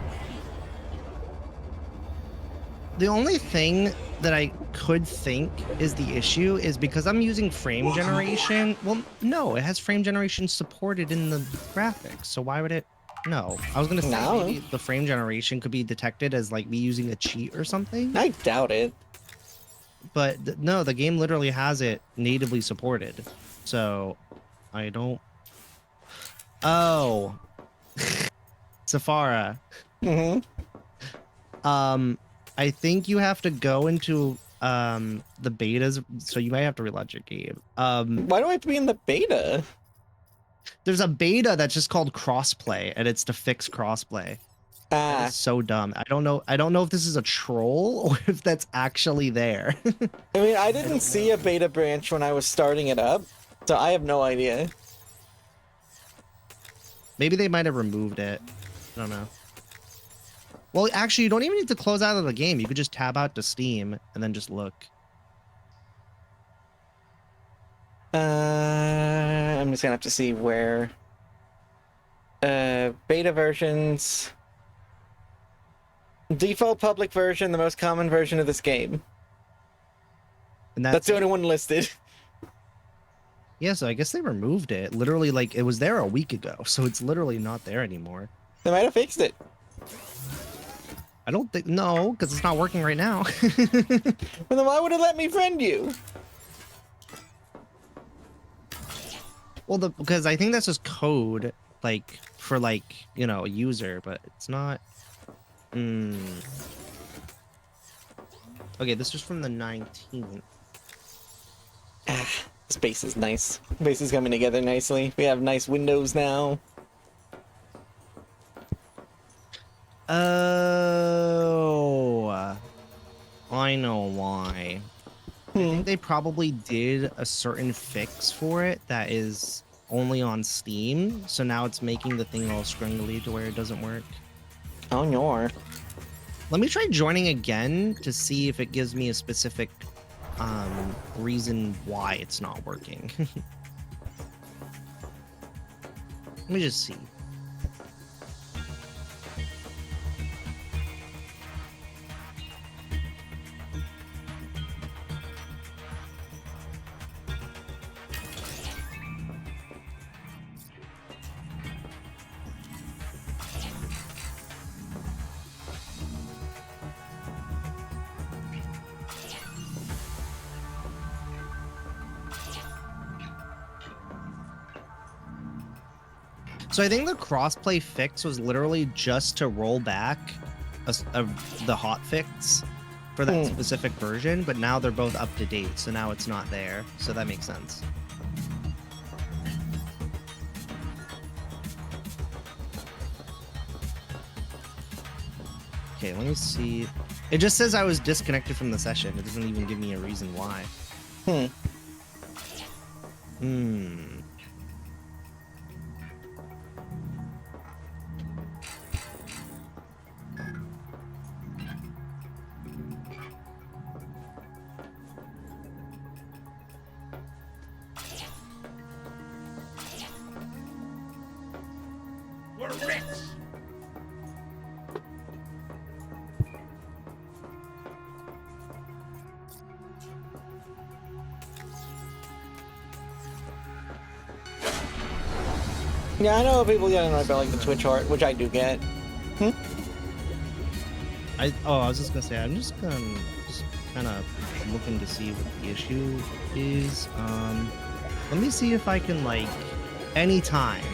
The only thing that I could think is the issue is because I'm using frame generation. Well, no, it has frame generation supported in the graphics. So why would it? No, I was gonna say maybe the frame generation could be detected as like me using a cheat or something. I doubt it. But no, the game literally has it natively supported. So I don't. Oh. Safara. Mm-hmm. I think you have to go into the betas, so you might have to relaunch your game. Why do I have to be in the beta? There's a beta that's just called crossplay, and it's to fix crossplay. Ah, It's so dumb. I don't know if this is a troll or if that's actually there. I mean, I didn't see a beta branch when I was starting it up, so I have no idea. Maybe they might have removed it. I don't know. Well, actually, you don't even need to close out of the game. You could just tab out to Steam and then just look. I'm just gonna have to see where. Beta versions. Default public version, the most common version of this game. And That's the only one listed. Yeah, so I guess they removed it. Literally, like, it was there a week ago, so it's literally not there anymore. They might have fixed it. I don't think, no, because it's not working right now. Well, then why would it let me friend you? Well, because I think that's just code, like, for, like, you know, a user, but it's not. Okay, this was from the 19th. Space is nice. Space is coming together nicely. We have nice windows now. Oh, I know why. I think they probably did a certain fix for it that is only on Steam, so now it's making the thing all scrungly to where it doesn't work. Oh no. Let me try joining again to see if it gives me a specific reason why it's not working. Let me just see. So I think the crossplay fix was literally just to roll back the hotfix for that specific version, but now they're both up to date, so now it's not there. So that makes sense. Okay, let me see. It just says I was disconnected from the session. It doesn't even give me a reason why. Yeah, I know people get annoyed by like the Twitch art, which I do get. I was just gonna say, I'm just kind of looking to see what the issue is. Let me see if I can, like, anytime,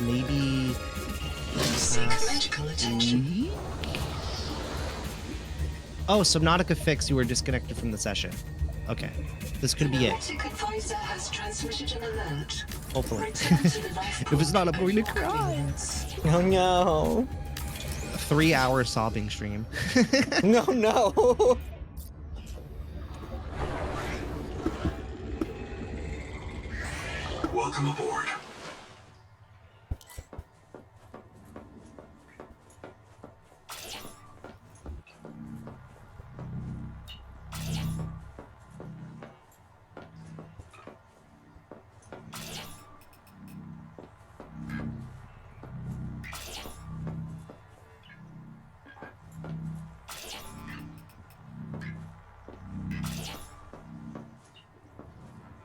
maybe Seek medical attention. Oh, Subnautica fix, you were disconnected from the session. Okay, this could be it. Noetic advisor has transmitted an alert. Hopefully. Return to the life If it's not, I'm pod going to at your cry. convenience. Oh no. 3-hour sobbing stream. No. Welcome aboard.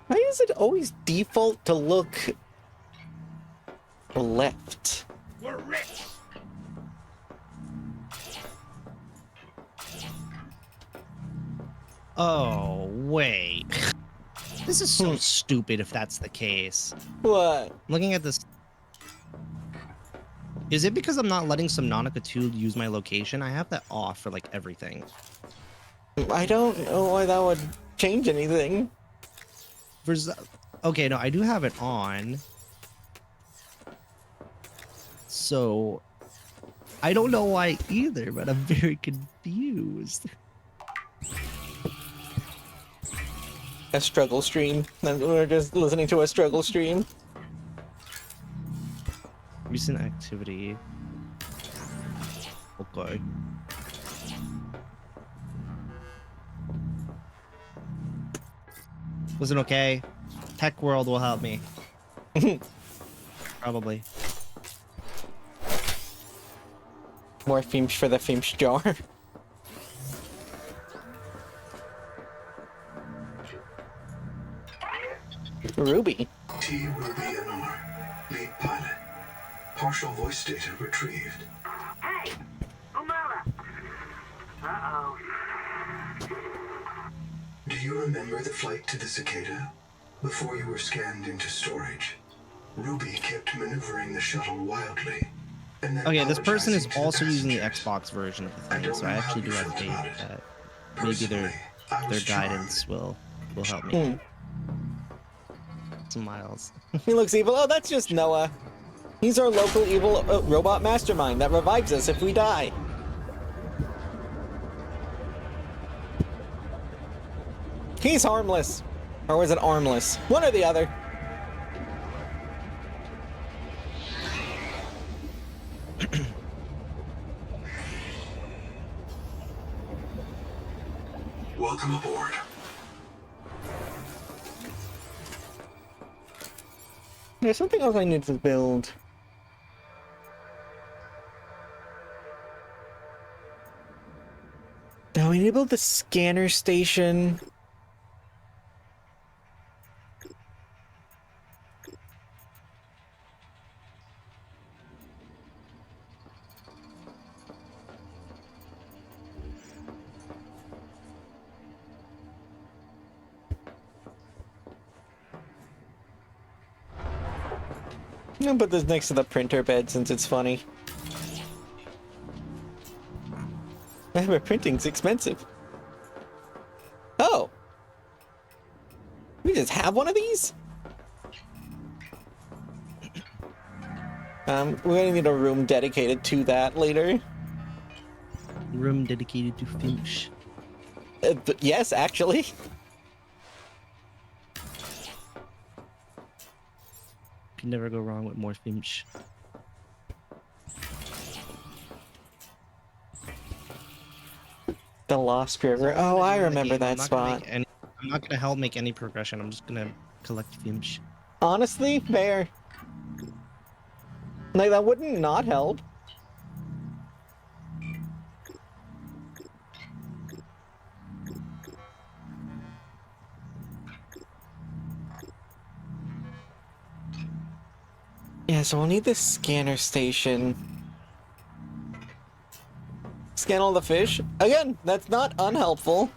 Why does it always default to look left? We're rich! Oh, wait. This is so stupid if that's the case. What? Looking at this Is it because I'm not letting Subnautica 2 use my location? I have that off for like everything. I don't know why that would change anything. Okay, no, I do have it on. So I don't know why either, but I'm very confused. A struggle stream. We're just listening to a struggle stream. Recent activity. Okay. Listen, okay. Tech World will help me. Probably. More Feemsh for the Feemsh jar. Ruby. T. Ruby NR, lead pilot. Partial voice data retrieved. Hey! Umala! Uh-oh. Do you remember the flight to the cicada? Before you were scanned into storage, Ruby kept maneuvering the shuttle wildly. And then Okay, this person is apologizing to the also using the passengers. Xbox version of the I thing, don't so I know actually how do you have felt faith about it. that maybe Personally, I their was charmed. guidance will help me. Some miles. He looks evil. Oh, that's just Noah. He's our local evil robot mastermind that revives us if we die. He's harmless. Or was it armless? One or the other. Welcome aboard. There's something else I need to build. Now we need to build the scanner station. I'm gonna put this next to the printer bed since it's funny. But printing's expensive. Oh! We just have one of these? We're gonna need a room dedicated to that later. Room dedicated to Finch. Yes, actually. Can never go wrong with more Finch. The Lost River. Oh, I remember that spot. I'm not gonna help make any progression. I'm just gonna collect Finch. Honestly, fair. Like, that wouldn't not help. Yeah, so we'll need this scanner station. Scan all the fish. Again, that's not unhelpful.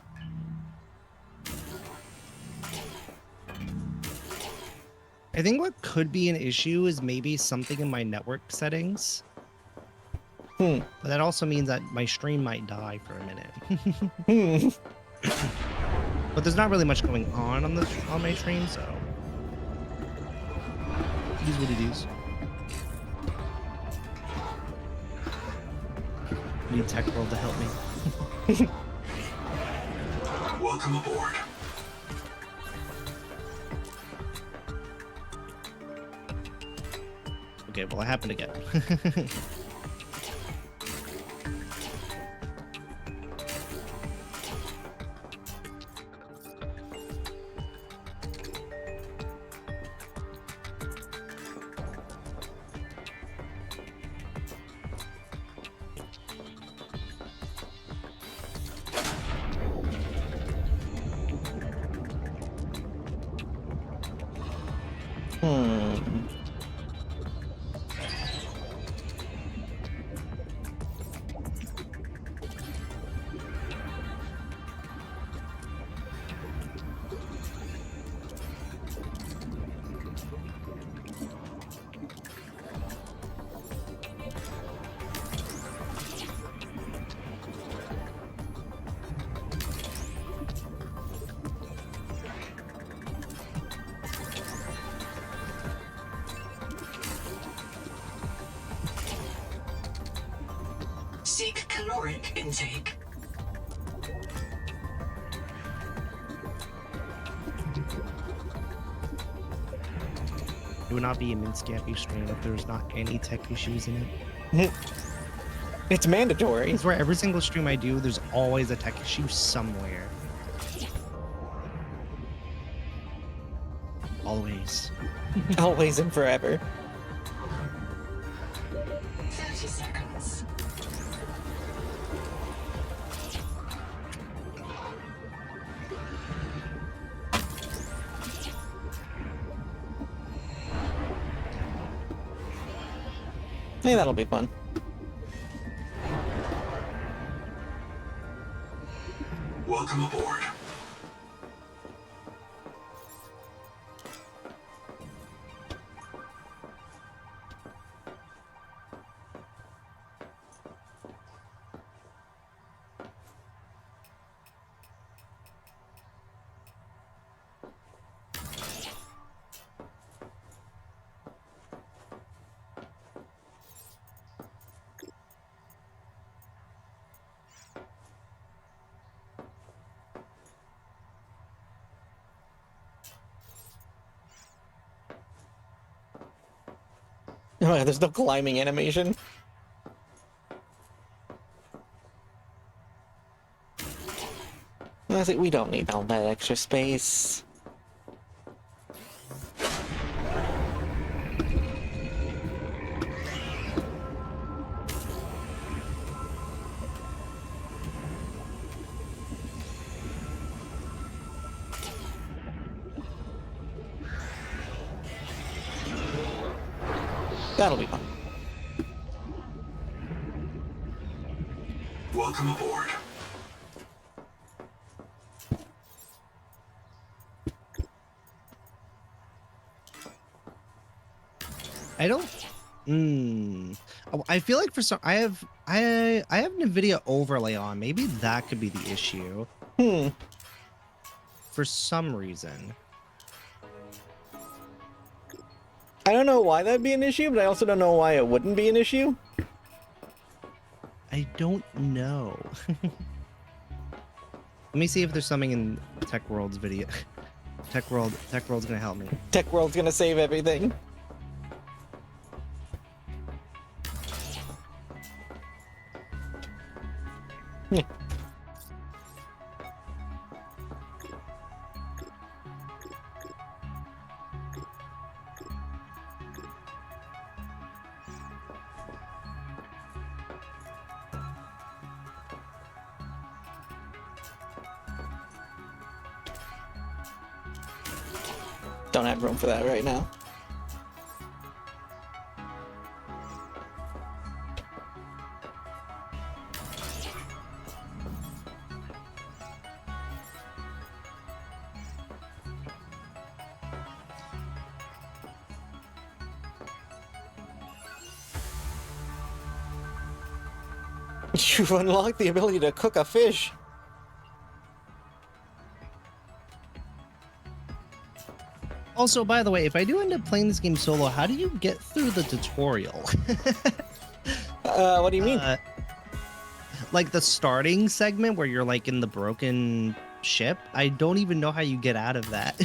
I think what could be an issue is maybe something in my network settings. But that also means that my stream might die for a minute. But there's not really much going on my stream, so it is what it is. I need Tech World to help me. Welcome aboard. Okay, well, I happen to get. caloric intake. It would not be a Minscampy stream if there's not any tech issues in it. It's mandatory. It's where every single stream I do, there's always a tech issue somewhere. Always. Always and forever. 30 seconds. Hey, that'll be fun. Welcome aboard. Oh, yeah, there's no climbing animation. I think we don't need all that extra space. That'll be fun. Welcome aboard. I don't. I feel like for some, I have NVIDIA overlay on. Maybe that could be the issue. For some reason. I don't know why that'd be an issue, but I also don't know why it wouldn't be an issue. I don't know. Let me see if there's something in Tech World's video. Tech World's gonna help me. Tech World's gonna save everything. Don't have room for that right now. You've unlocked the ability to cook a fish. Also, by the way, if I do end up playing this game solo, how do you get through the tutorial? What do you mean? Like the starting segment where you're like in the broken ship? I don't even know how you get out of that.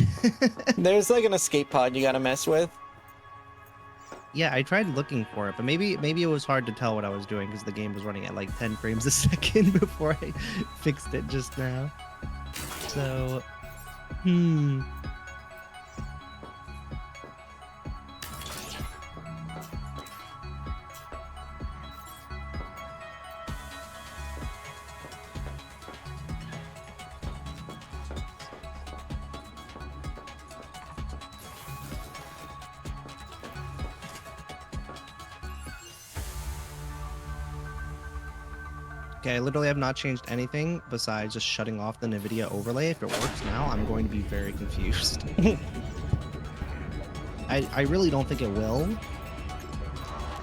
There's like an escape pod you gotta mess with. Yeah, I tried looking for it, but maybe it was hard to tell what I was doing because the game was running at like 10 frames a second before I fixed it just now. So, okay, I literally have not changed anything besides just shutting off the NVIDIA overlay. If it works now, I'm going to be very confused. I really don't think it will,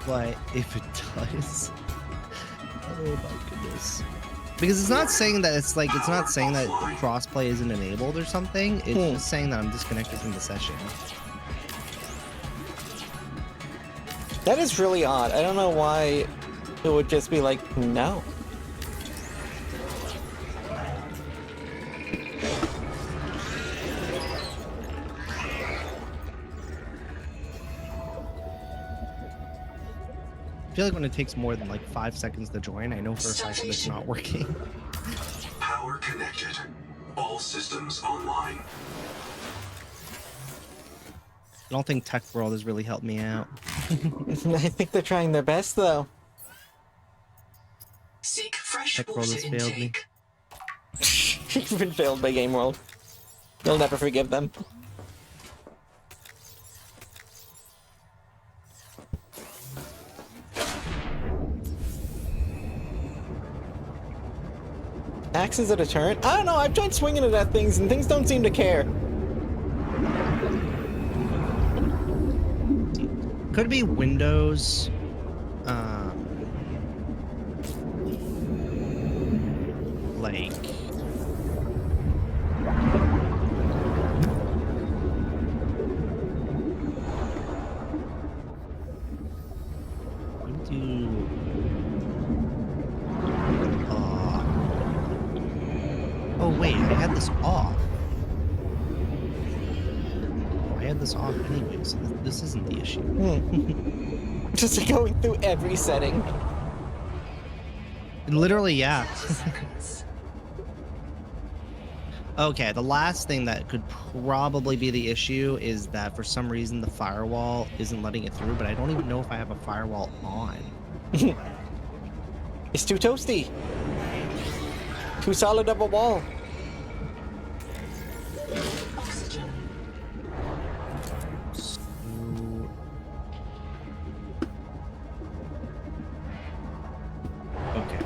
but if it does, oh my goodness. Because it's not saying that it's not saying that crossplay isn't enabled or something. It's just saying that I'm disconnected from the session. That is really odd. I don't know why it would just be like, no. feel like when it takes more than like 5 seconds to join, I know for a fact that it's not working. Power connected. All systems online. I don't think Tech World has really helped me out. I think they're trying their best, though. Seek fresh Tech World water has failed me. intake. You've been failed by Game World. You'll never forgive them. Axe is a deterrent? I don't know, I've tried swinging it at things and things don't seem to care. Could be Windows. Like. Oh wait, I had this off. I had this off anyway, so this isn't the issue. Just going through every setting. Literally, yeah. Okay, the last thing that could probably be the issue is that for some reason the firewall isn't letting it through, but I don't even know if I have a firewall on. It's too toasty. Too solid of a wall. Oxygen. Okay.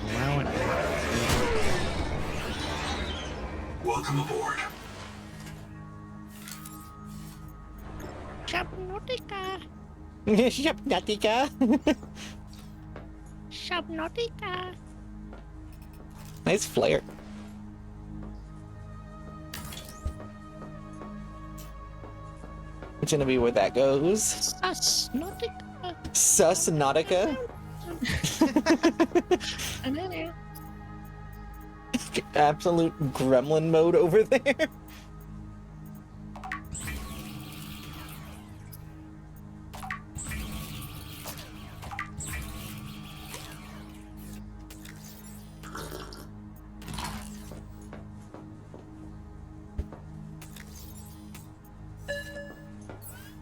Allow it. Welcome aboard. Subnautica. Subnautica. Subnautica. Nice flare. It's gonna be where that goes. Subnautica. Susnautica. Absolute gremlin mode over there.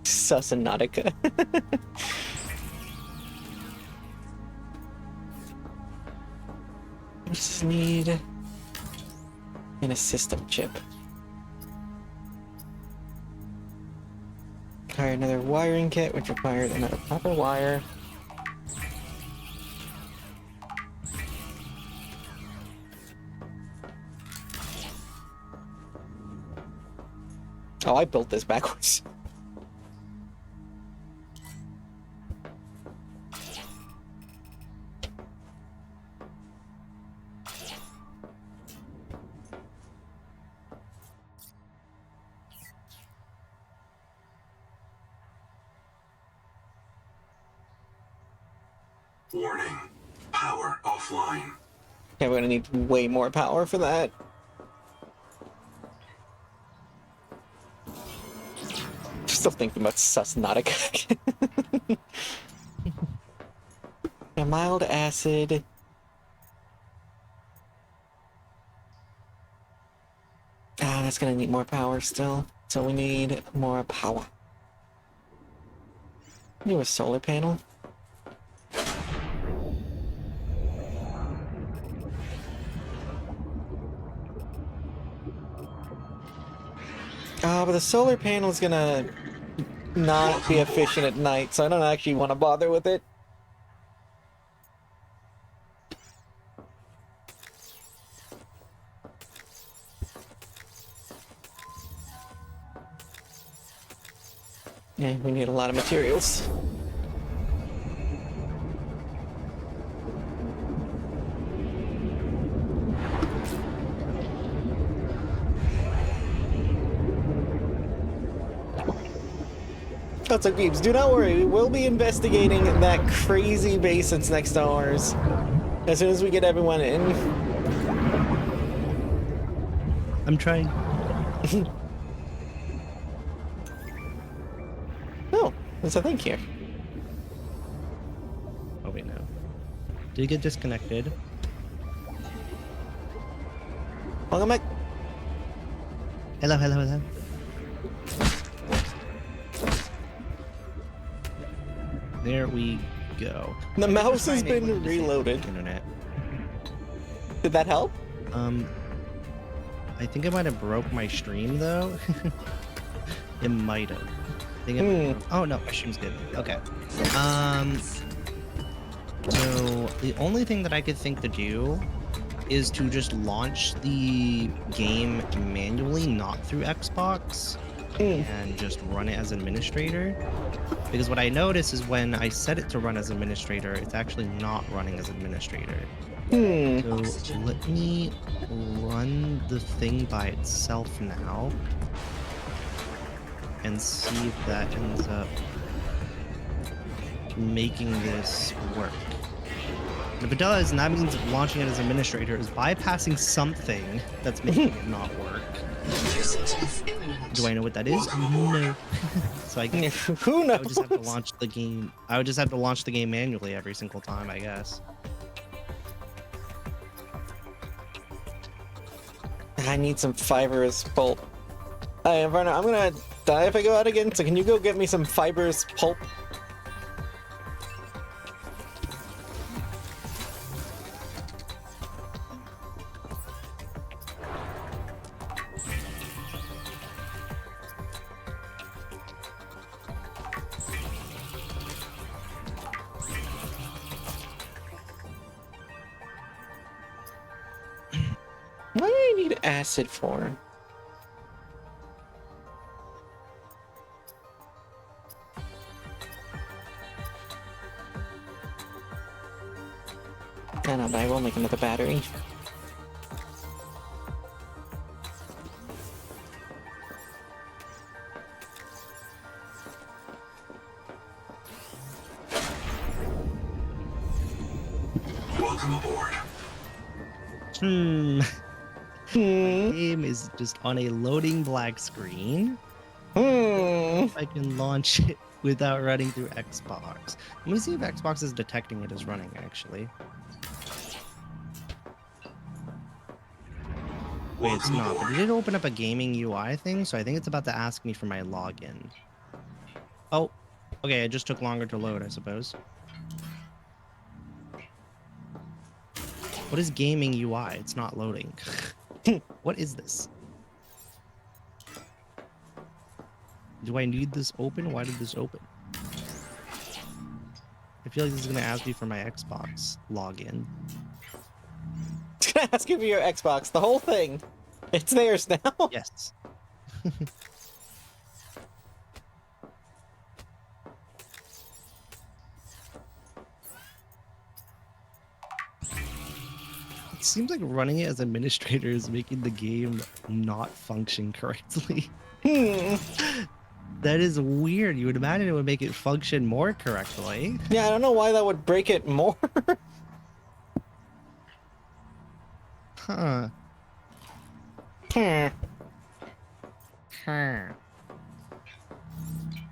Susnautica. We just need a system chip. Require another wiring kit, which requires another copper wire. Oh, I built this backwards. Warning. Power offline. Okay, we're gonna need way more power for that. Still thinking about Susnautica. A mild acid. Ah, that's gonna need more power still. So we need more power. Do a solar panel. But the solar panel is gonna not be efficient at night, so I don't actually want to bother with it. Yeah, we need a lot of materials. That's so Geebs, do not worry, we will be investigating that crazy base that's next to ours as soon as we get everyone in. I'm trying. There's a thing here. Oh wait, no. Did it get disconnected? Welcome back. Hello, hello, hello. There we go. The mouse has Trying to been reloaded. Internet. Did that help? I think I might have broke my stream though. It might have. I think oh no, my stream's good. Okay. So the only thing that I could think to do is to just launch the game manually, not through Xbox, and just run it as administrator. Because what I notice is when I set it to run as administrator, it's actually not running as administrator. So let me run the thing by itself now and see if that ends up making this work. And if it does, and that means launching it as administrator is bypassing something that's making it not work. Do I know what that is? No. So I guess Who knows? I would just have to launch the game. I would just have to launch the game manually every single time, I guess. I need some fibrous pulp. Varna, I'm gonna die if I go out again, so can you go get me some fibrous pulp? What do I need acid for? I don't know, but I will make another battery. Welcome aboard. My game is just on a loading black screen. If I can launch it without running through Xbox. Let me see if Xbox is detecting it as running, actually. Wait, it's not. But it did open up a gaming UI thing, so I think it's about to ask me for my login. Oh, okay, it just took longer to load, I suppose. What is gaming UI? It's not loading. What is this? Do I need this open? Why did this open? I feel like this is gonna ask me for my Xbox login. It's gonna ask you for your Xbox, the whole thing. It's theirs now. Yes. It seems like running it as administrator is making the game not function correctly. That is weird. You would imagine it would make it function more correctly. Yeah, I don't know why that would break it more. Huh.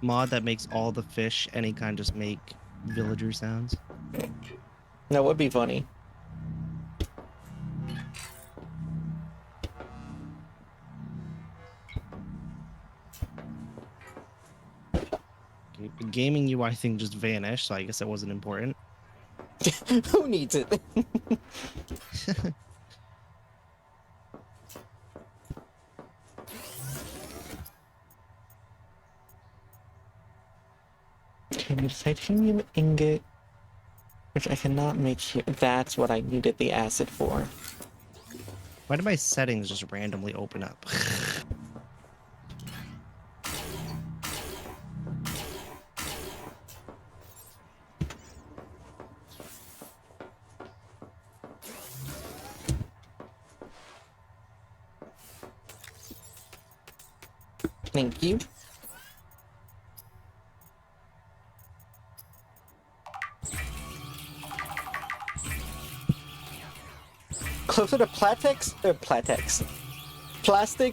Mod that makes all the fish any kind just make villager sounds. That would be funny. Okay, the gaming UI thing just vanished, so I guess that wasn't important. Who needs it? Okay, titanium ingot, which I cannot make here. That's what I needed the acid for. Why did my settings just randomly open up? Thank you. Closer to plastic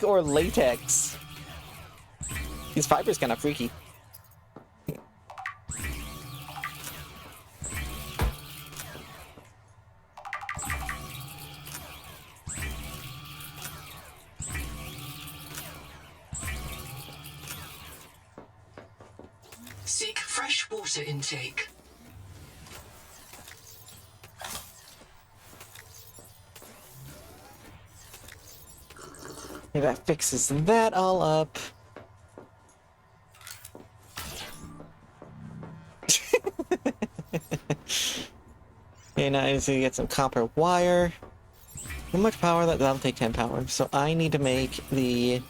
or latex. These fibers kind of freaky. Seek fresh water intake. Okay, that fixes that all up. Okay, now I need to get some copper wire. How much power? That'll take 10 power. So I need to make the...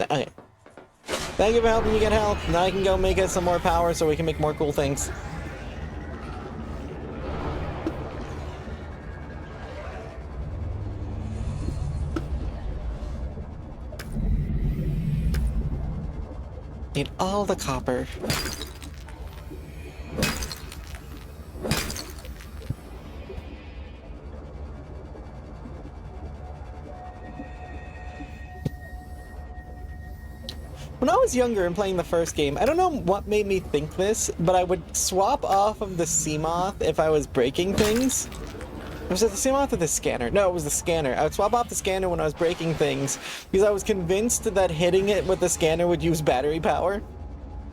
Okay. Thank you for helping me get help. Now I can go make us some more power so we can make more cool things. Need all the copper. When I was younger and playing the first game, I don't know what made me think this, but I would swap off of the Seamoth if I was breaking things. Was it the Seamoth or the scanner? No, it was the scanner. I would swap off the scanner when I was breaking things because I was convinced that hitting it with the scanner would use battery power.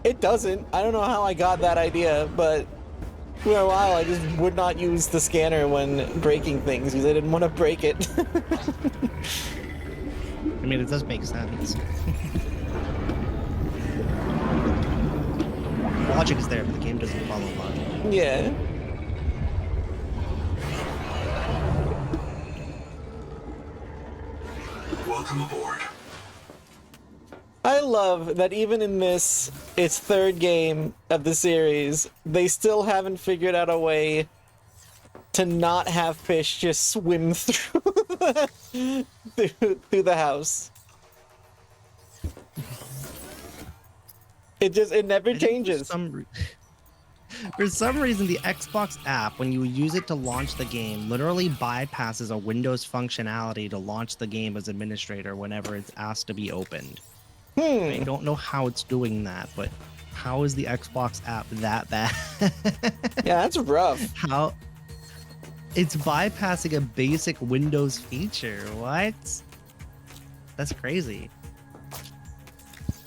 It doesn't. I don't know how I got that idea, but for a while I just would not use the scanner when breaking things because I didn't want to break it. I mean, it does make sense. Logic is there, but the game doesn't follow logic. Yeah. Welcome aboard. I love that even in this, its third game of the series, they still haven't figured out a way to not have fish just swim through through the house. It never changes. For some reason, the Xbox app, when you use it to launch the game, literally bypasses a Windows functionality to launch the game as administrator whenever it's asked to be opened. I don't know how it's doing that, but how is the Xbox app that bad? Yeah, that's rough. How? It's bypassing a basic Windows feature. What? That's crazy.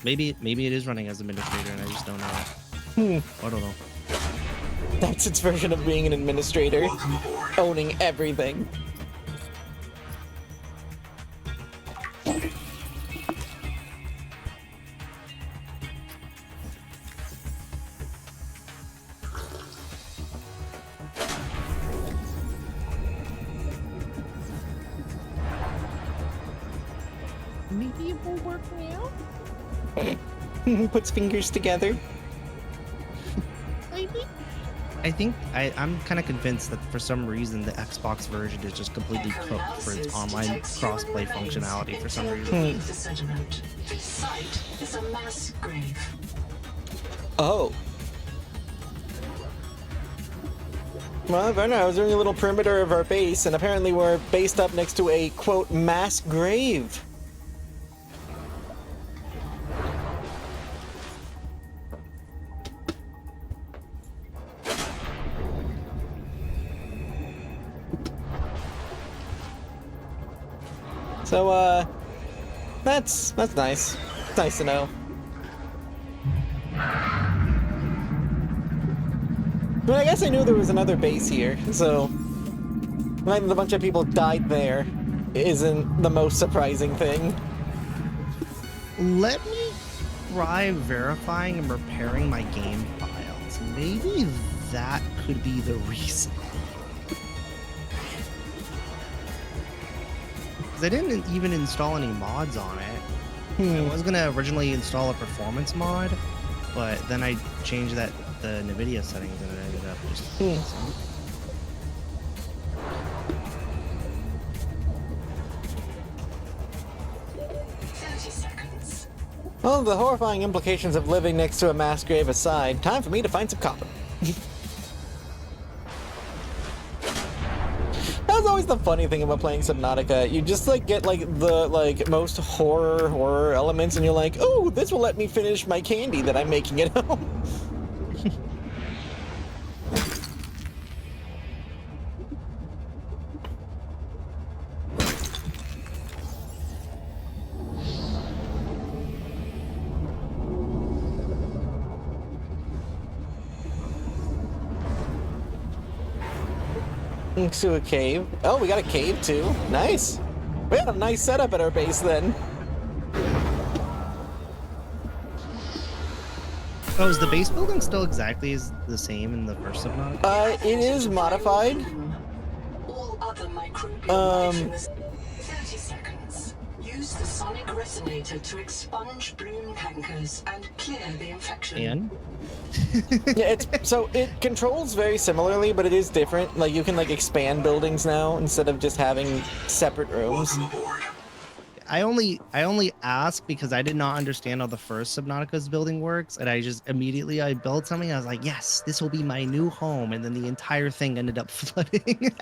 Maybe it is running as administrator and I just don't know. I don't know. That's its version of being an administrator. Welcome aboard. Owning everything. Maybe it will work now? Puts fingers together. Maybe. I think I'm kind of convinced that for some reason the Xbox version is just completely cooked for its online crossplay functionality for some reason. The sediment. Its site is a mass grave. Oh. Well, Werner, I was doing a little perimeter of our base, and apparently we're based up next to a, quote, mass grave. So, that's nice. It's nice to know. But I guess I knew there was another base here, so the fact that a bunch of people died there isn't the most surprising thing. Let me try verifying and repairing my game files. Maybe that could be the reason. Because I didn't even install any mods on it. I was gonna originally install a performance mod, but then I changed the NVIDIA settings and it ended up just... 30 seconds. Well, the horrifying implications of living next to a mass grave aside, time for me to find some copper. That's always the funny thing about playing Subnautica. You just get the most horror elements and you're like, oh, this will let me finish my candy that I'm making at home. Into a cave. Oh, we got a cave too. Nice. We have a nice setup at our base then. Oh, is the base building still exactly as the same in the first Subnautica? It is modified. All other microbial life in the 30 seconds. Use the sonic resonator to expunge bloom cankers and clear the infection. And? Yeah, it controls very similarly, but it is different. Like you can like expand buildings now instead of just having separate rooms. Welcome aboard. I only asked because I did not understand how the first Subnautica's building works, and I just immediately I built something. I was like, yes, this will be my new home, and then the entire thing ended up flooding.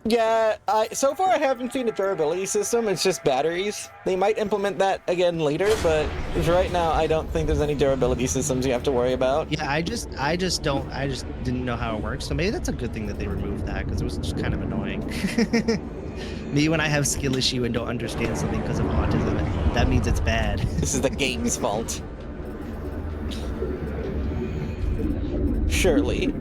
Yeah, so far I haven't seen a durability system. It's just batteries. They might implement that again later, but right now I don't think there's any durability systems you have to worry about. Yeah, I just didn't know how it works. So maybe that's a good thing that they removed that because it was just kind of annoying. Me, when I have skill issue and don't understand something because of autism, that means it's bad. This is the game's fault. Surely.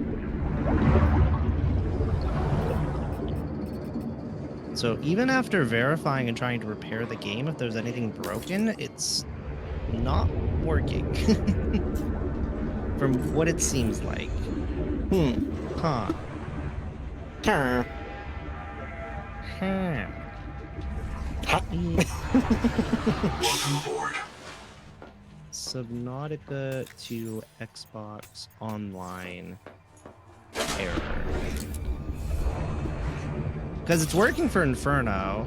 So even after verifying and trying to repair the game, if there's anything broken, it's not working. From what it seems like. Huh. Huh. Welcome aboard. Subnautica to Xbox Online error. Because it's working for Inferno,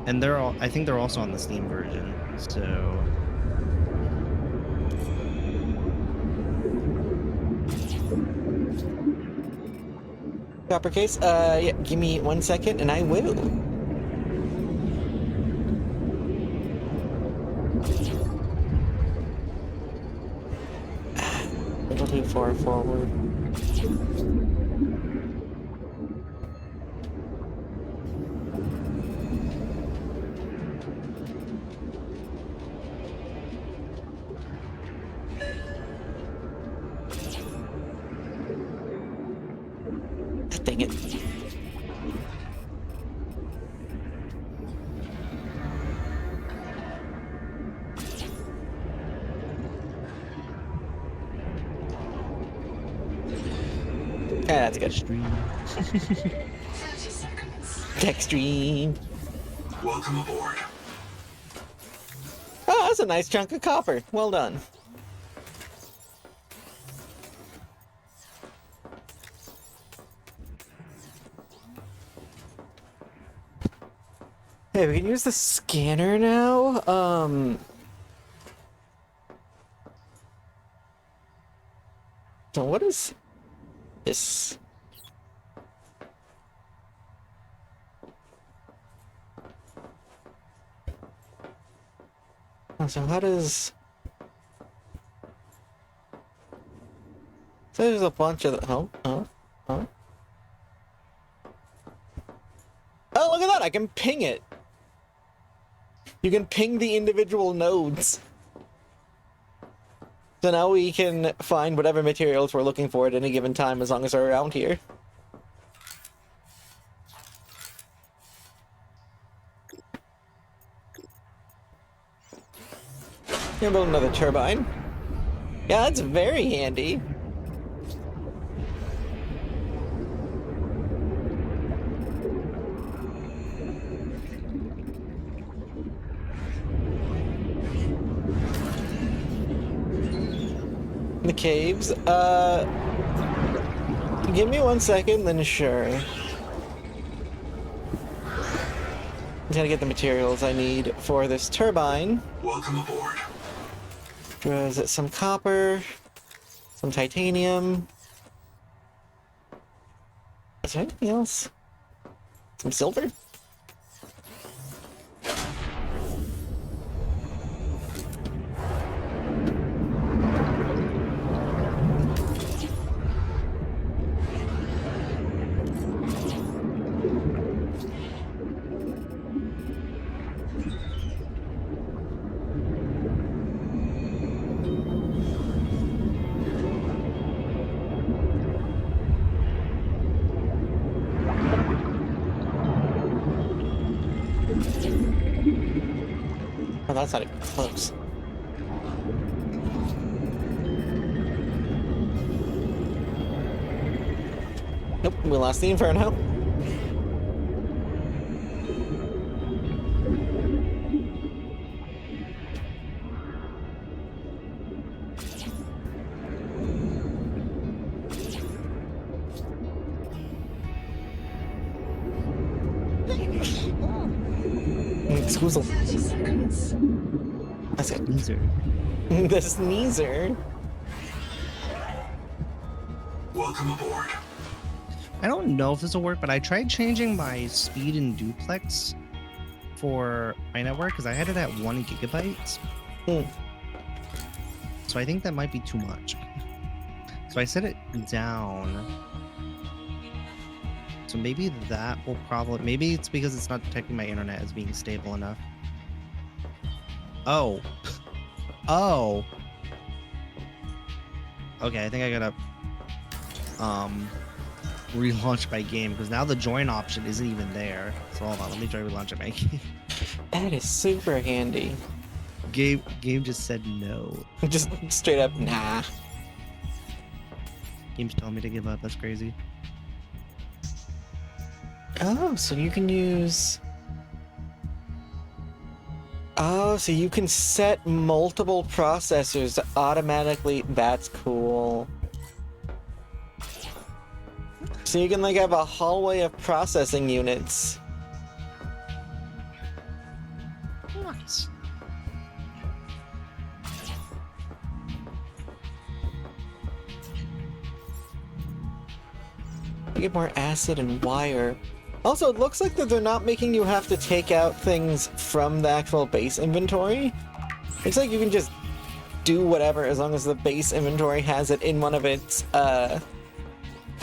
and I think they're also on the Steam version, so... Coppercase, yeah, give me 1 second and I will. It'll do far forward. Dang it. Yeah, that's good. 30 seconds. Tech stream. Welcome aboard. Oh, that's a nice chunk of copper. Well done. Hey, we can use the scanner now. So what is this? Oh, so how does... So there's a bunch of... Oh, look at that! I can ping it! You can ping the individual nodes. So now we can find whatever materials we're looking for at any given time as long as they're around here. Gonna build another turbine. Yeah, that's very handy. The caves. Give me 1 second, then sure. Gotta get the materials I need for this turbine. Welcome aboard. Is it some copper? Some titanium? Is there anything else? Some silver? that's not even close. Nope, we lost the Inferno. Squeezle. 30 seconds. That's it. Sneezer. The sneezer. Welcome aboard. I don't know if this will work, but I tried changing my speed in duplex for my network because I had it at 1 gigabyte. So I think that might be too much. So I set it down. So maybe that will probably, maybe it's because it's not detecting my internet as being stable enough. Oh. Oh. Okay, I think I gotta relaunch my game because now the join option isn't even there. So hold on, let me try relaunching my game. That is super handy. Game just said no. Just straight up, nah. Game's telling me to give up. That's crazy. Oh, so you can use... Oh, so you can set multiple processors automatically. That's cool. So you can like have a hallway of processing units. Nice. You get more acid and wire. Also, it looks like that they're not making you have to take out things from the actual base inventory. Looks like you can just do whatever as long as the base inventory has it in one of its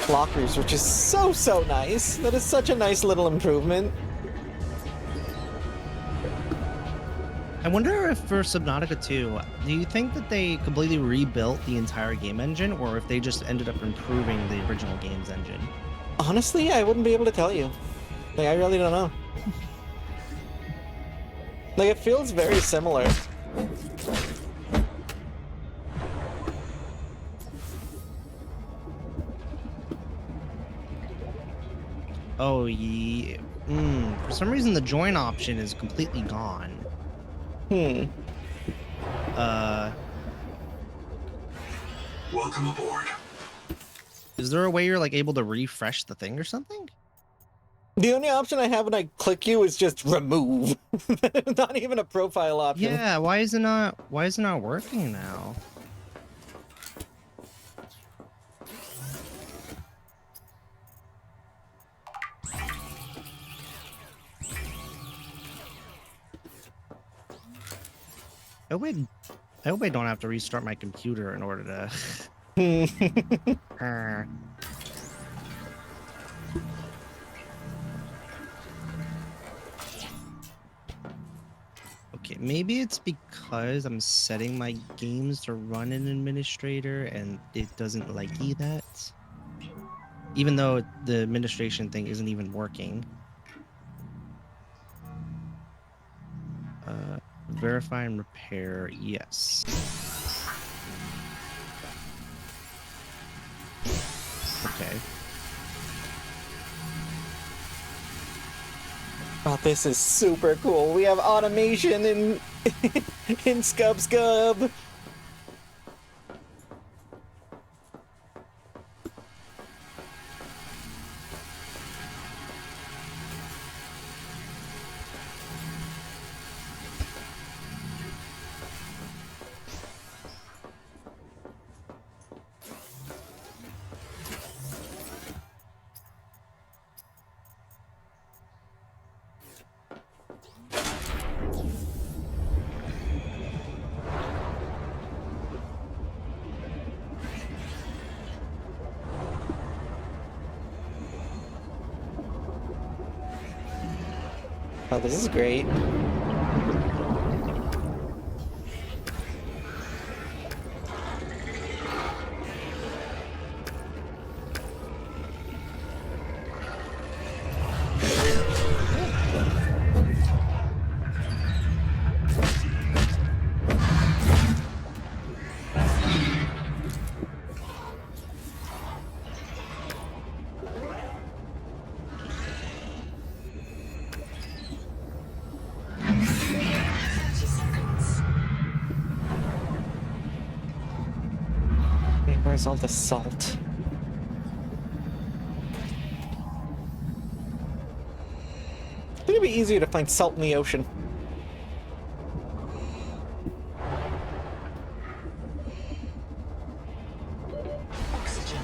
lockers, which is so nice. That is such a nice little improvement. I wonder if for Subnautica 2, do you think that they completely rebuilt the entire game engine, or if they just ended up improving the original game's engine? Honestly, I wouldn't be able to tell you. Like, I really don't know. Like, it feels very similar. Oh, yeah. For some reason, the join option is completely gone. Welcome aboard. Is there a way you're like able to refresh the thing or something? The only option I have when I click you is just remove. Not even a profile option. Yeah, why is it not working now? I hope I don't have to restart my computer in order to Okay, maybe it's because I'm setting my games to run in administrator and it doesn't like that. Even though the administration thing isn't even working. Verify and repair, yes. Okay. Oh, this is super cool. We have automation in in SCUB. Oh, this is great. Where's all the salt? I think it'd be easier to find salt in the ocean. Oxygen.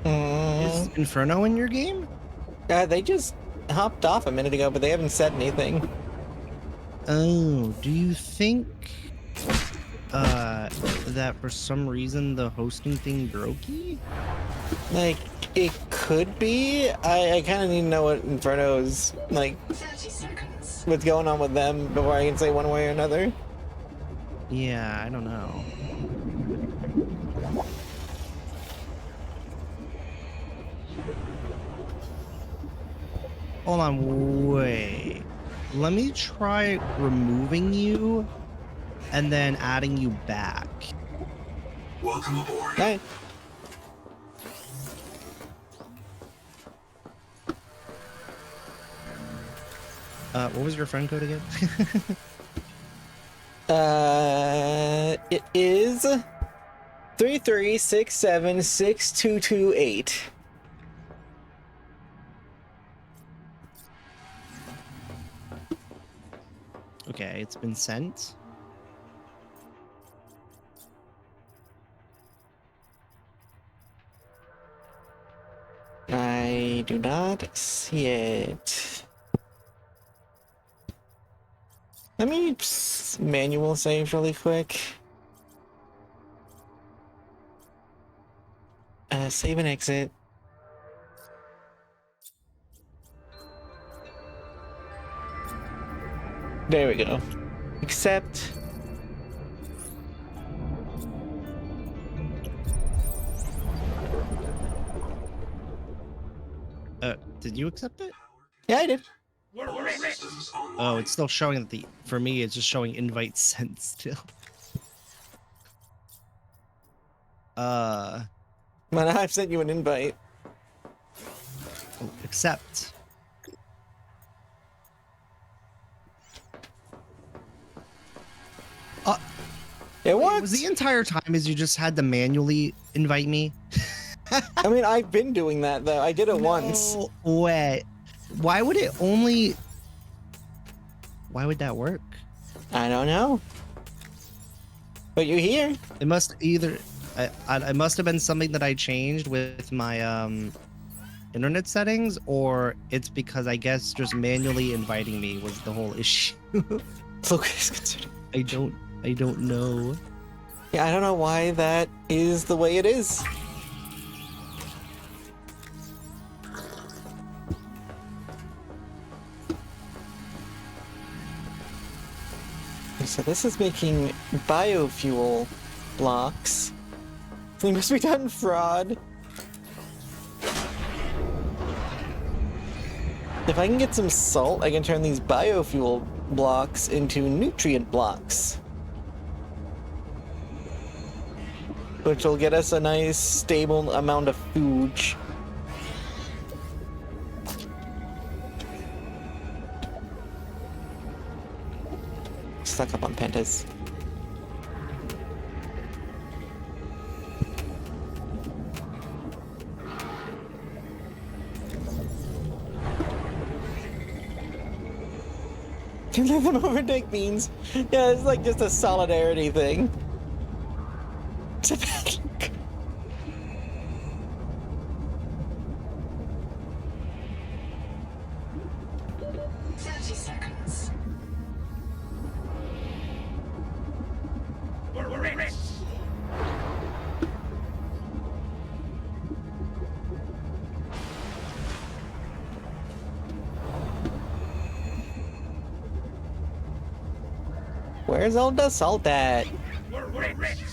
Is Inferno in your game? They just hopped off a minute ago, but they haven't said anything. Oh, do you think that for some reason the hosting thing brokey? Like, it could be. I kind of need to know what Inferno's, like, 30 seconds. what's going on with them before I can say one way or another. Yeah, I don't know. Hold on, wait. Let me try removing you and then adding you back. Welcome aboard. Right. What was your friend code again? It is 33676228. Okay, it's been sent. I do not see it. Let me manual save really quick. Save and exit. There we go. Accept. Did you accept it? Yeah, I did. All systems online. Oh, it's still showing that for me, it's just showing invite sent still. Man, I've sent you an invite. Accept. It worked. Was the entire time as you just had to manually invite me? I mean, I've been doing that though. I did it once. No way. Why would it only? Why would that work? I don't know. But you're here. It must either. It must have been something that I changed with my internet settings, or it's because I guess just manually inviting me was the whole issue. Look, it's considered. I don't know. Yeah, I don't know why that is the way it is. So this is making biofuel blocks. They must be done fraud. If I can get some salt, I can turn these biofuel blocks into nutrient blocks. Which will get us a nice, stable amount of food. Stuck up on pentas. Can let them overtake beans. Yeah, it's like just a solidarity thing. It's a bad look. Where's all the salt at?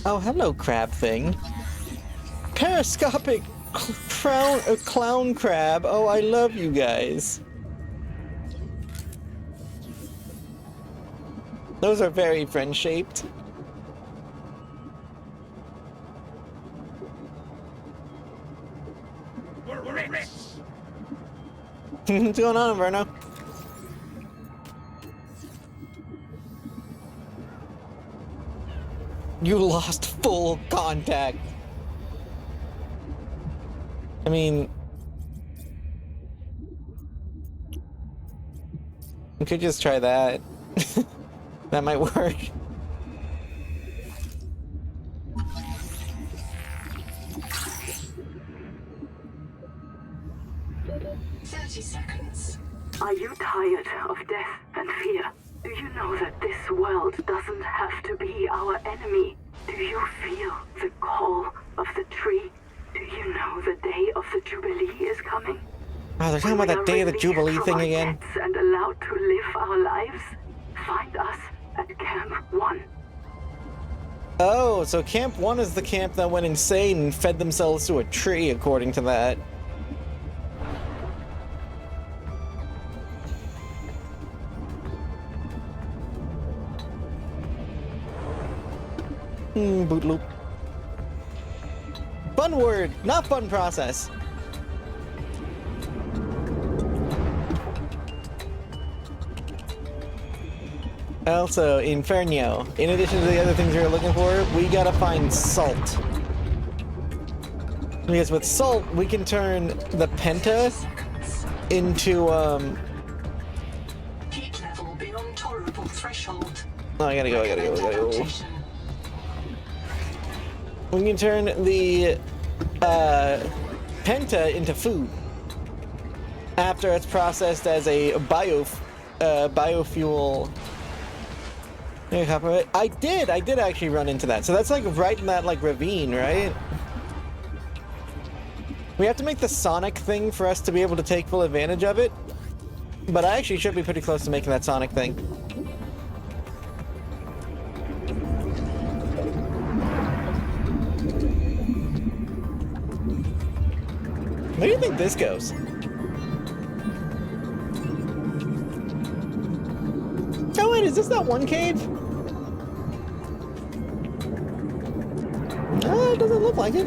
Oh, hello, crab thing. Periscopic clown crab. Oh, I love you guys. Those are very friend-shaped. What's going on, Inverno? You lost full contact. I mean, we could just try that. That might work. Seconds. Are you tired of death and fear? Do you know that this world doesn't have to be our enemy? Do you feel the call of the tree? Do you know the day of the Jubilee is coming? Oh, they're talking about that day of the Jubilee thing again. And allowed to live our lives? Find us at Camp 1. Oh, so Camp 1 is the camp that went insane and fed themselves to a tree, according to that. Boot loop. Fun word, not fun process. Also, Inferno. In addition to the other things we were looking for, we gotta find salt. Because with salt, we can turn the penta into, Heat level beyond tolerable threshold. Oh, I gotta go. We can turn the penta into food after it's processed as a biofuel. I did actually run into that. So that's like right in that like ravine, right? We have to make the Sonic thing for us to be able to take full advantage of it. But I actually should be pretty close to making that Sonic thing. Where do you think this goes? Oh wait, is this that one cave? It doesn't look like it.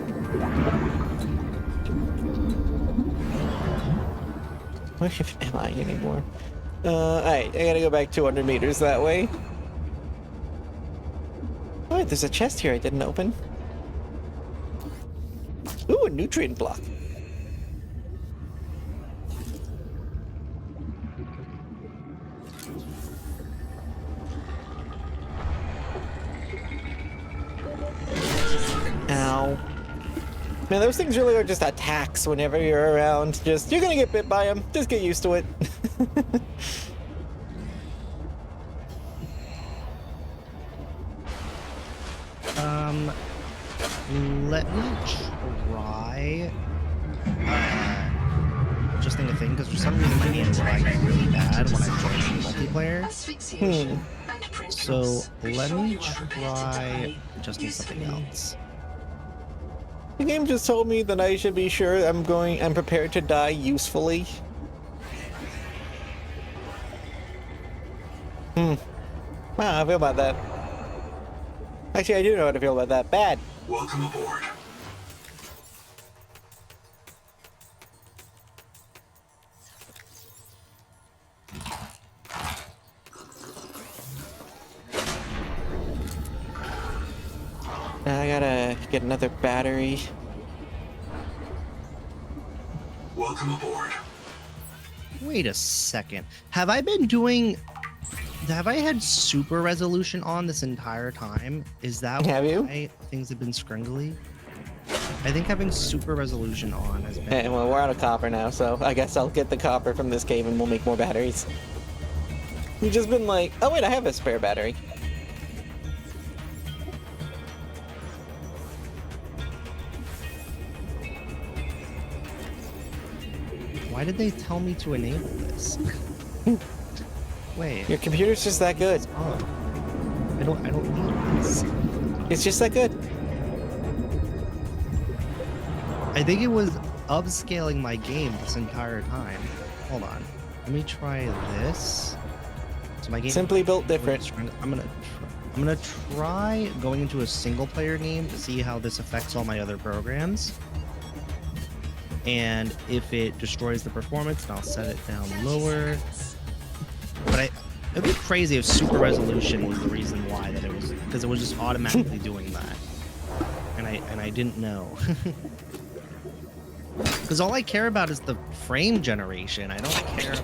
Where am I anymore? Alright, I gotta go back 200 meters that way. Oh wait, there's a chest here I didn't open. Ooh, a nutrient block. Ow. Man, those things really are just attacks whenever you're around. Just, you're gonna get bit by them. Just get used to it. Let me try adjusting a thing, because for some reason my game is lagging really bad when I join multiplayer. So let me try adjusting something else. The game just told me that I should be sure I'm prepared to die usefully. Wow, how I feel about that. Actually, I do know how to feel about that. Bad. Welcome aboard. I gotta get another battery. Welcome aboard. Wait a second. Have I had super resolution on this entire time? Is that why things have been scringly? I think having super resolution on has been... Hey, well, we're out of copper now, so I guess I'll get the copper from this cave and we'll make more batteries. You've just been like, oh wait, I have a spare battery. Why did they tell me to enable this? Wait. Your computer's just that good. Oh. I don't need this. It's just that good. I think it was upscaling my game this entire time. Hold on. Let me try this. So my game Simply built different. I'm gonna try going into a single player game to see how this affects all my other programs. And if it destroys the performance, then I'll set it down lower. But it'd be crazy if super resolution was the reason why that it was, because it was just automatically doing that. And I didn't know. Because all I care about is the frame generation. I don't care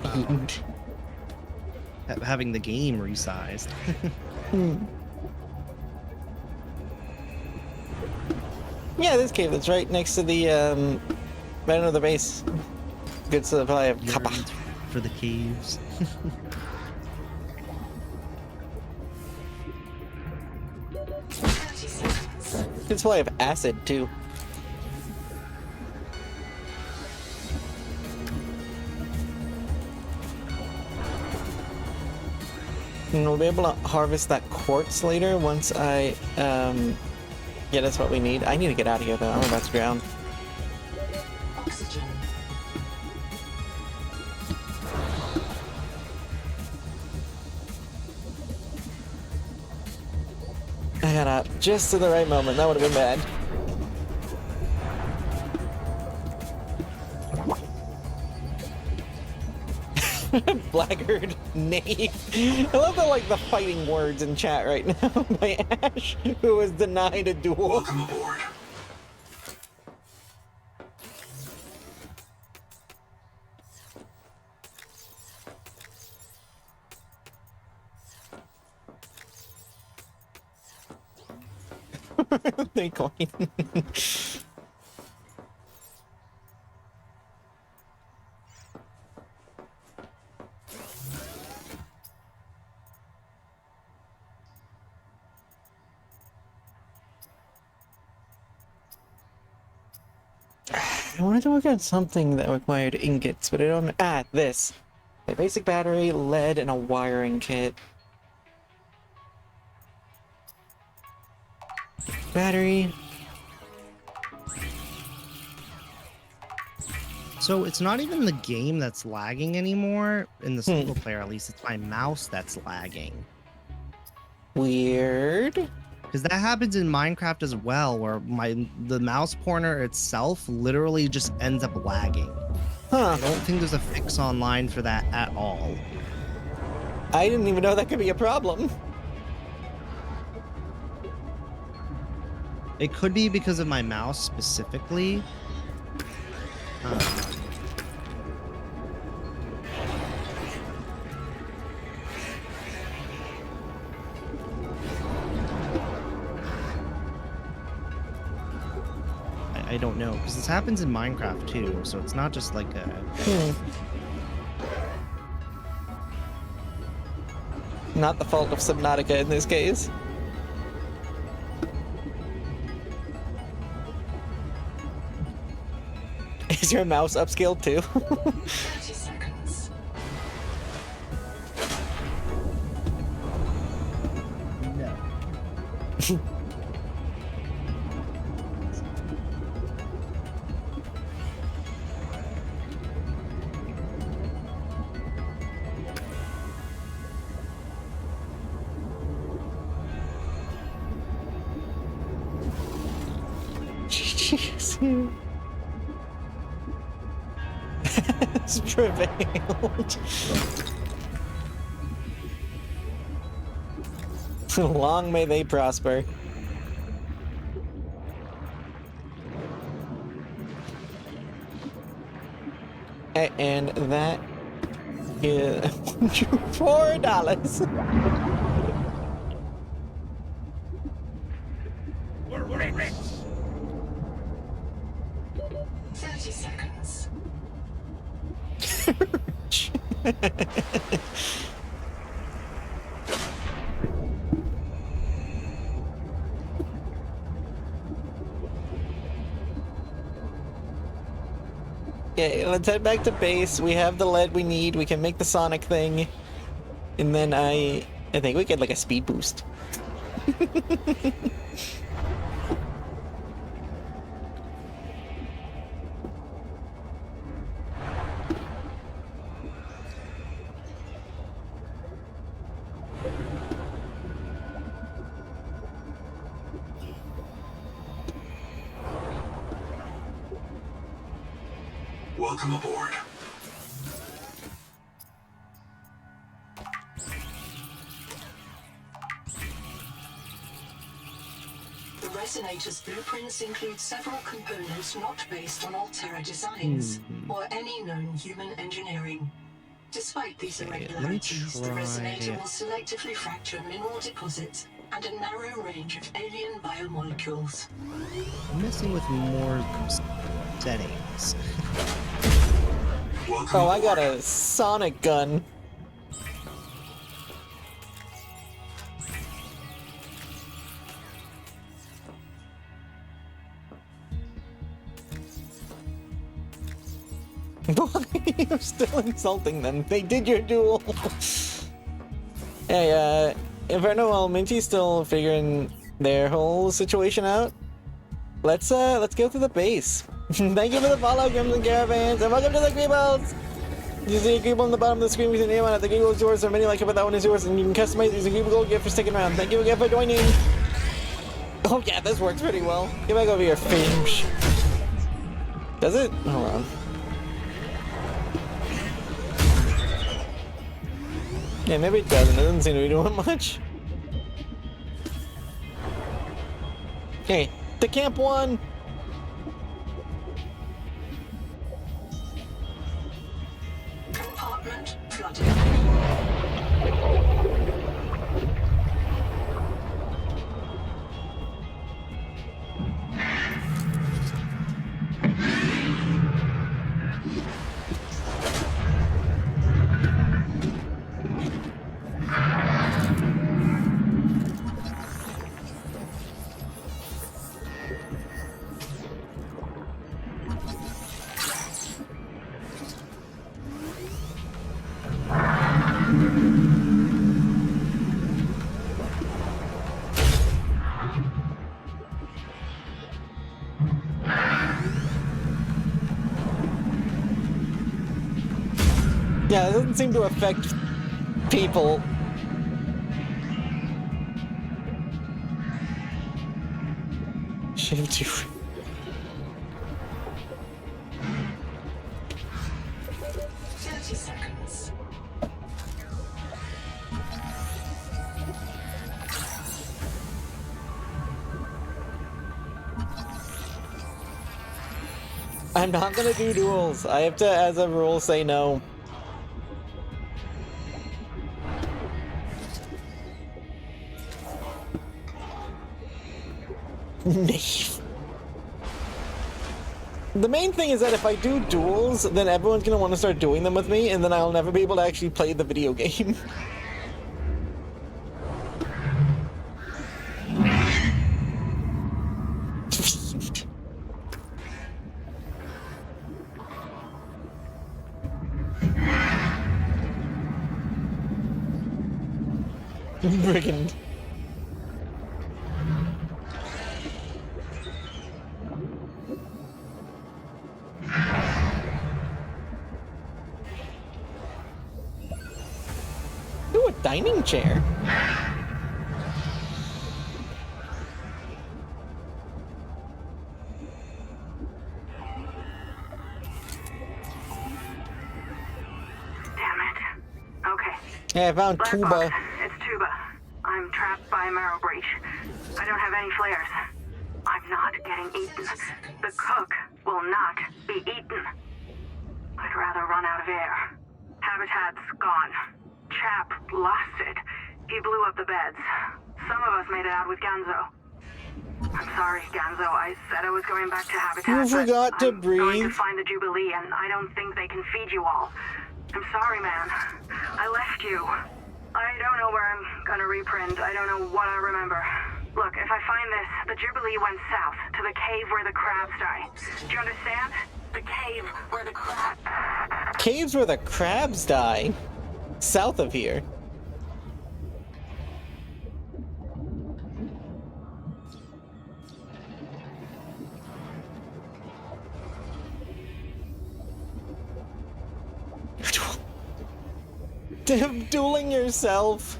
about having the game resized. Yeah, this cave that's right next to the right under the base. Good supply of copper for the caves. Good supply of acid too. And we'll be able to harvest that quartz later once I yeah, that's what we need. I need to get out of here though. I'm about to drown. Oxygen. I got out just to the right moment. That would have been bad. Blackguard knave. I love the fighting words in chat right now by Ash, who was denied a duel. Welcome aboard. They coin. I wanted to work on something that required ingots, but I don't. Ah, this. A basic battery, lead, and a wiring kit. Battery. So it's not even the game that's lagging anymore, in the single player at least, it's my mouse that's lagging. Weird. Because that happens in Minecraft as well, where the mouse pointer itself literally just ends up lagging. Huh. I don't think there's a fix online for that at all. I didn't even know that could be a problem. It could be because of my mouse specifically. I don't know, because this happens in Minecraft too, so it's not just like a... Not the fault of Subnautica in this case. Is your mouse upscaled too? 30 seconds. No. Jeez. It's prevailed. Long may they prosper. And that is $4. 30 seconds. Okay, let's head back to base. We have the lead we need. We can make the Sonic thing. And then I think we get like a speed boost. Welcome aboard. The Resonator's blueprints include several components not based on Altera designs or any known human engineering. Despite these Okay, let me irregularities, the try- Resonator will selectively fracture mineral deposits and a narrow range of alien biomolecules. I'm messing with more settings. Welcome Oh, I got aboard. a sonic gun. You're still insulting them. They did your duel. Hey, Inferno, while Minty's still figuring their whole situation out, let's go to the base. Thank you for the follow, Grims and Caravans, and welcome to the Greebles! You see a Greeble on the bottom of the screen with your name on it. The Greeble is yours, or many like it, but that one is yours, and you can customize these Greeble Gold gift for sticking around. Thank you again for joining! Oh yeah, this works pretty well. Get back over here, Finch. Does it? Hold on. Yeah, maybe it doesn't. It doesn't seem to be doing much. Okay, to Camp 1! Compartment flooded. Yeah, it doesn't seem to affect people. Shift 2. 30 seconds. I'm not gonna do duels. I have to, as a rule, say no. Knave. The main thing is that if I do duels, then everyone's gonna want to start doing them with me, and then I'll never be able to actually play the video game. Brigand. Ooh, a dining chair. Damn it. Okay. Hey, I found Black Tuba. box. It's Tuba. I'm trapped by a marrow breach. I don't have any flares. I'm not getting eaten. The cook will not be eaten. I'd rather run out of air. Habitat's gone. Chap lost it. He blew up the beds. Some of us made it out with Ganzo. I'm sorry, Ganzo. I said I was going back to Habitat. You but forgot to I'm going to breathe. find the Jubilee, and I don't think they can feed you all. I'm sorry, man. I left you. I don't know where I'm gonna reprint. I don't know what I remember. Look, if I find this, the Jubilee went south to the cave where the crabs die. Do you understand? The cave where the crabs... Caves where the crabs die. South of here. Dueling yourself.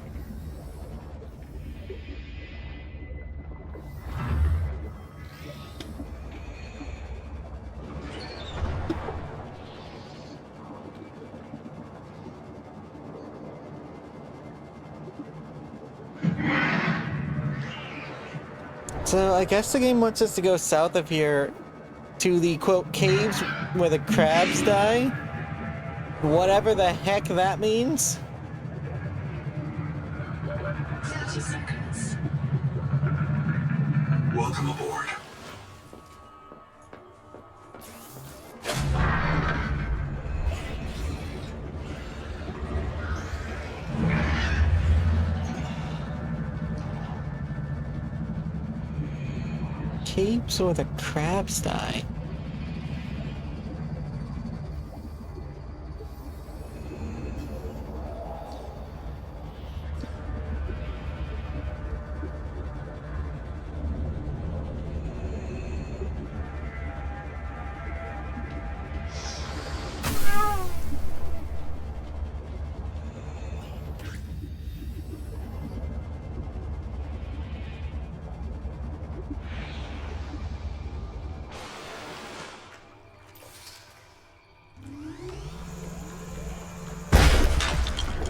So I guess the game wants us to go south of here to the, quote, caves where the crabs die. Whatever the heck that means. 30 seconds. Welcome aboard. Caves where the crabs die.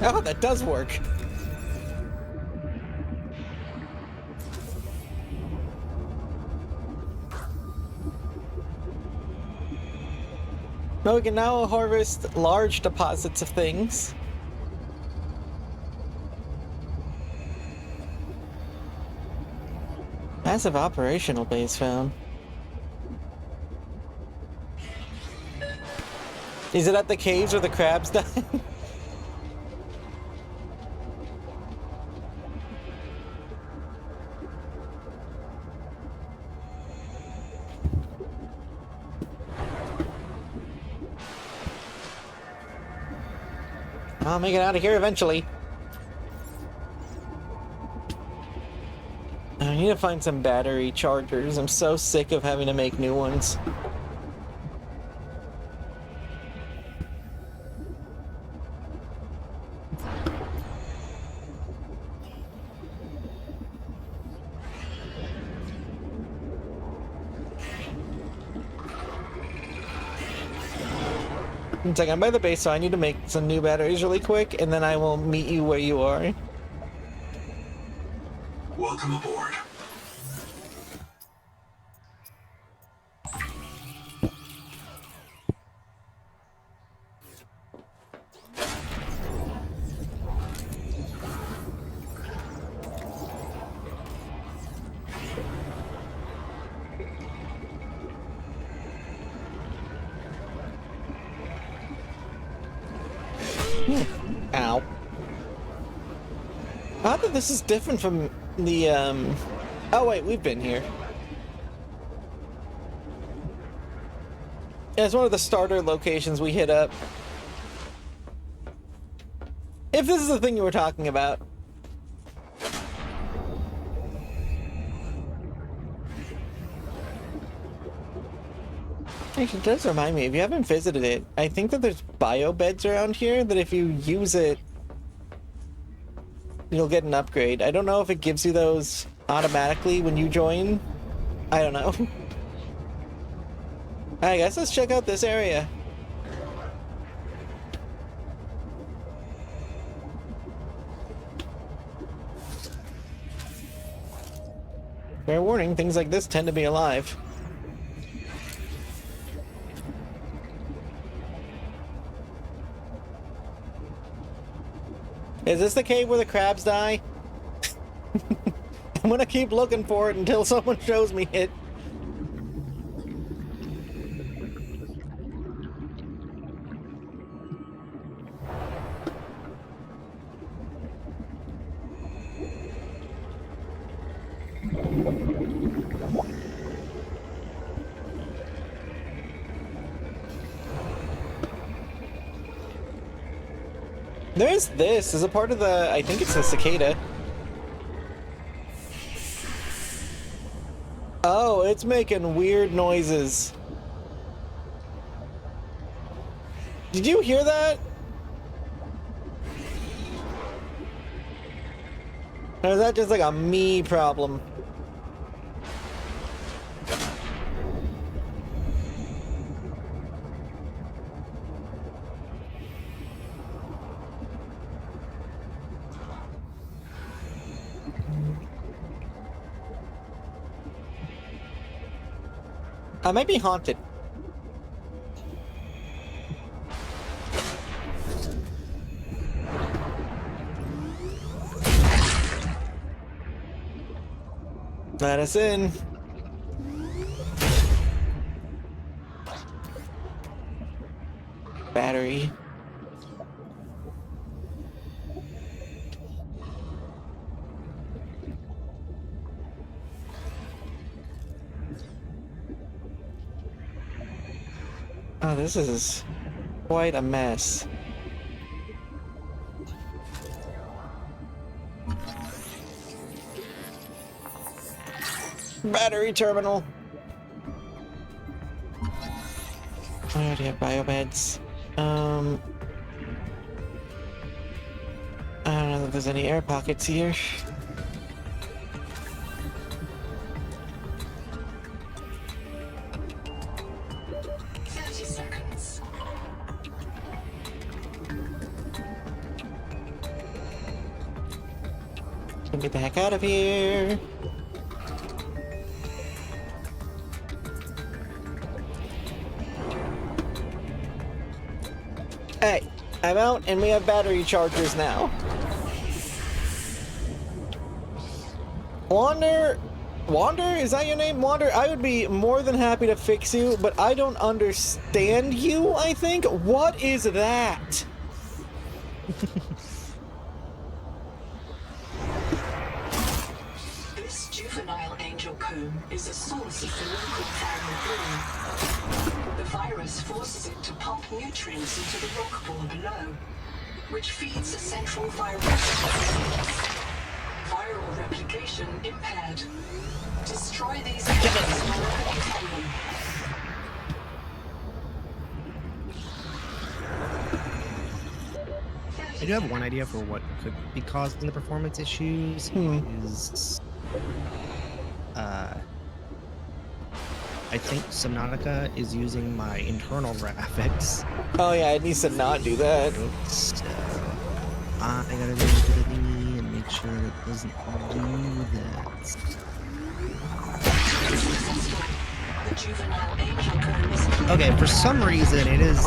Oh, that does work. Well, we can now harvest large deposits of things. Massive operational base found. Is it at the caves where the crabs die? I'll make it out of here eventually. I need to find some battery chargers. I'm so sick of having to make new ones. It's like I'm by the base, so I need to make some new batteries really quick, and then I will meet you where you are. Welcome aboard. Ow. I thought that this is different from the, Oh wait, we've been here. Yeah, it's one of the starter locations we hit up. If this is the thing you were talking about. Actually, it does remind me, if you haven't visited it, I think that there's bio beds around here that if you use it, you'll get an upgrade. I don't know if it gives you those automatically when you join. I don't know. I guess let's check out this area. Fair warning, things like this tend to be alive. Is this the cave where the crabs die? I'm gonna keep looking for it until someone shows me it. There's this as a part of the, I think it's the cicada. Oh, it's making weird noises. Did you hear that? Or is that just like a me problem? I might be haunted. Let us in. Battery. Oh, this is quite a mess. Battery terminal. I already have biomeds. I don't know if there's any air pockets here. Get the heck out of here. Hey, I'm out and we have battery chargers now. Wander, is that your name? Wander, I would be more than happy to fix you, but I don't understand you, I think. What is that? This juvenile angel comb is a source of the local viral bloom. The virus forces it to pump nutrients into the rock ball below, which feeds a central viral process. Viral replication impaired. Destroy these agents wherever you can them. I do have one idea for what could be causing the performance issues. Is I think Subnautica is using my internal graphics. Oh yeah, it needs to not do that. So I gotta go to the thingy and make sure that it doesn't do that. Okay, for some reason it is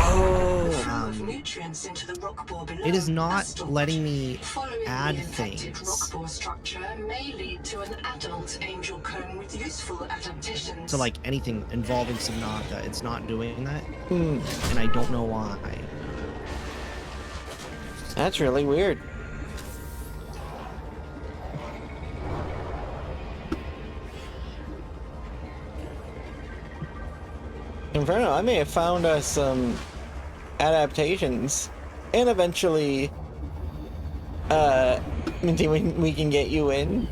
it is not letting me add things. So like anything involving Subnautica, it's not doing that. And I don't know why. That's really weird. Inferno, I may have found us some adaptations, and eventually, we can get you in.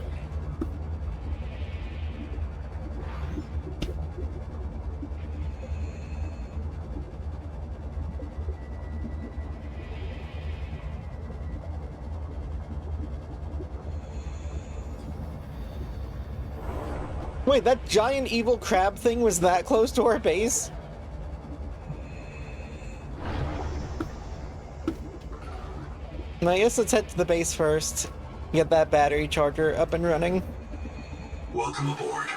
Wait, that giant evil crab thing was that close to our base? I guess let's head to the base first. Get that battery charger up and running. Welcome aboard.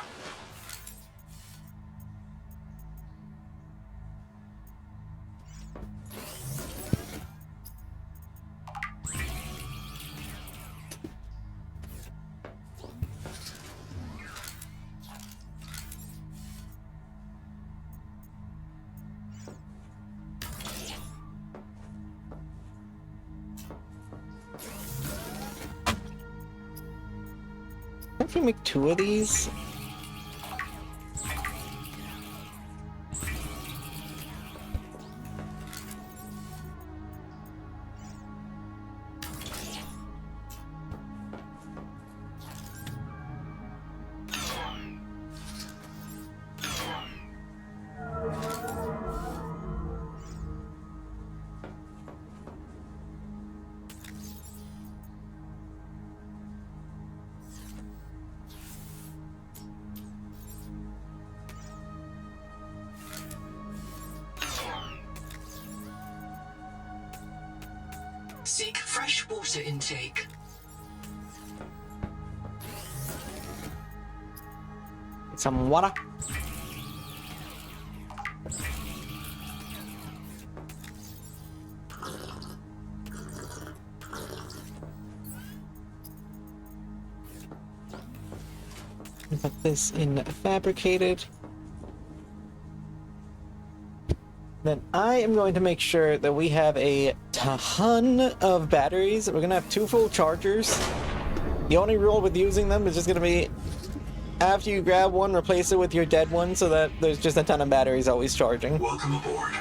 If we make 2 of these. Seek fresh water intake. Some water. this in fabricated. Then I am going to make sure that we have a ton of batteries. We're gonna have 2 full chargers. The only rule with using them is just gonna be after you grab one, replace it with your dead one so that there's just a ton of batteries always charging. Welcome aboard.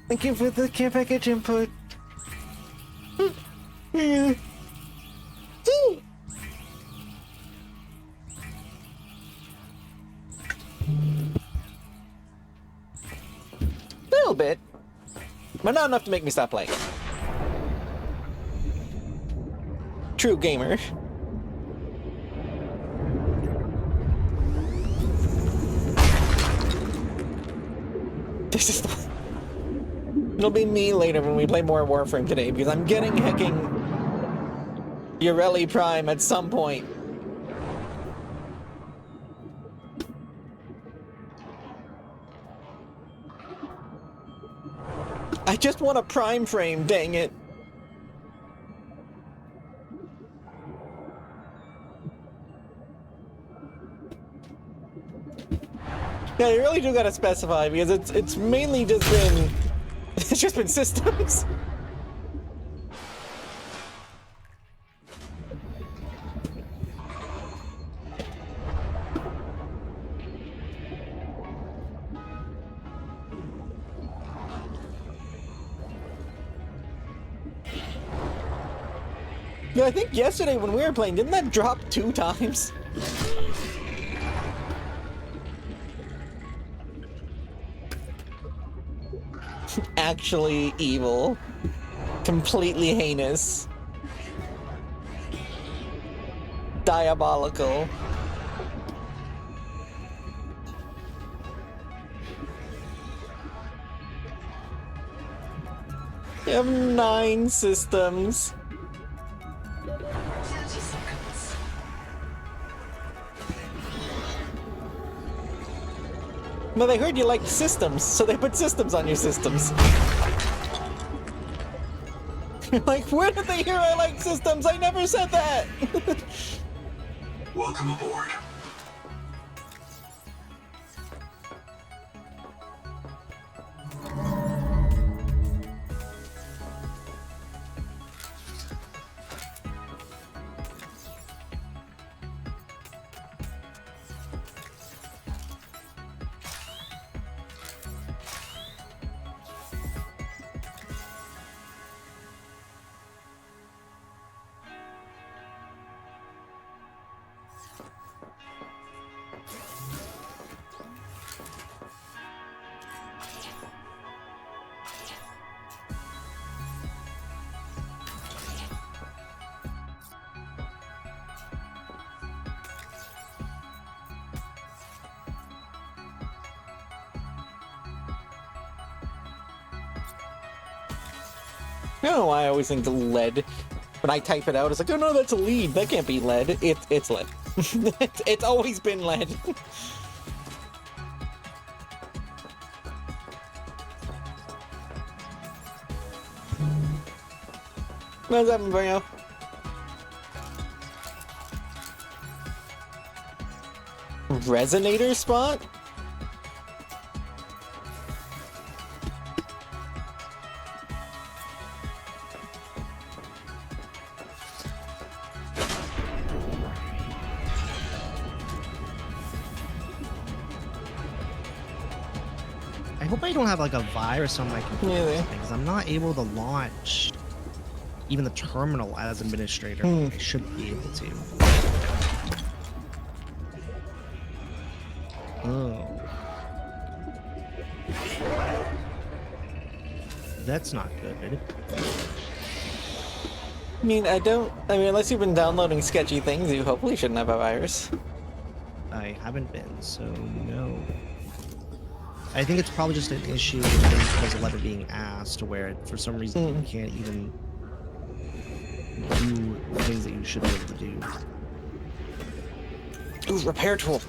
Thank you for the care package input. Little bit, but not enough to make me stop playing. True gamer. This is the... It'll be me later when we play more Warframe today, because I'm getting hecking Ureli Prime at some point. I just want a Prime frame, dang it. Yeah, you really do gotta specify, because it's mainly just been... It's just been systems. Yeah, I think yesterday when we were playing, didn't that drop 2 times? Actually evil. Completely heinous. Diabolical. You have 9 systems. 30 seconds. But they heard you liked systems, so they put systems on your systems. You're like, where did they hear I like systems? I never said that! Welcome aboard. I don't know why I always think the lead, when I type it out, it's like, oh no, that's a lead. That can't be lead. It's lead. It's always been lead. What's up, Mario? Resonator spot? I hope I don't have like a virus on my computer Yeah. because I'm not able to launch even the terminal as administrator. I should be able to. Oh. That's not good. I mean, unless you've been downloading sketchy things, you hopefully shouldn't have a virus. I haven't been, so no. I think it's probably just an issue because of letter being asked, where for some reason you can't even do things that you should be able to do. Ooh, repair tool.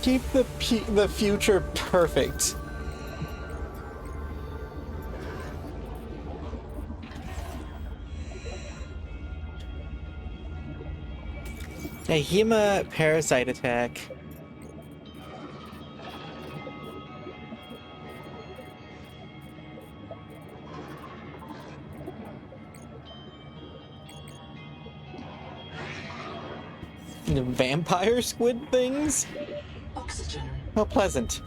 Keep the future perfect. A Hema parasite attack. The vampire squid things? Oxygen. How pleasant.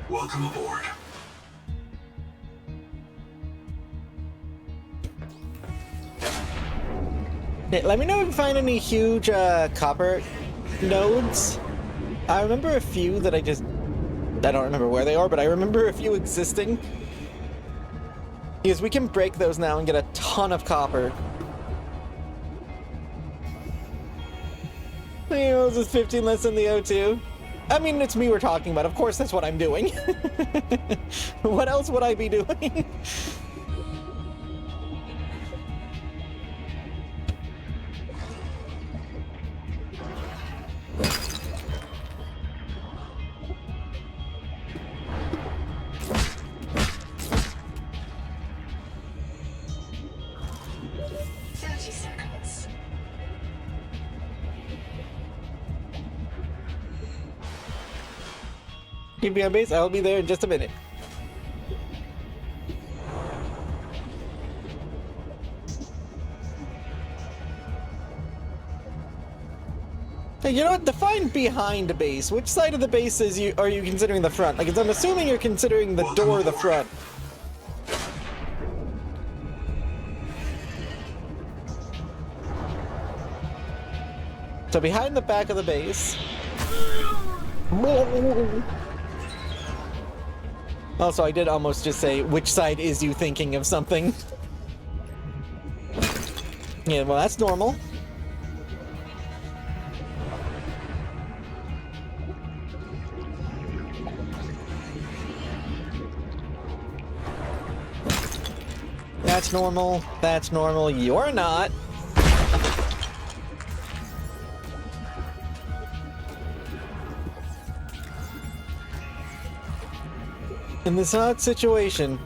Welcome aboard. Yeah, let me know if you find any huge copper nodes. I remember a few that I don't remember where they are, but I remember a few existing. Because we can break those now and get a ton of copper. You know, this is 15 less than the O2. I mean, it's me we're talking about. Of course, that's what I'm doing. What else would I be doing? Keep me on base. I'll be there in just a minute. Hey, you know what? Define behind base. Which side of the base are you considering the front? Like, I'm assuming you're considering the door the front. So behind the back of the base. Also, I did almost just say, which side is you thinking of something? Yeah, well, that's normal. That's normal. That's normal. You're not. In this odd situation,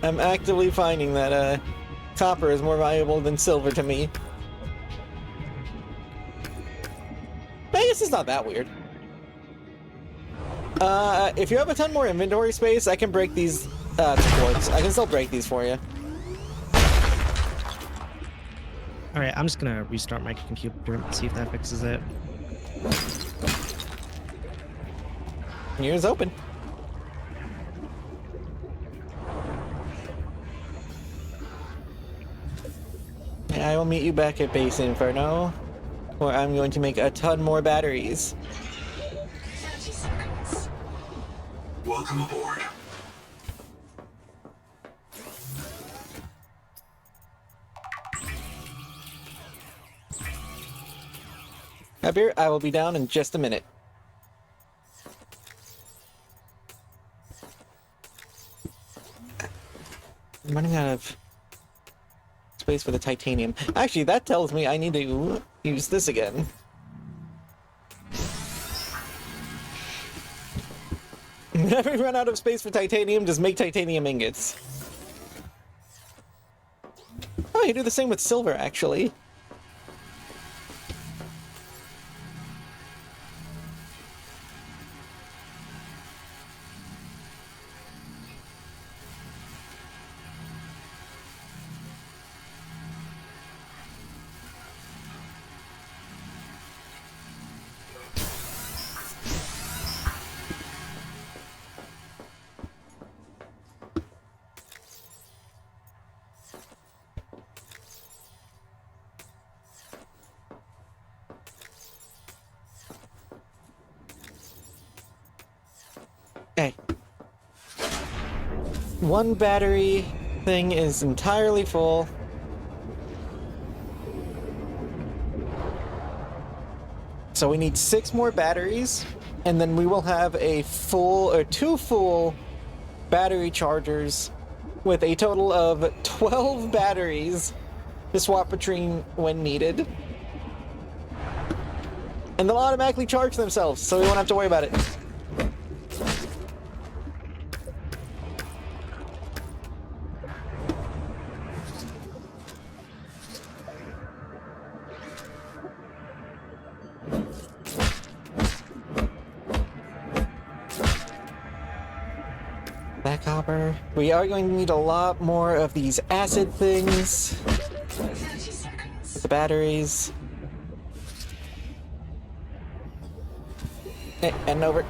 I'm actively finding that copper is more valuable than silver to me. I guess it's not that weird. If you have a ton more inventory space, I can break these quartz. I can still break these for you. Alright, I'm just gonna restart my computer and see if that fixes it. Here's open. I will meet you back at Base Inferno, where I'm going to make a ton more batteries. 30 seconds. Welcome aboard. Up here, I will be down in just a minute. I'm running out of space for the titanium. Actually, that tells me I need to use this again. Whenever we run out of space for titanium, just make titanium ingots. Oh, you do the same with silver, actually. Okay. One battery thing is entirely full. So we need 6 more batteries, and then we will have a full, or 2 full battery chargers with a total of 12 batteries to swap between when needed. And they'll automatically charge themselves, so we won't have to worry about it. That copper. We are going to need a lot more of these acid things. 30 seconds. The batteries. And over.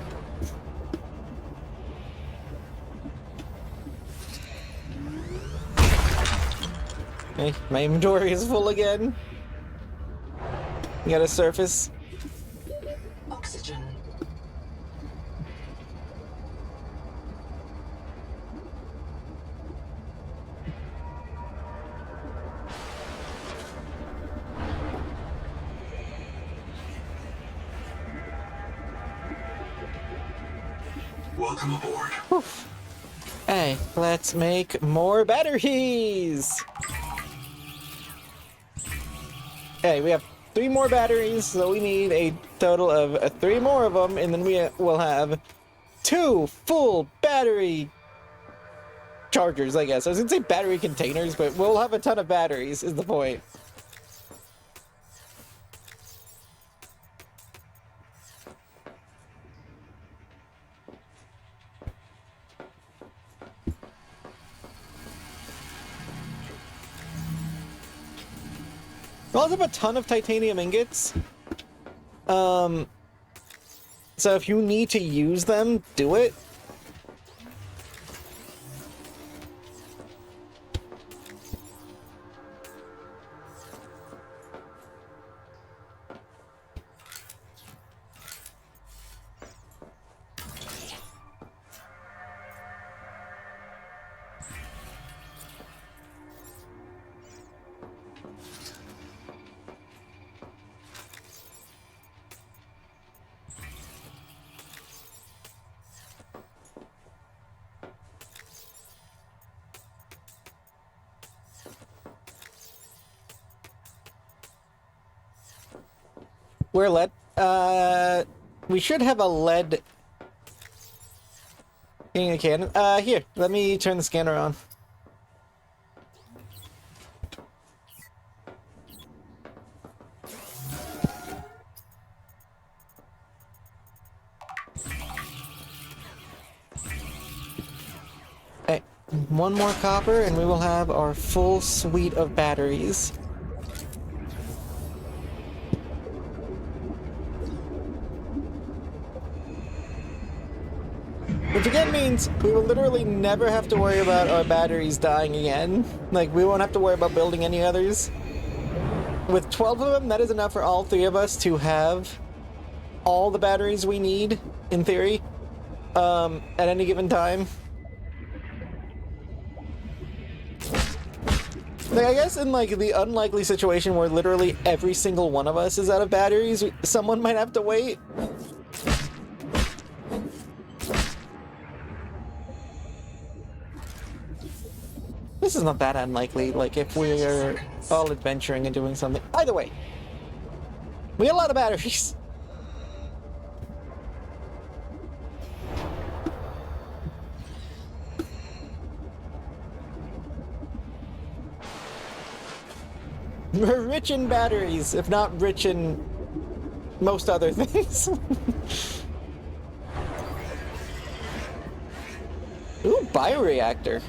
Okay, my inventory is full again. You got a surface. Oxygen. Welcome aboard. Hey, let's make more batteries! Hey, we have 3 more batteries, so we need a total of 3 more of them, and then we will have 2 full battery chargers, I guess. I was gonna say battery containers, but we'll have a ton of batteries, is the point. We also have a ton of titanium ingots. So if you need to use them, do it. We're lead. We should have a lead in a cannon. Here, let me turn the scanner on. Hey, 1 more copper and we will have our full suite of batteries. Which again means we will literally never have to worry about our batteries dying again. Like, we won't have to worry about building any others. With 12 of them, that is enough for all 3 of us to have all the batteries we need, in theory, at any given time. Like, I guess in, like, the unlikely situation where literally every single one of us is out of batteries, someone might have to wait. This is not that unlikely, like, if we're all adventuring and doing something. Either way, we got a lot of batteries. We're rich in batteries, if not rich in most other things. Ooh, bioreactor.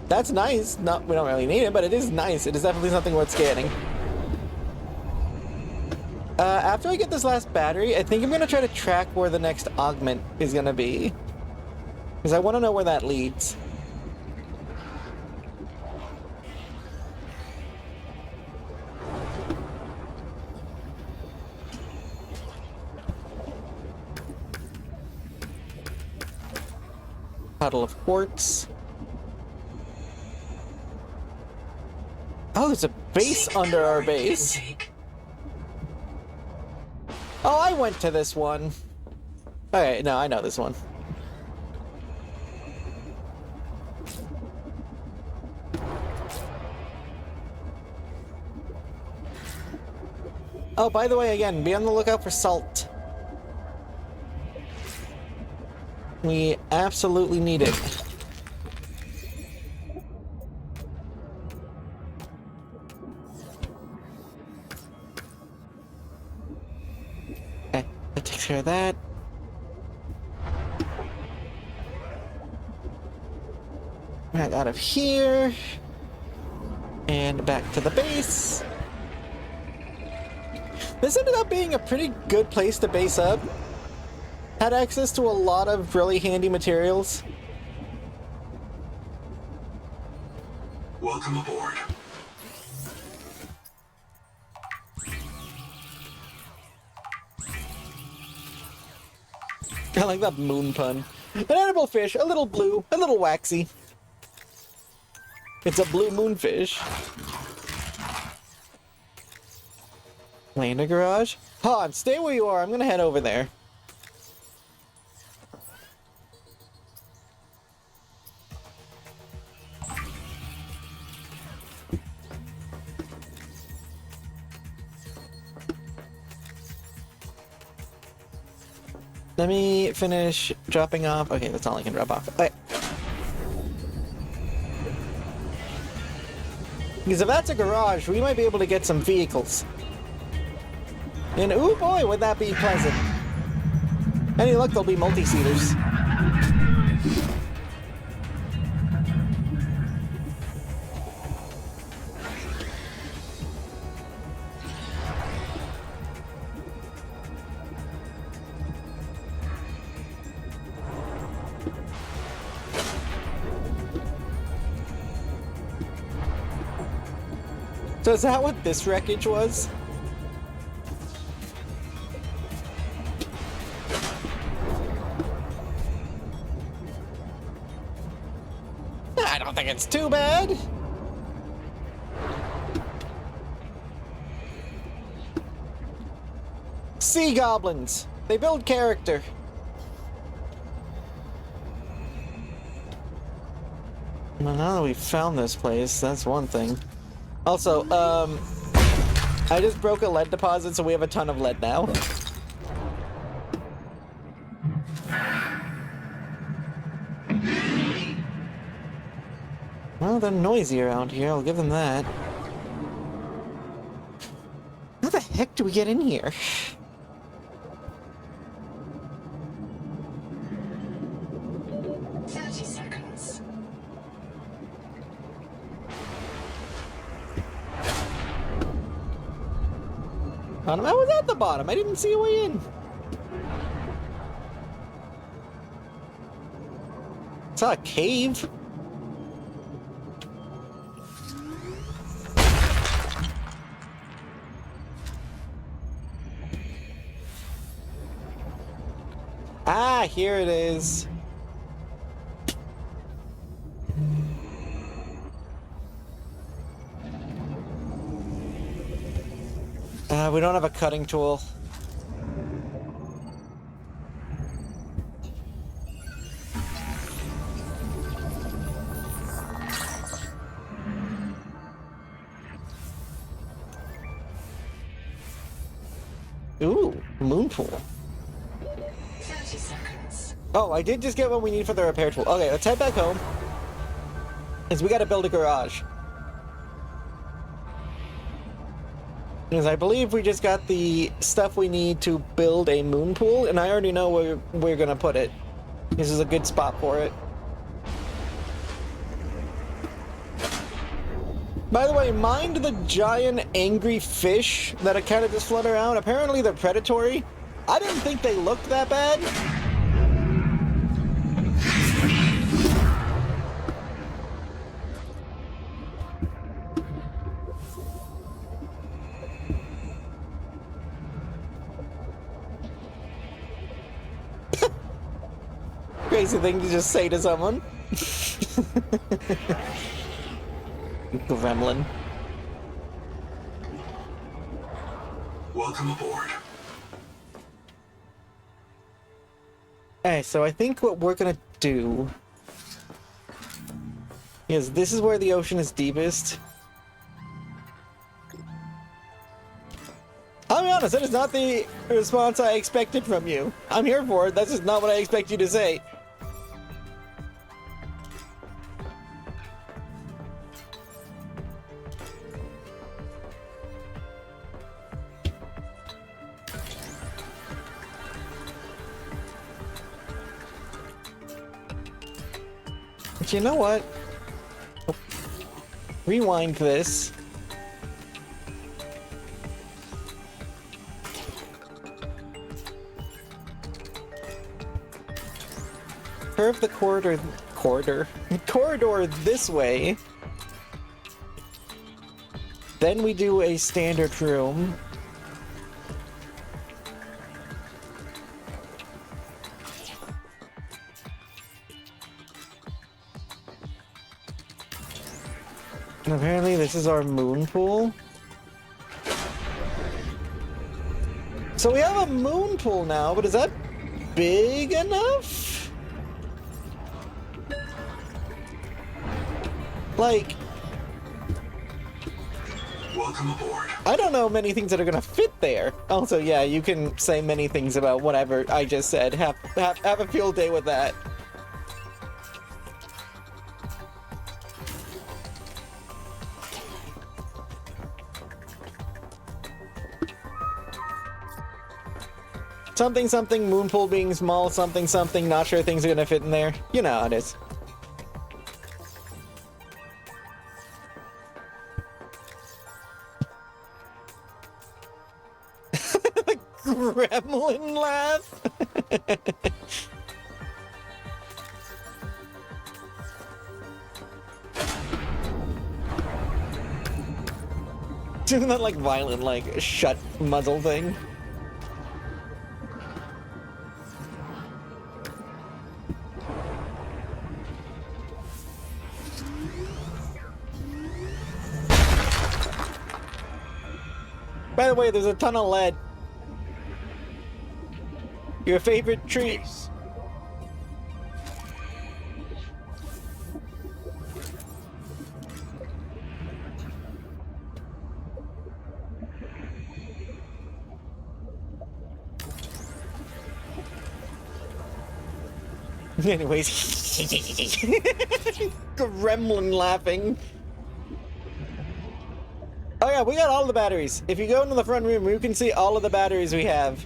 That's nice. Not, we don't really need it, but it is nice. It is definitely something worth scanning. After I get this last battery, I think I'm going to try to track where the next augment is going to be. Because I want to know where that leads. Puddle of quartz. Oh, there's a base under our base. Oh, I went to this one. Okay, no, I know this one. Oh, by the way, again, be on the lookout for salt. We absolutely need it. Okay, that takes care of that. Right out of here. And back to the base. This ended up being a pretty good place to base up. Had access to a lot of really handy materials. Welcome aboard. I like that moon pun. An edible fish, a little blue, a little waxy. It's a blue moonfish. Lander garage? Han, stay where you are. I'm gonna head over there. Let me finish dropping off. Okay, that's all I can drop off. Okay. Because if that's a garage, we might be able to get some vehicles. And ooh boy, would that be pleasant. Any luck, there'll be multi-seaters. So is that what this wreckage was? I don't think it's too bad. Sea goblins. They build character. Well, now that we've found this place, that's one thing. Also, I just broke a lead deposit, so we have a ton of lead now. Well, they're noisy around here, I'll give them that. How the heck do we get in here? I was at the bottom. I didn't see a way in. Saw a cave. Ah, here it is. We don't have a cutting tool. Ooh, moon pool. 30 seconds. Oh, I did just get what we need for the repair tool. Okay, let's head back home. Because we gotta build a garage. Because I believe we just got the stuff we need to build a moon pool, and I already know where we're gonna put it. This is a good spot for it. By the way, mind the giant angry fish that kind of just float around. Apparently they're predatory. I didn't think they looked that bad. Crazy thing to just say to someone. Gremlin. Welcome aboard. Okay, so I think what we're gonna do is this is where the ocean is deepest. I mean, honest, that is not the response I expected from you. I'm here for it. That's just not what I expect you to say. But you know what? Rewind this. Curve the corridor this way. Then we do a standard room. And apparently this is our moon pool. So we have a moon pool now, but is that big enough? Like, Welcome aboard. I don't know many things that are gonna fit there. Also, yeah, you can say many things about whatever I just said. Have a field day with that. Something, something, moon pool being small, something, something, not sure things are gonna fit in there. You know how it is. The gremlin laugh. Doing that like violent, like shut muzzle thing. By the way, there's a ton of lead. Your favorite treat. Anyways, gremlin laughing. Oh yeah, we got all the batteries. If you go into the front room, you can see all of the batteries we have.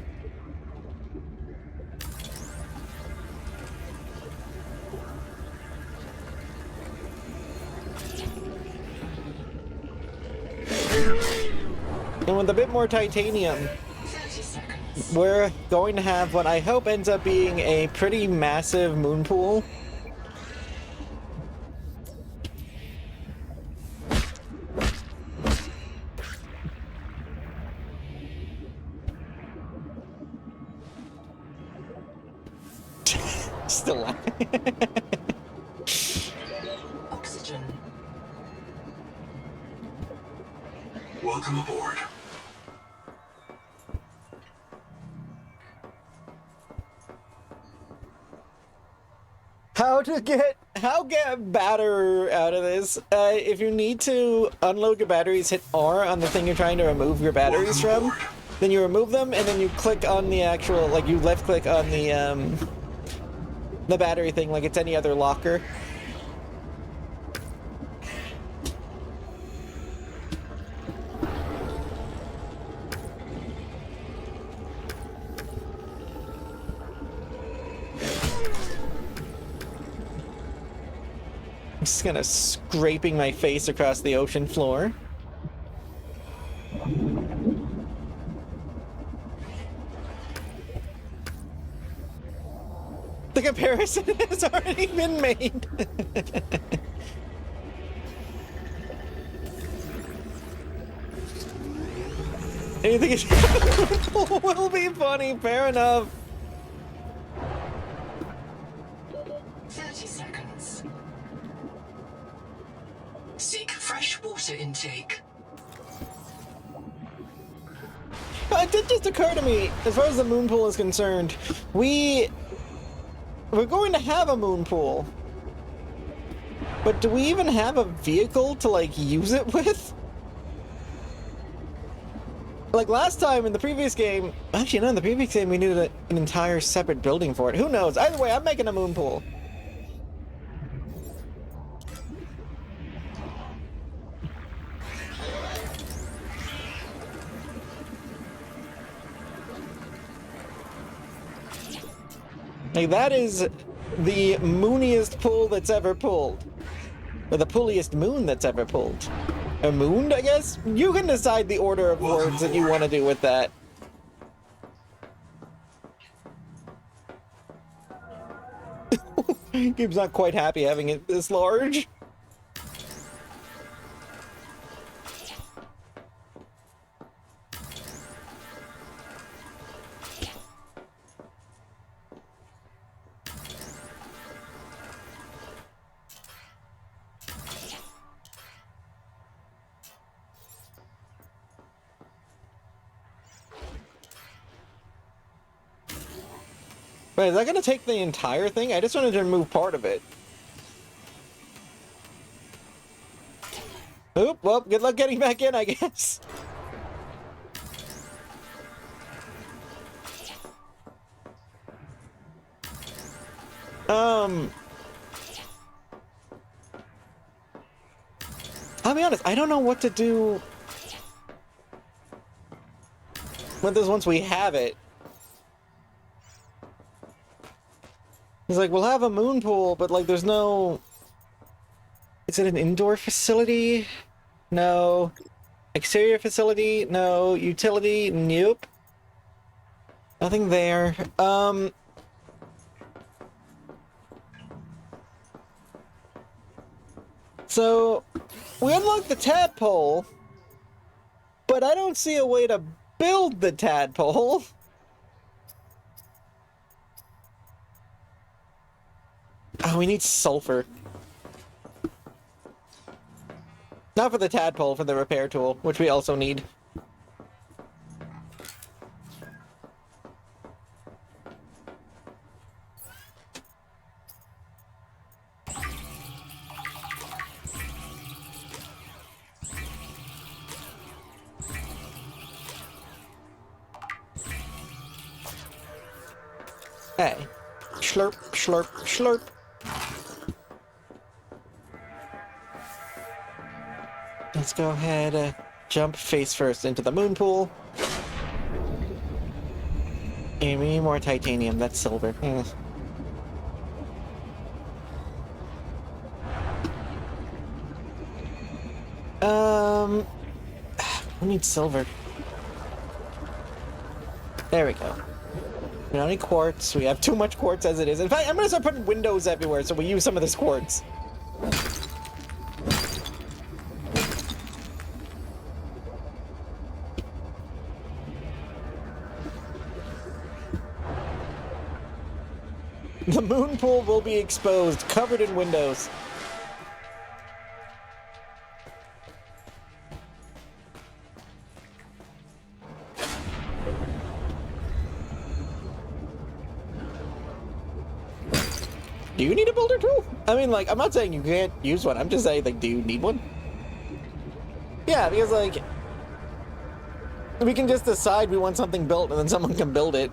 And with a bit more titanium, we're going to have what I hope ends up being a pretty massive moon pool. Still Oxygen. Welcome aboard. How get batter out of this? If you need to unload your batteries, hit R on the thing you're trying to remove your batteries from. Then you remove them, and then you click on the actual, like you left click on the battery thing like it's any other locker. I'm just kind of scraping my face across the ocean floor. The comparison has already been made. Anything will be funny, fair enough. 30 seconds. Seek fresh water intake. It did just occur to me, as far as the moon pool is concerned, we're going to have a moon pool. But do we even have a vehicle to, like, use it with? Like last time in the previous game, actually no, in the previous game we needed an entire separate building for it. Who knows? Either way, I'm making a moon pool. Like that is the mooniest pull that's ever pulled. Or the pulliest moon that's ever pulled. A moon, I guess? You can decide the order of words that you want to do with that. Game's not quite happy having it this large. Wait, is that gonna take the entire thing? I just wanted to remove part of it. Oop, well, good luck getting back in, I guess. I'll be honest, I don't know what to do with this once we have it. He's like, we'll have a moon pool, but like there's no... Is it an indoor facility? No. Exterior facility? No. Utility? Nope. Nothing there. So, we unlocked the tadpole, but I don't see a way to build the tadpole. Oh, we need sulfur. Not for the tadpole, for the repair tool, which we also need. Hey. Slurp, slurp, slurp. Let's go ahead, jump face first into the moon pool. Give me more titanium, that's silver. We need silver. There we go. We don't need quartz, we have too much quartz as it is. In fact, I'm gonna start putting windows everywhere so we use some of this quartz. The moon pool will be exposed, covered in windows. Do you need a builder tool? I mean, like, I'm not saying you can't use one. I'm just saying, like, do you need one? Yeah, because, like, we can just decide we want something built and then someone can build it.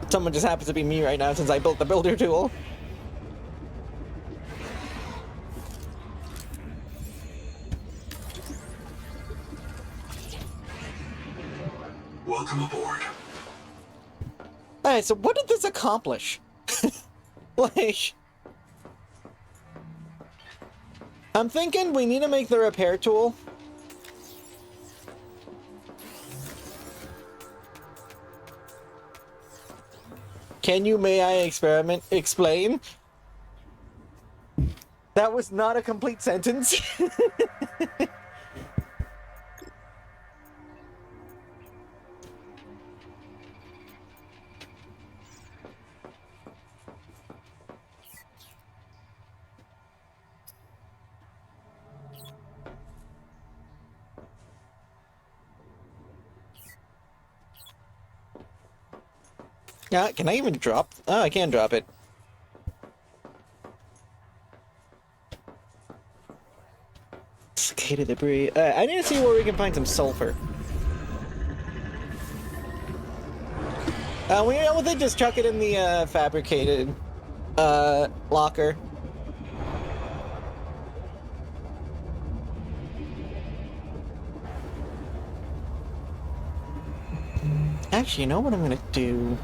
Someone just happens to be me right now since I built the builder tool. Welcome aboard. Alright, so what did this accomplish? Like... I'm thinking we need to make the repair tool. Can you, may I explain? That was not a complete sentence. Yeah, can I even drop? Oh, I can drop it. Fabricated debris. I need to see where we can find some sulfur. We know they just chuck it in the fabricated locker. Actually, you know what I'm gonna do?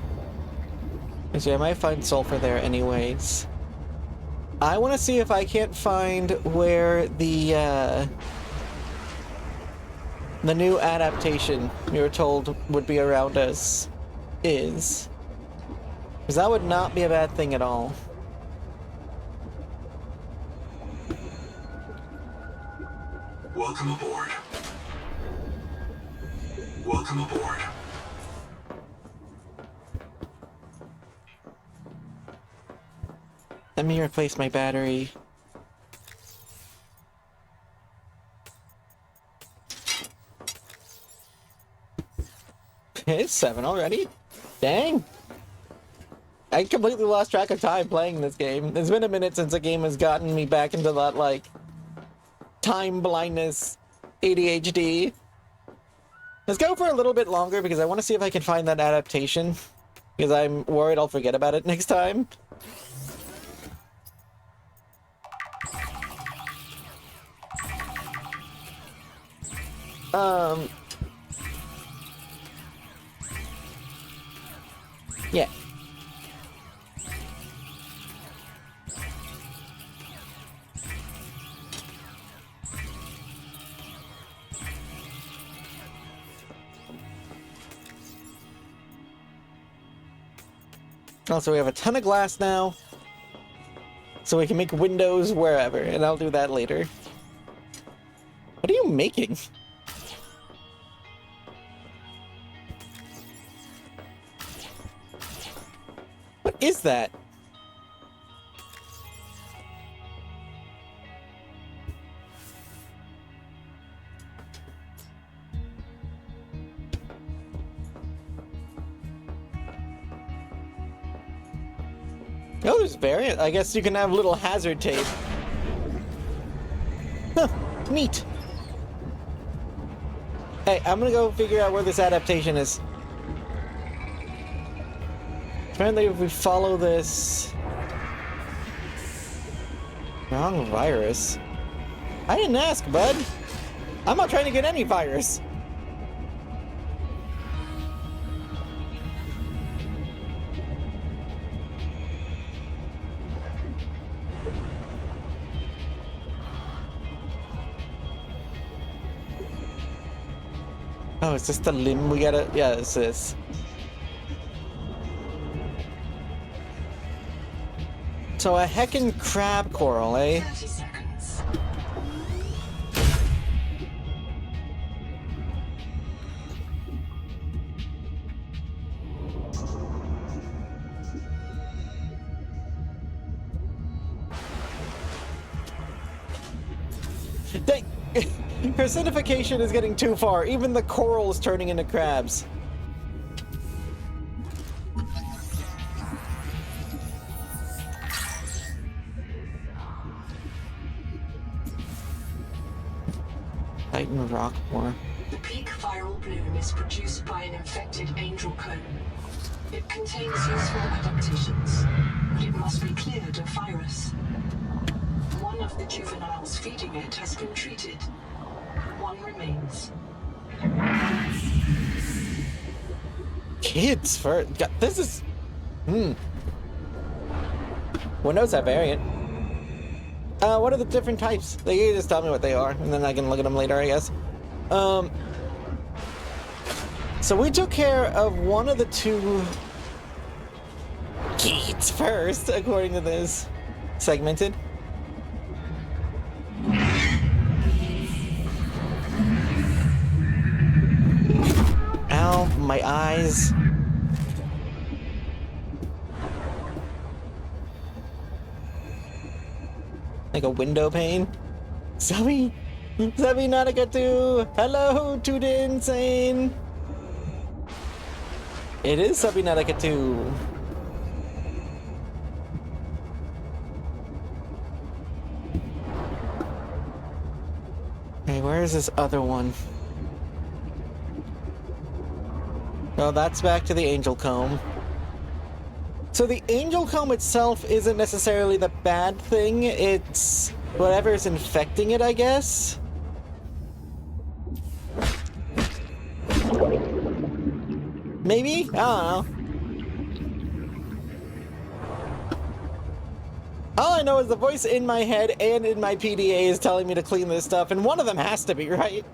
Is I might find sulfur there anyways. I want to see if I can't find where the new adaptation we were told would be around us is. Because that would not be a bad thing at all. Welcome aboard. Welcome aboard. Let me replace my battery. It's 7 already? Dang! I completely lost track of time playing this game. It's been a minute since a game has gotten me back into that, like, time blindness, ADHD. Let's go for a little bit longer because I want to see if I can find that adaptation. Because I'm worried I'll forget about it next time. Yeah. Also, we have a ton of glass now, so we can make windows wherever, and I'll do that later. What are you making? What is that? Oh, there's variant. I guess you can have little hazard tape. Huh, neat. Hey, I'm gonna go figure out where this adaptation is. Apparently, if we follow this... Wrong virus. I didn't ask, bud. I'm not trying to get any virus. Oh, is this the limb we gotta... Yeah, this is. So a heckin' crab coral, eh? 30 seconds. Dang! Acidification is getting too far. Even the coral is turning into crabs. Titan rock more. The peak viral bloom is produced by an infected angel cone. It contains useful adaptations, but it must be cleared of virus. One of the juveniles feeding it has been treated. One remains. Kids first. God, this is... Windows have variant. What are the different types? They can just tell me what they are, and then I can look at them later, I guess. So we took care of one of the two kids first, according to this. Segmented. Ow, my eyes. Like a window pane. Subnautica 2. Hello, to the insane. It is Subnautica 2. Okay, Where's this other one? Oh, that's back to the Angel Comb. So the Angel Comb itself isn't necessarily the bad thing, it's whatever's infecting it, I guess? Maybe? I don't know. All I know is the voice in my head and in my PDA is telling me to clean this stuff, and one of them has to be right.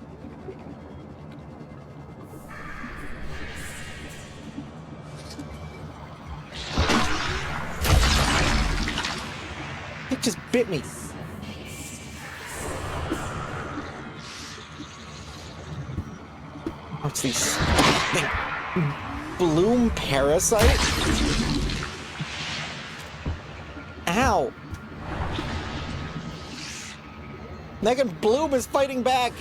It just bit me. What's these? Bloom parasite? Ow! Megan Bloom is fighting back!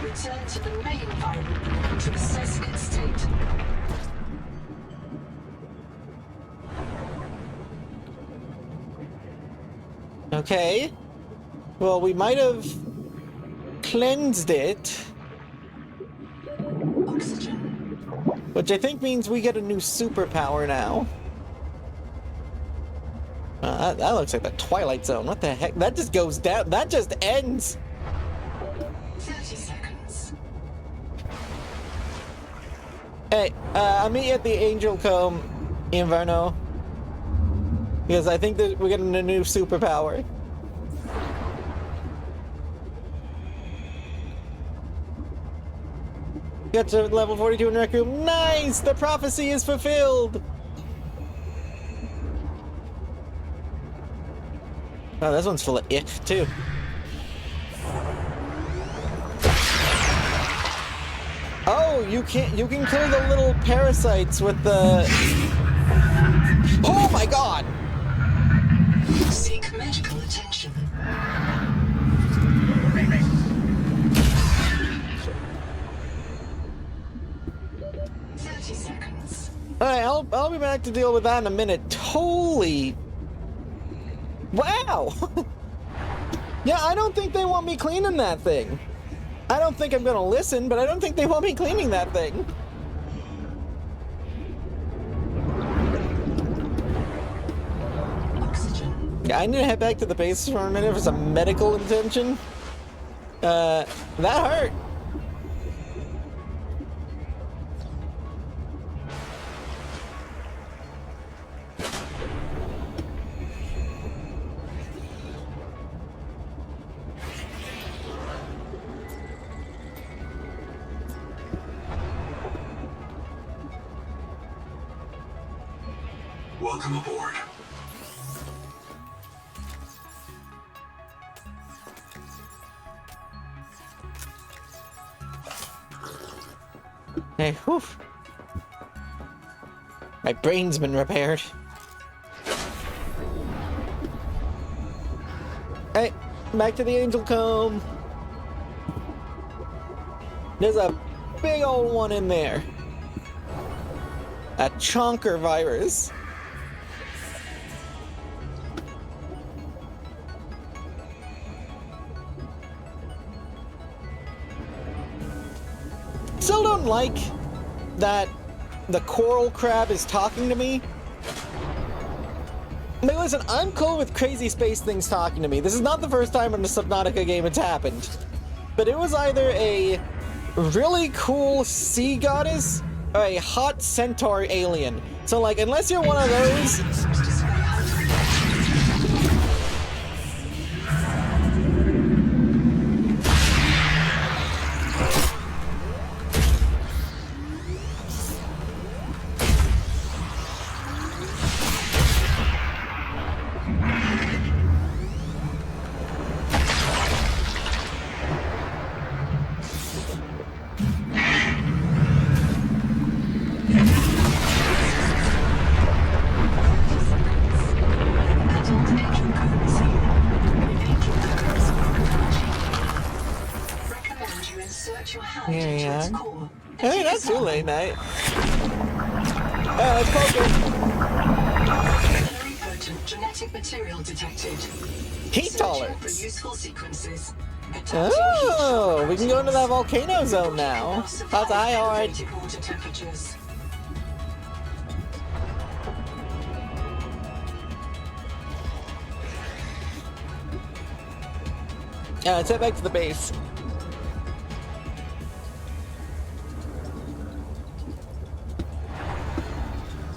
Return to the main environment to assess its state. Okay. Well, we might have cleansed it. Oxygen. Which I think means we get a new superpower now. That looks like the Twilight Zone. What the heck? That just goes down. That just ends. 30 seconds. Hey, I'll meet you at the Angel Comb, Inverno. Because I think that we're getting a new superpower. Got to level 42 in Rec Room. Nice! The prophecy is fulfilled! Oh, this one's full of ick, too. Oh, you can kill the little parasites with the... Oh my god! Seek medical attention. Alright, I'll be back to deal with that in a minute. Holy... Wow! Yeah, I don't think they want me cleaning that thing. I don't think I'm gonna listen, but I don't think they want me cleaning that thing. Yeah, I need to head back to the base for a minute for some medical attention. That hurt. Welcome aboard. Hey, whew. My brain's been repaired. Hey, back to the Angel Comb. There's a big old one in there. A chonker virus. Still don't like that the coral crab is talking to me. I mean, listen, I'm cool with crazy space things talking to me. This is not the first time in a Subnautica game it's happened. But it was either a really cool sea goddess or a hot centaur alien. So, like, unless you're one of those... Hey, not too late night. Let's focus. Very potent genetic material detected. Heat Searching tolerance. for useful sequences. Oh, we can go into that volcano zone now. That's hard. Water temperatures. Let's head back to the base.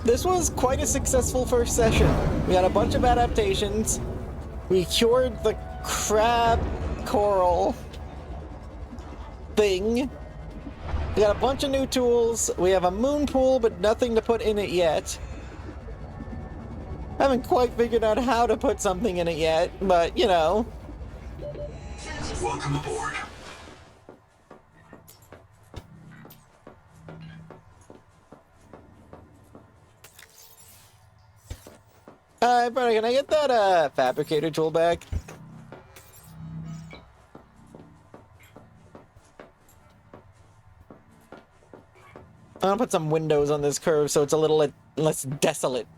This was quite a successful first session. We had a bunch of adaptations. We cured the crab coral thing. We got a bunch of new tools. We have a moon pool, but nothing to put in it yet. I haven't quite figured out how to put something in it yet, but you know. Welcome aboard. Brother, can I get that fabricator tool back? I'm gonna put some windows on this curve so it's a little less desolate.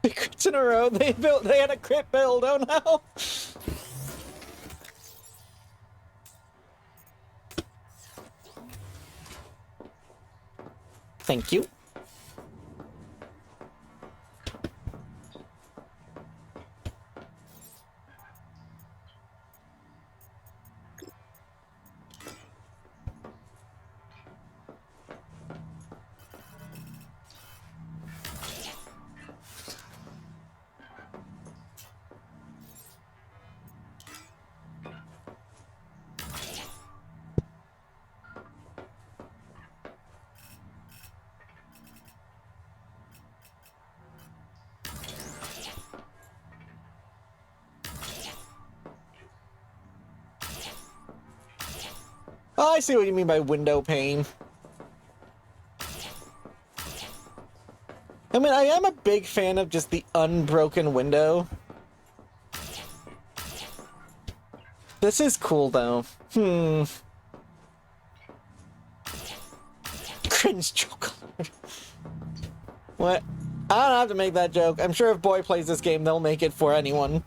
Crits in a row. They had a crit build. Oh no. Thank you. Oh, I see what you mean by window pane. I mean, I am a big fan of just the unbroken window. This is cool, though. Cringe joke. What? I don't have to make that joke. I'm sure if Boy plays this game, they'll make it for anyone.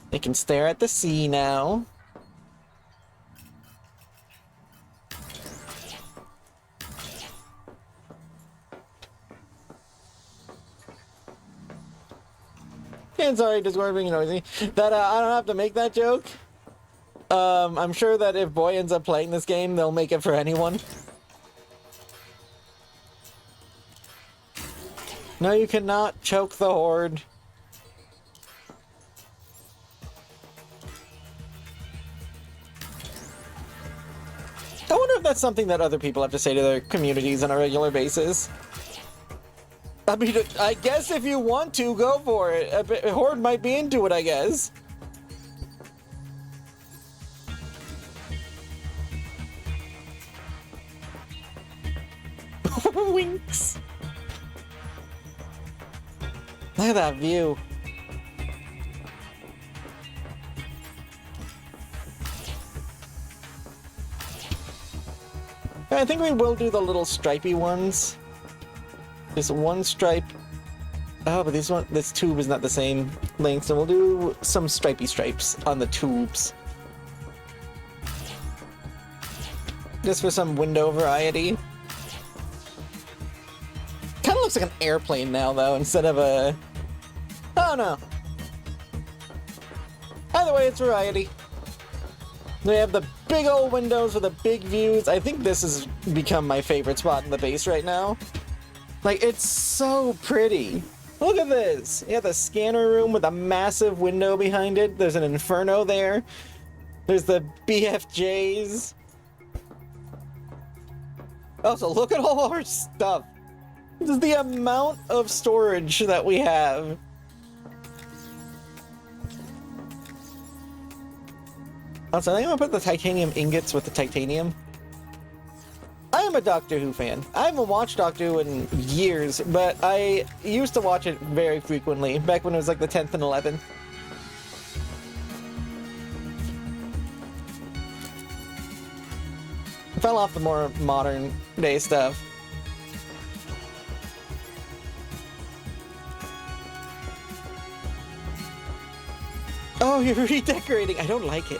They can stare at the sea now. Yeah, sorry, Discord being noisy. That I don't have to make that joke. I'm sure that if Boy ends up playing this game, they'll make it for anyone. No, you cannot choke the horde. I wonder if that's something that other people have to say to their communities on a regular basis. I mean, I guess if you want to, go for it. Horde might be into it, I guess. Winks. Look at that view. I think we will do the little stripey ones. Just one stripe. Oh, but this tube is not the same length, so we'll do some stripey stripes on the tubes. Just for some window variety. Kind of looks like an airplane now, though, instead of a... Oh, no. Either way, it's variety. They have the big old windows with the big views. I think this has become my favorite spot in the base right now. Like, it's so pretty. Look at this. You have the scanner room with a massive window behind it. There's an inferno there. There's the BFJs. Also, look at all our stuff. This is the amount of storage that we have. Also, I think I'm gonna put the titanium ingots with the titanium. I am a Doctor Who fan. I haven't watched Doctor Who in years, but I used to watch it very frequently, back when it was like the 10th and 11th. I fell off the more modern day stuff. Oh, you're redecorating. I don't like it.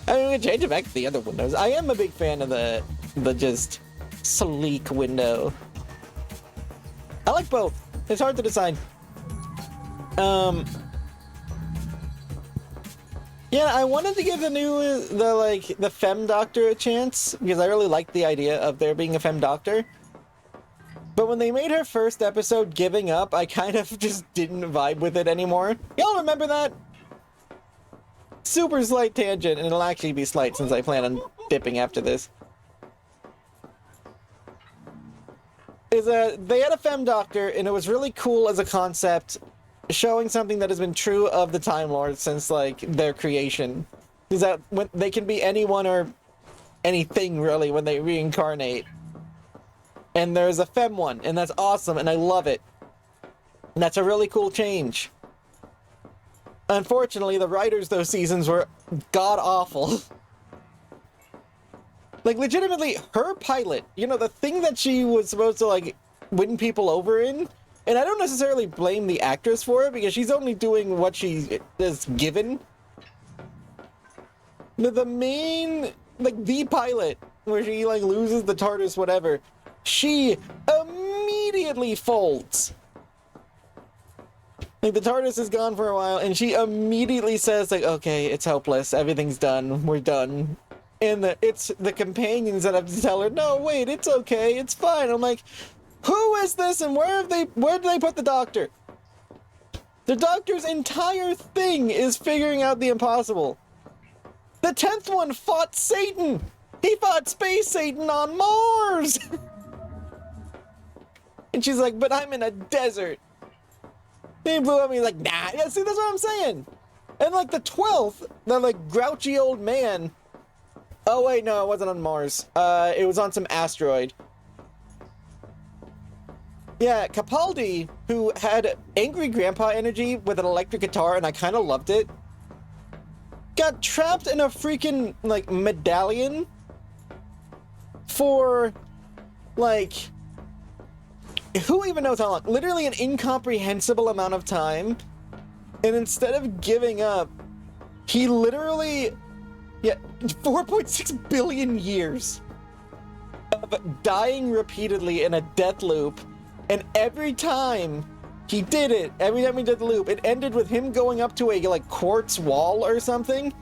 I'm gonna change it back to the other windows. I am a big fan of the just sleek window. I like both. It's hard to decide. Yeah, I wanted to give the Femme Doctor a chance because I really liked the idea of there being a Femme Doctor. But when they made her first episode giving up, I kind of just didn't vibe with it anymore. Y'all remember that? Super slight tangent, and it'll actually be slight since I plan on dipping after this. They had a Femme Doctor, and it was really cool as a concept, showing something that has been true of the Time Lords since, like, their creation. Is that when they can be anyone or anything, really, when they reincarnate. And there's a Femme one, and that's awesome, and I love it. And that's a really cool change. Unfortunately, the writers those seasons were god-awful. Like, legitimately, her pilot, you know, the thing that she was supposed to, like, win people over in, and I don't necessarily blame the actress for it, because she's only doing what she is given. The main, like, the pilot, where she, like, loses the TARDIS, whatever, she immediately folds. Like, the TARDIS is gone for a while, and she immediately says, like, okay, it's helpless, everything's done, we're done. And it's the companions that have to tell her, no, wait, it's okay, it's fine. I'm like, who is this, and where did they put the Doctor? The Doctor's entire thing is figuring out the impossible. The 10th one fought Satan! He fought Space Satan on Mars! And she's like, but I'm in a desert. He blew up me like, nah. Yeah, see, that's what I'm saying. And like the 12th, the like grouchy old man. Oh wait, no, it wasn't on Mars. It was on some asteroid. Yeah, Capaldi, who had angry grandpa energy with an electric guitar, and I kind of loved it, got trapped in a freaking like medallion for like, who even knows how long? Literally an incomprehensible amount of time. And instead of giving up, he literally, 4.6 billion years of dying repeatedly in a death loop. And every time he did it, every time he did the loop, it ended with him going up to a like quartz wall or something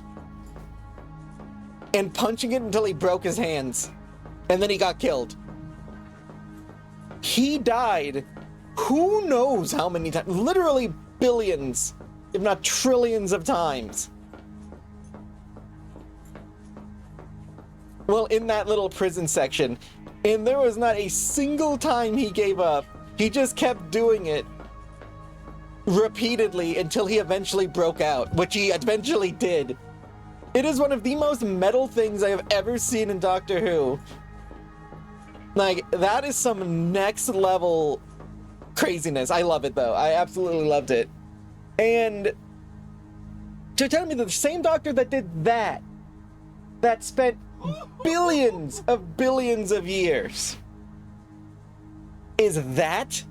and punching it until he broke his hands. And then he got killed. He died who knows how many times, literally billions, if not trillions of times. Well, in that little prison section, and there was not a single time he gave up. He just kept doing it repeatedly until he eventually broke out, which he eventually did. It is one of the most metal things I have ever seen in Doctor Who. Like, that is some next level craziness. I love it, though. I absolutely loved it. And to tell me that the same Doctor that did that spent billions of years, is that?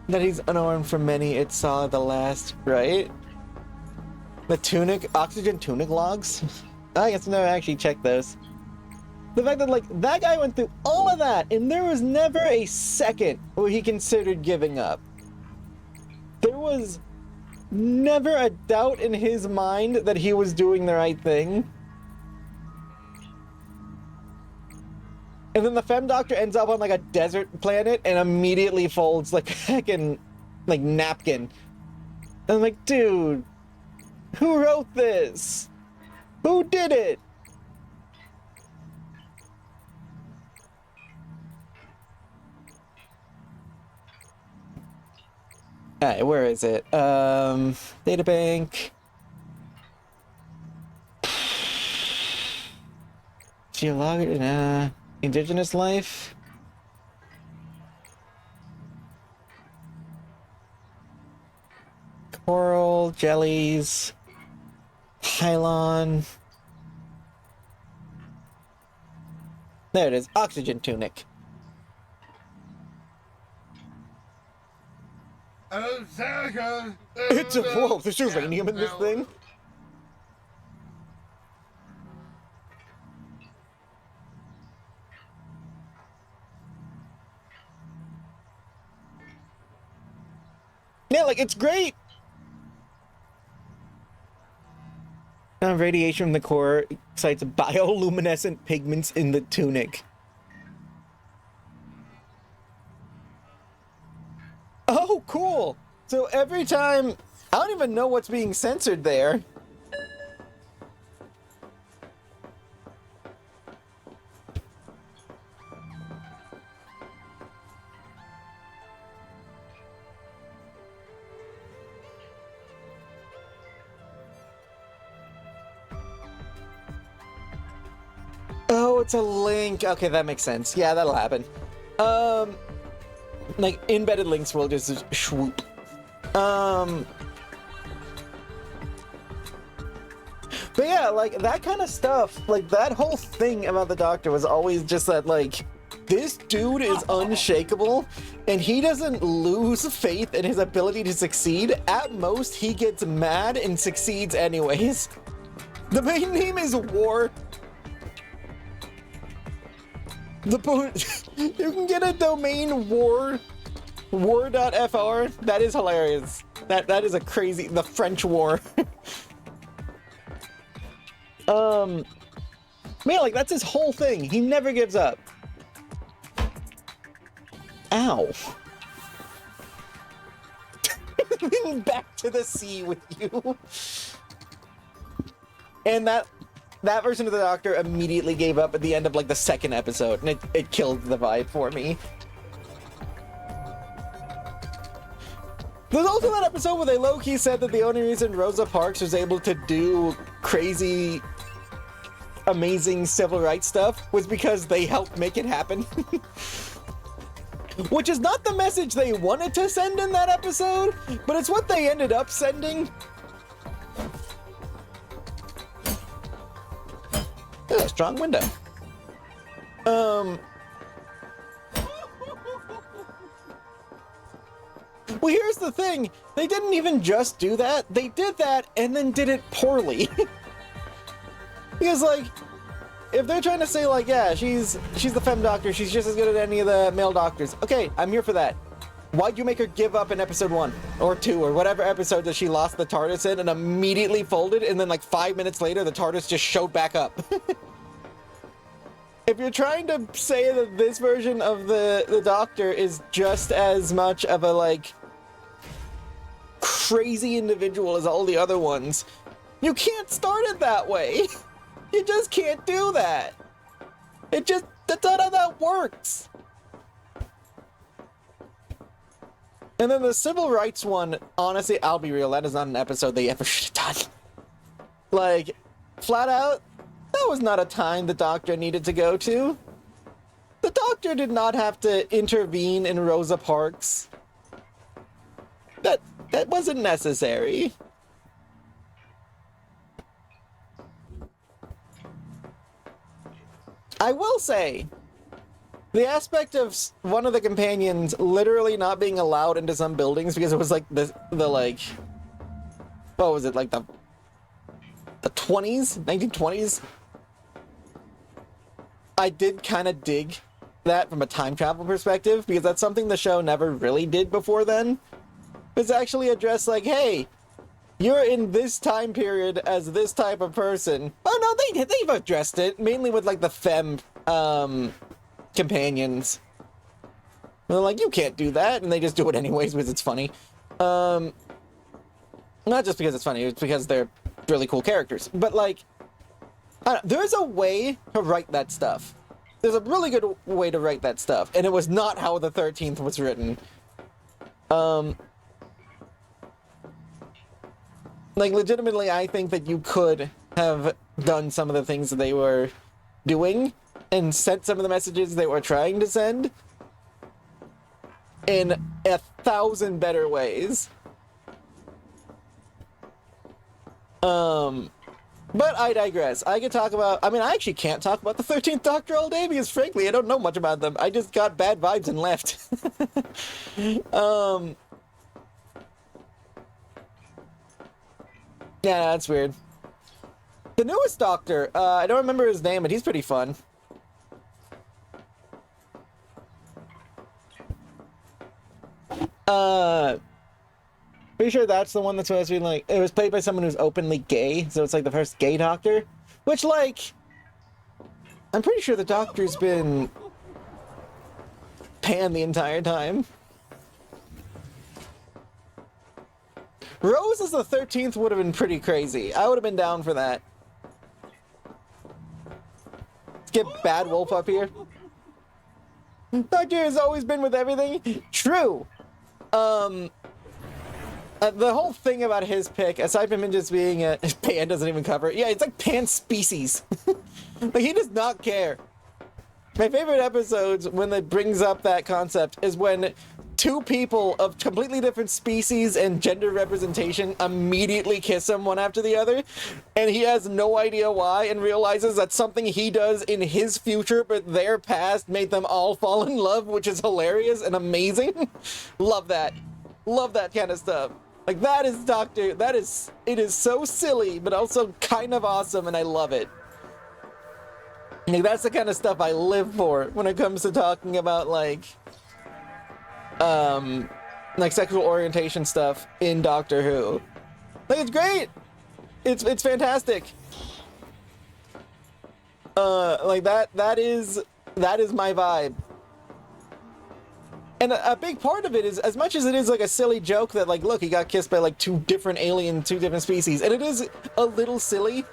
That he's unarmed from many, it saw the last, right? The tunic, oxygen tunic logs? I guess I never actually checked those. The fact that, like, that guy went through all of that, and there was never a second where he considered giving up. There was never a doubt in his mind that he was doing the right thing. And then the Femme Doctor ends up on, like, a desert planet and immediately folds, like, a heckin', like, napkin. And I'm like, dude, who wrote this? Who did it? Alright, where is it? Databank. Geolog, indigenous life. Coral, jellies, pylon. There it is, oxygen tunic. It's a whoa, there's uranium in this thing. Yeah, like it's great. Radiation from the core excites bioluminescent pigments in the tunic. Oh, cool. So every time, I don't even know what's being censored there. Oh, it's a link. Okay, that makes sense. Yeah, that'll happen. Like, embedded links will just swoop. But yeah, like, that kind of stuff, like, that whole thing about the Doctor was always just that, like, this dude is unshakable, and he doesn't lose faith in his ability to succeed. At most, he gets mad and succeeds anyways. The main name is War. You can get a domain war.fr. That is hilarious. That is a crazy, the French war. Man, like that's his whole thing. He never gives up. Ow. Back to the sea with you. And that version of the Doctor immediately gave up at the end of like the second episode, and it killed the vibe for me. There's also that episode where they low-key said that the only reason Rosa Parks was able to do crazy, amazing civil rights stuff was because they helped make it happen. Which is not the message they wanted to send in that episode, but it's what they ended up sending. Yeah, strong window. Well, here's the thing. They didn't even just do that. They did that and then did it poorly. Because, like, if they're trying to say, like, yeah, she's the femme doctor, she's just as good as any of the male doctors. Okay, I'm here for that. Why'd you make her give up in episode 1 or 2 or whatever episode that she lost the TARDIS in and immediately folded, and then like 5 minutes later the TARDIS just showed back up? If you're trying to say that this version of the Doctor is just as much of a like crazy individual as all the other ones, you can't start it that way. You just can't do that. That's not how that works. And then the civil rights one, honestly, I'll be real, that is not an episode they ever should have done. Like, flat out, that was not a time the Doctor needed to go to. The Doctor did not have to intervene in Rosa Parks. That wasn't necessary. I will say, the aspect of one of the companions literally not being allowed into some buildings because it was like the like, what was it, like the 20s, 1920s? I did kind of dig that from a time travel perspective because that's something the show never really did before then. It's actually addressed like, hey, you're in this time period as this type of person. Oh no, they've addressed it, mainly with like the femme companions. They're like, you can't do that, and they just do it anyways because it's funny. Not just because it's funny, it's because they're really cool characters. But like, There's a way to write that stuff. There's a really good way to write that stuff, and it was not how the 13th was written. Like, legitimately, I think that you could have done some of the things that they were doing and sent some of the messages they were trying to send in 1,000 better ways. But I digress. I could talk about... I mean, I actually can't talk about the 13th Doctor all day because, frankly, I don't know much about them. I just got bad vibes and left. Yeah, that's weird. The newest Doctor, I don't remember his name, but he's pretty fun. Pretty sure that's the one that's supposed to be, like, it was played by someone who's openly gay, so it's like the first gay Doctor. Which, like, I'm pretty sure the Doctor's been pan the entire time. Rose as the 13th would have been pretty crazy. I would have been down for that. Let's get Bad Wolf up here. Doctor has always been with everything. True. The whole thing about his pick, aside from him just being a... Pan doesn't even cover it. Yeah, it's like Pan species. Like, he does not care. My favorite episodes when it brings up that concept is when two people of completely different species and gender representation immediately kiss him one after the other, and he has no idea why and realizes that something he does in his future but their past made them all fall in love, which is hilarious and amazing. Love that. Love that kind of stuff. Like, that is Doctor, that is, it is so silly, but also kind of awesome, and I love it. Like, that's the kind of stuff I live for when it comes to talking about, like sexual orientation stuff in Doctor Who. Like, it's great! It's fantastic. Like, that is my vibe. And a big part of it is, as much as it is like a silly joke that, like, look, he got kissed by like two different species, and it is a little silly,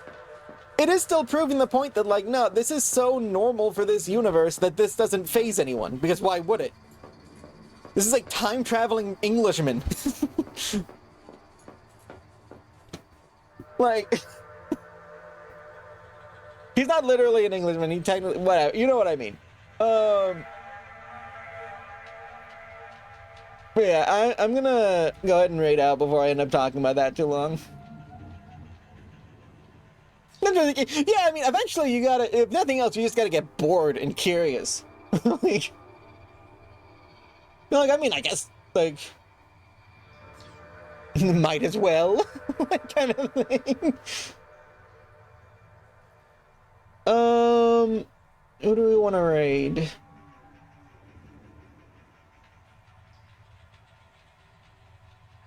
it is still proving the point that, like, no, this is so normal for this universe that this doesn't faze anyone, because why would it? This is like time-traveling Englishmen. Like, he's not literally an Englishman, he technically, whatever, you know what I mean. But yeah, I'm gonna go ahead and raid out before I end up talking about that too long. Yeah, I mean, eventually you gotta, if nothing else, you just gotta get bored and curious. Like, I mean, I guess, like, might as well, that kind of thing. Who do we want to raid?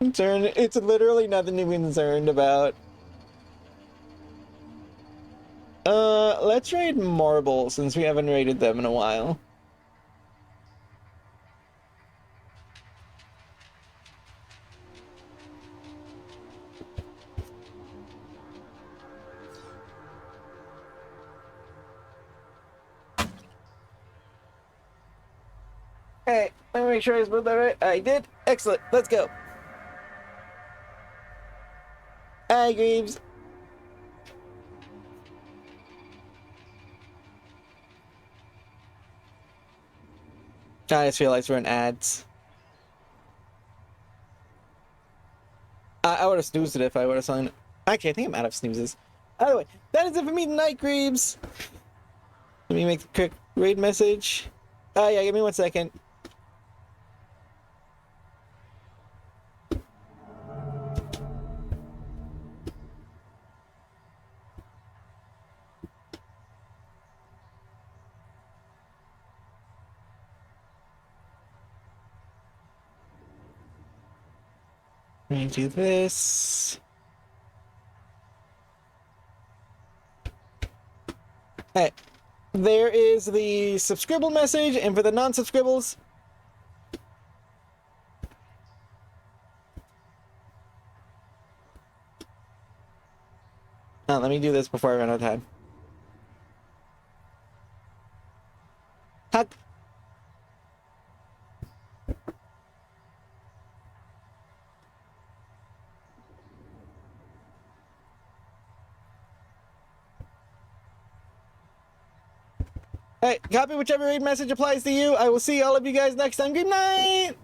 It's literally nothing to be concerned about. Let's raid Marble, since we haven't raided them in a while. Hey, let me make sure I spelled that right. I did. Excellent. Let's go. Hi, Greaves. I just realized we're in ads. I would have snoozed it if I would have signed it. Actually, I think I'm out of snoozes. Either way, that is it for me tonight, Greaves. Let me make the quick raid message. Oh, yeah, give me 1 second. Let me do this. Alright. There is the subscribble message, and for the non-subscribbles, let me do this before I run out of time. Hey, copy whichever raid message applies to you. I will see all of you guys next time. Good night!